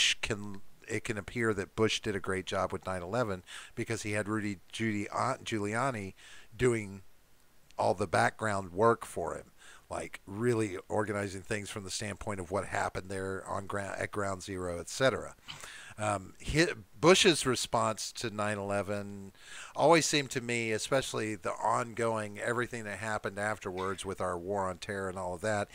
it can appear that Bush did a great job with 9/11 because he had Giuliani doing all the background work for him, like really organizing things from the standpoint of what happened there at Ground Zero, etc. Bush's response to 9/11 always seemed to me, especially the ongoing everything that happened afterwards with our war on terror and all of that.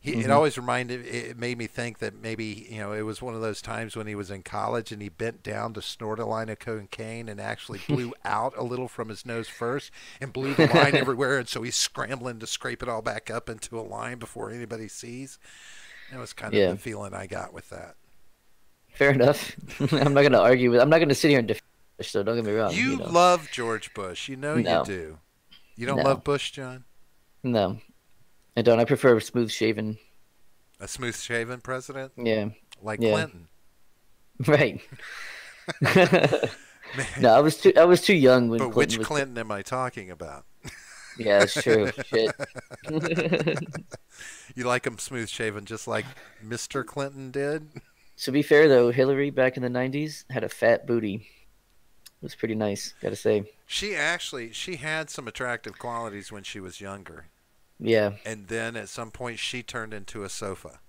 It made me think that maybe, it was one of those times when he was in college and he bent down to snort a line of cocaine and actually blew out a little from his nose first and blew the line everywhere. And so he's scrambling to scrape it all back up into a line before anybody sees. That was kind of
Yeah.
the feeling I got with that.
Fair enough. I'm not gonna argue with. I'm not gonna sit here and defend Bush, so don't get me wrong.
You love George Bush. You know you
No.
do. You don't
No.
love Bush, John?
No, I don't. I prefer smooth shaven.
A smooth-shaven president?
Yeah.
Like
Yeah.
Clinton?
Right. No, I was too young when
But
Clinton
which
was.
Clinton am I talking about?
Yeah, it's true. Shit.
You like him smooth-shaven just like Mr. Clinton did?
To be fair though, Hillary back in the '90s had a fat booty. It was pretty nice, gotta say.
She had some attractive qualities when she was younger.
Yeah.
And then at some point she turned into a sofa.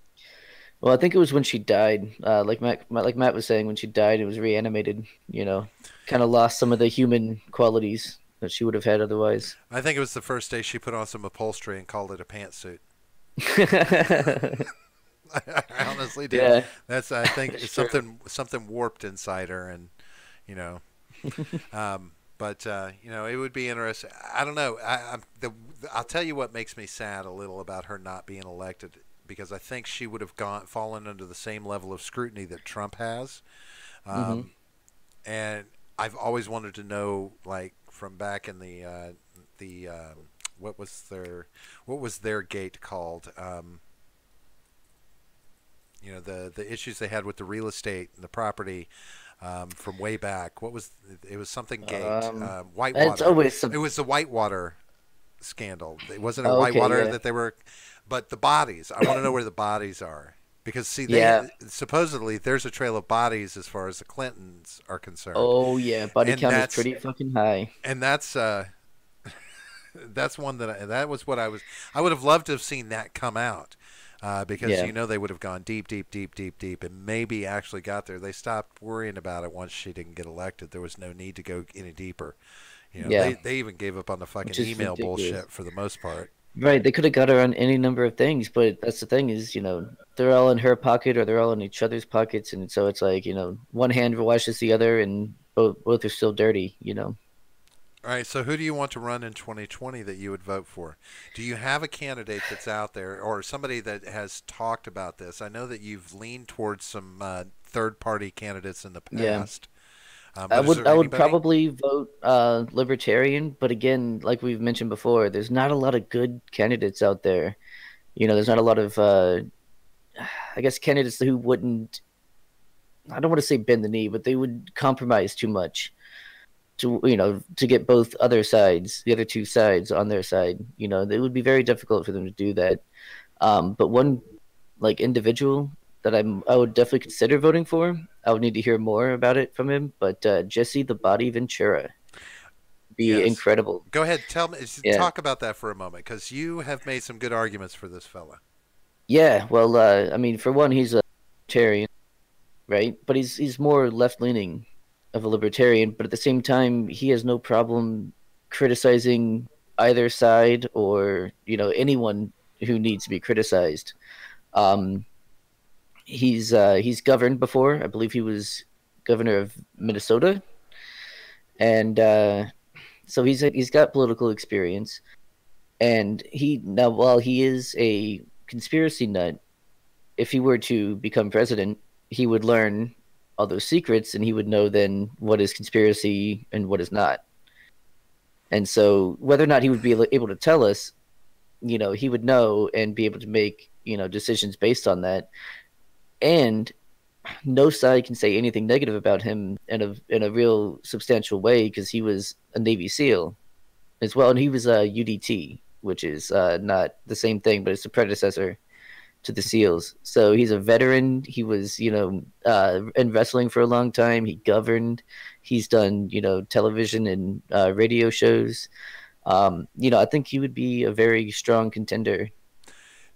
Well, I think it was when she died. Like Matt was saying, when she died, it was reanimated. Kind of lost some of the human qualities that she would have had otherwise.
I think it was the first day she put on some upholstery and called it a pantsuit. I honestly did.
Yeah.
I think it's
Sure.
something warped inside her, and you know, but it would be interesting. I don't know. I'll tell you what makes me sad a little about her not being elected, because I think she would have fallen under the same level of scrutiny that Trump has, and I've always wanted to know, like from back in the what was their gate called? the issues they had with the real estate and the property from way back. It was something Gate, Whitewater.
It's always some.
It was the Whitewater scandal. It wasn't a
Oh, okay,
Whitewater
yeah.
that they were, but the bodies. I want to know where the bodies are because see,
Yeah.
supposedly there's a trail of bodies as far as the Clintons are concerned.
Oh yeah, body
And
count is
that's-
pretty fucking high.
And that's one that was what I would have loved to have seen that come out. Because
Yeah.
they would have gone deep, deep, deep, deep, deep, and maybe actually got there. They stopped worrying about it once she didn't get elected. There was no need to go any deeper.
Yeah.
They even gave up on the fucking
Which is
email
ridiculous.
bullshit for the most part.
Right, they could have got her on any number of things, but that's the thing is, they're all in her pocket or they're all in each other's pockets, and so it's like, one hand washes the other, and both are still dirty.
All right, so who do you want to run in 2020 that you would vote for? Do you have a candidate that's out there or somebody that has talked about this? I know that you've leaned towards some third-party candidates in the
Yeah.
past.
I
But is
would
there
I would
anybody?
probably vote libertarian, but again, like we've mentioned before, there's not a lot of good candidates out there. There's not a lot of I guess candidates who wouldn't, I don't want to say bend the knee, but they would compromise too much to get both other sides, the other two sides on their side. It would be very difficult for them to do that. But one like individual that I would definitely consider voting for. I would need to hear more about it from him, but Jesse the Body Ventura be
Yes.
incredible.
Go ahead, tell me.
Yeah.
Talk about that for a moment, because you have made some good arguments for this fella.
Yeah, well, I mean, for one, he's a libertarian, right? But he's more left leaning of a libertarian, but at the same time, he has no problem criticizing either side or anyone who needs to be criticized. He's governed before. I believe he was governor of Minnesota, and so he's got political experience. And while he is a conspiracy nut, if he were to become president, he would learn all those secrets, and he would know then what is conspiracy and what is not. And so, whether or not he would be able to tell us, he would know and be able to make decisions based on that. And no side can say anything negative about him in a real substantial way, because he was a Navy SEAL as well, and he was a UDT, which is not the same thing, but it's the predecessor to the SEALs. So he's a veteran. He was, in wrestling for a long time. He governed. He's done, television and radio shows. I think he would be a very strong contender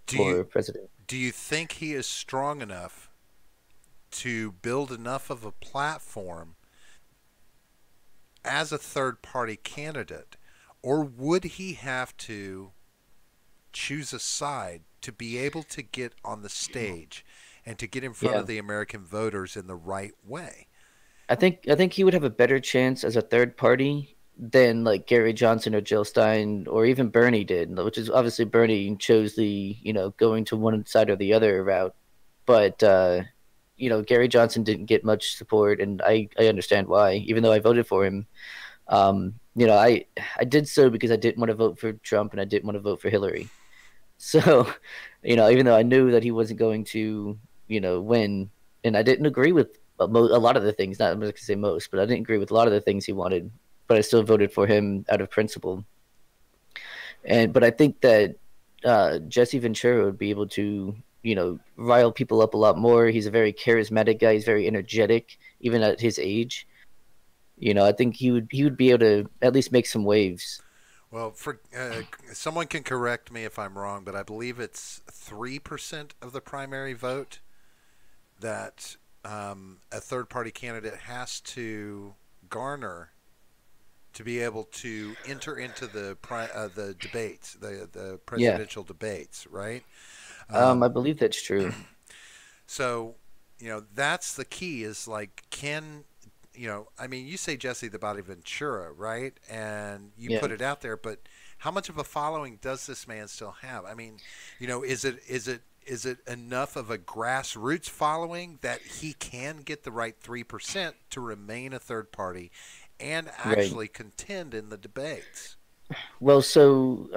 for president.
Do you think he is strong enough to build enough of a platform as a third-party candidate, or would he have to choose a side to be able to get on the stage and to get in front of the American voters in the right way?
I think he would have a better chance as a third party than like Gary Johnson or Jill Stein or even Bernie did, which is obviously Bernie chose the, going to one side or the other route. But, Gary Johnson didn't get much support, and I understand why, even though I voted for him. I did so because I didn't want to vote for Trump and I didn't want to vote for Hillary. So, even though I knew that he wasn't going to, win, and I didn't agree with a lot of the things, not I'm going to say most, but I didn't agree with a lot of the things he wanted, but I still voted for him out of principle. But I think that Jesse Ventura would be able to, rile people up a lot more. He's a very charismatic guy. He's very energetic, even at his age. I think he would be able to at least make some waves.
Well, for someone can correct me if I'm wrong, but I believe it's 3% of the primary vote that a third-party candidate has to garner to be able to enter into the debates, the presidential debates, right?
I believe that's true.
So, that's the key. Is like, I mean, you say Jesse the Body Ventura, right? And you put it out there, but how much of a following does this man still have? I mean, is it enough of a grassroots following that he can get the right 3% to remain a third party and actually contend in the debates?
Well, so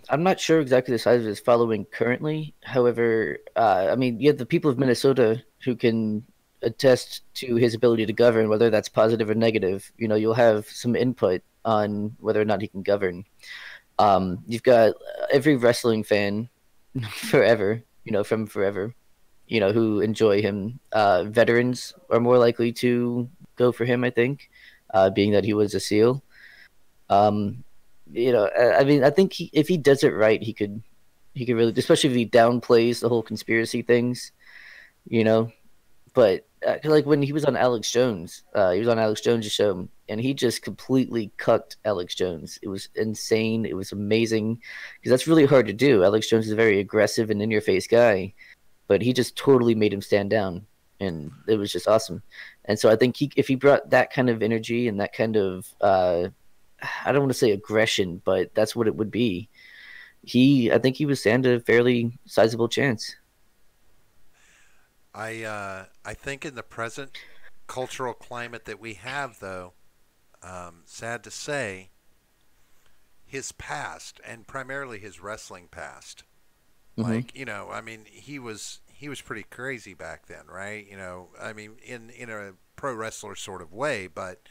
I'm not sure exactly the size of his following currently. However, I mean, you have the people of Minnesota who can attest to his ability to govern, whether that's positive or negative. You know, you'll have some input on whether or not he can govern. You've got every wrestling fan forever, you know, from forever, you know, who enjoy him. Veterans are more likely to go for him, I think, being that he was a SEAL. Um, you know, I mean, I think if he does it right, he could really, especially if he downplays the whole conspiracy things, you know. But like when he was on Alex Jones, he was on Alex Jones' show, and he just completely cucked Alex Jones. It was insane. It was amazing because that's really hard to do. Alex Jones is a very aggressive and in-your-face guy, but he just totally made him stand down, and it was just awesome. And so I think if he brought that kind of energy and that kind of I don't want to say aggression, but that's what it would be. I think he would stand a fairly sizable chance.
I think in the present cultural climate that we have, though, sad to say, his past and primarily his wrestling past,
Hmm.
like I mean, he was pretty crazy back then, right? I mean, in a pro wrestler sort of way, but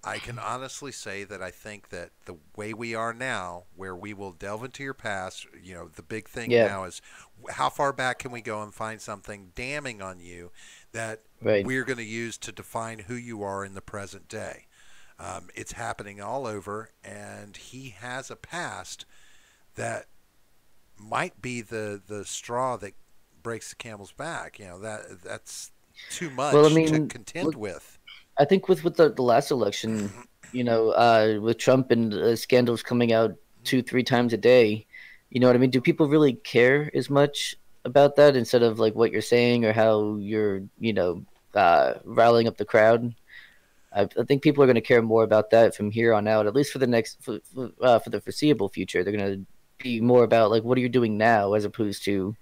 I can honestly say that I think that the way we are now, where we will delve into your past, the big thing
Yeah,
now is how far back can we go and find something damning on you that
right.
we're going to use to define who you are in the present day. It's happening all over, and he has a past that might be the straw that breaks the camel's back. That's too
Well, I
much to
mean,
contend
look,
with.
I think with the last election, you know, with Trump and scandals coming out two, three times a day, you know what I mean? Do people really care as much about that instead of like what you're saying or how you're, you know, riling up the crowd? I think people are going to care more about that from here on out, at least for the for the foreseeable future. They're going to be more about like, what are you doing now, as opposed to,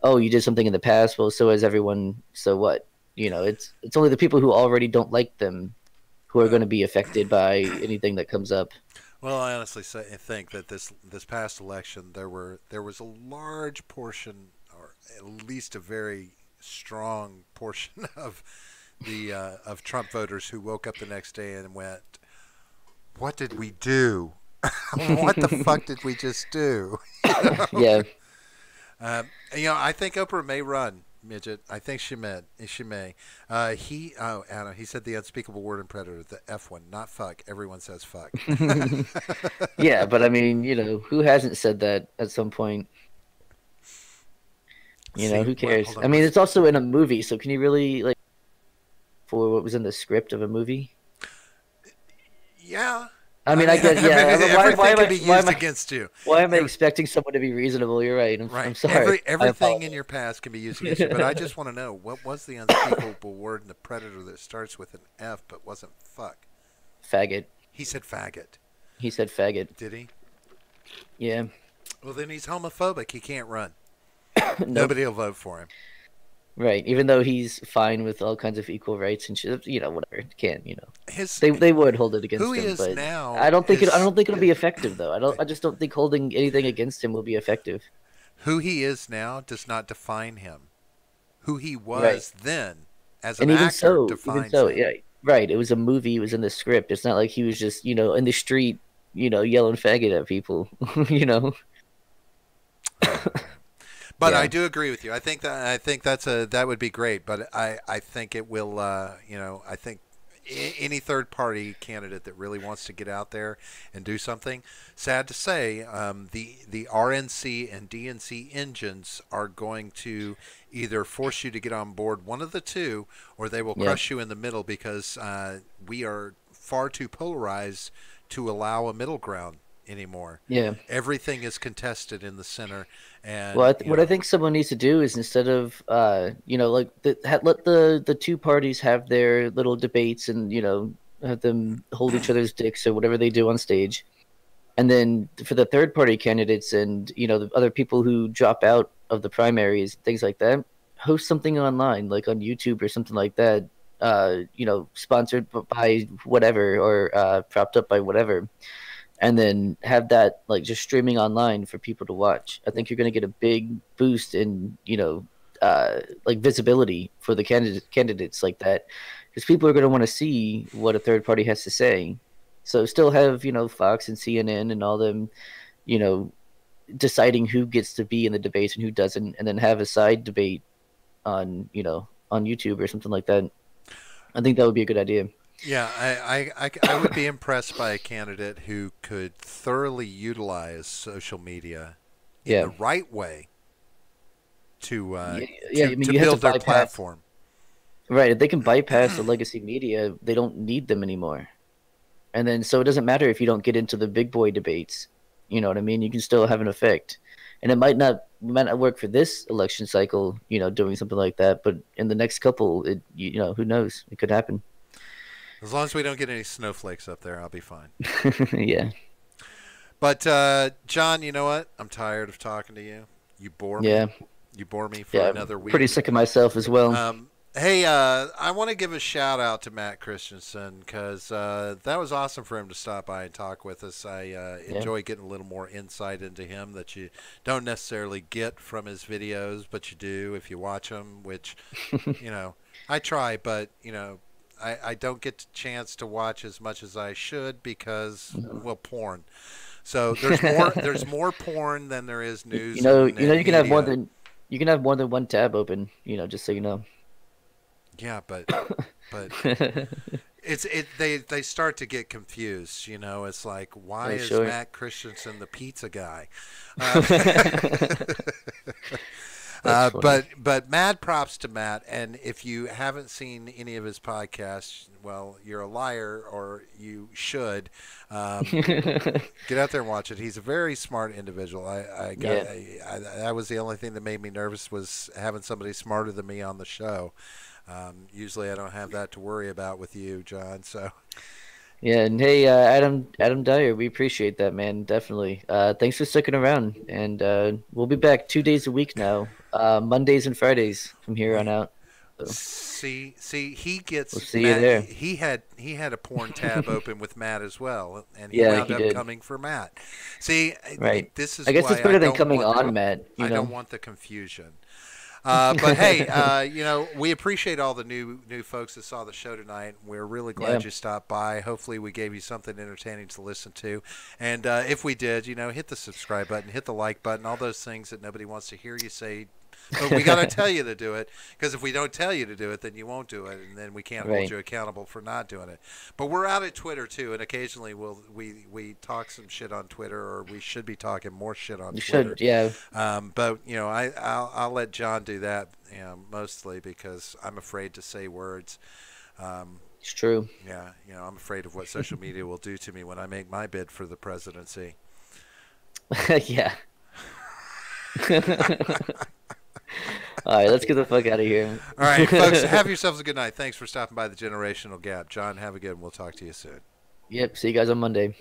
oh, you did something in the past. Well, so has everyone. So what? You know, it's only the people who already don't like them who are
Well,
going to be affected by anything that comes up.
Well, I honestly think that this past election there was a large portion, or at least a very strong portion of Trump voters who woke up the next day and went, "What did we do? What the fuck did we just do?"
Yeah,
I think Oprah may run, midget. I think she may. She may. Anna, he said the unspeakable word in Predator, the F one, not fuck. Everyone says fuck.
yeah, but I mean, you know, who hasn't said that at some point? You know,
See
who
what?
cares?
Hold on.
I mean, it's also in a movie, so can you really like for what was in the script of a movie?
Yeah.
I
I
mean, I
mean,
get,
I
yeah.
mean, everything can be
Why am
used
I,
against you.
why am I
Every,
expecting someone to be reasonable? You're right. I'm
right.
sorry. I
Everything in
apologize.
your past can be used against you. But I just want to know, what was the unspeakable word in the Predator that starts with an F but wasn't fuck?
Faggot.
He said faggot.
He said faggot.
Did he?
Yeah.
Well, then he's homophobic. He can't run.
Nope.
Nobody will vote for him.
Right. Even though he's fine with all kinds of equal rights and shit, you know, whatever. Can't, you know.
His
They would hold it
Who
against
he
him,
is
but
now
I
is
don't think it'll be effective though. I just don't think holding anything against him will be effective.
who he is now does not define him. Who he
Right.
was then as an
And
actor
even
defines
so,
him.
yeah. Right. It was a movie, it was in the script. It's not like he was just, you know, in the street, you know, yelling faggot at people, you know.
Right. But I
Yeah.
do agree with you. I think that would be great. But I think it will. I think any third party candidate that really wants to get out there and do something. Sad to say, the RNC and DNC engines are going to either force you to get on board one of the two, or they will
Yeah.
crush you in the middle because we are far too polarized to allow a middle ground anymore.
Yeah.
Everything is contested in the center,
Well,
and
what I think someone needs to do is instead of, you know, like let the two parties have their little debates and you know have them hold each other's dicks or whatever they do on stage, and then for the third party candidates and you know the other people who drop out of the primaries, things like that, host something online like on YouTube or something like that. You know, sponsored by whatever or propped up by whatever, and then have that like just streaming online for people to watch. I think you're going to get a big boost in like visibility for the candidates like that, because people are going to want to see what a third party has to say. So still have Fox and CNN and all them, deciding who gets to be in the debates and who doesn't, and then have a side debate on on YouTube or something like that. I think that would be a good idea.
Yeah, I would be impressed by a candidate who could thoroughly utilize social media in the right way to build their platform.
Right, if they can bypass the legacy media, they don't need them anymore. And then so it doesn't matter if you don't get into the big boy debates. You know what I mean? You can still have an effect. And it might not work for this election cycle, doing something like that, but in the next couple, who knows? It could happen.
As long as we don't get any snowflakes up there, I'll be fine.
Yeah.
But John, you know what? I'm tired of talking to you. You bore me.
Yeah.
You bore me for another week.
Pretty sick of myself as well.
Hey, I want to give a shout out to Matt Christiansen, because that was awesome for him to stop by and talk with us. I enjoy getting a little more insight into him that you don't necessarily get from his videos, but you do if you watch them, which, I try, but, I don't get the chance to watch as much as I should because, well, porn. So there's more porn than there is news.
You can have more than one tab open, just so you know.
Yeah, but they start to get confused. It's like, why is Matt Christiansen the pizza guy? But mad props to Matt, and if you haven't seen any of his podcasts, well, you're a liar, or you should get out there and watch it. He's a very smart individual. That was the only thing that made me nervous, was having somebody smarter than me on the show. Usually I don't have that to worry about with you, John. So.
Yeah, and hey, Adam Dyer, we appreciate that, man. Definitely. Thanks for sticking around, and we'll be back 2 days a week now, Mondays and Fridays from here on out. So.
See, he gets.
We'll see you there.
He had a porn tab open with Matt as well, and he wound up coming for Matt. See,
right.
This is.
I guess
why
it's better than coming on Matt.
I don't want the confusion. But hey, we appreciate all the new folks that saw the show tonight. We're really glad you stopped by. Hopefully we gave you something entertaining to listen to. And if we did, hit the subscribe button, hit the like button, all those things that nobody wants to hear you say. But we got to tell you to do it, because if we don't tell you to do it, then you won't do it, and then we can't hold you accountable for not doing it. But we're out at Twitter too, and occasionally we talk some shit on Twitter, or we should be talking more shit on Twitter.
Should, yeah.
But I'll let John do that, mostly because I'm afraid to say words.
It's true.
Yeah, I'm afraid of what social media will do to me when I make my bid for the presidency.
Yeah. All right, let's get the fuck out of here.
All right, folks, have yourselves a good night. Thanks for stopping by the Generational Gap. John, have a good one. We'll talk to you soon.
Yep, see you guys on Monday.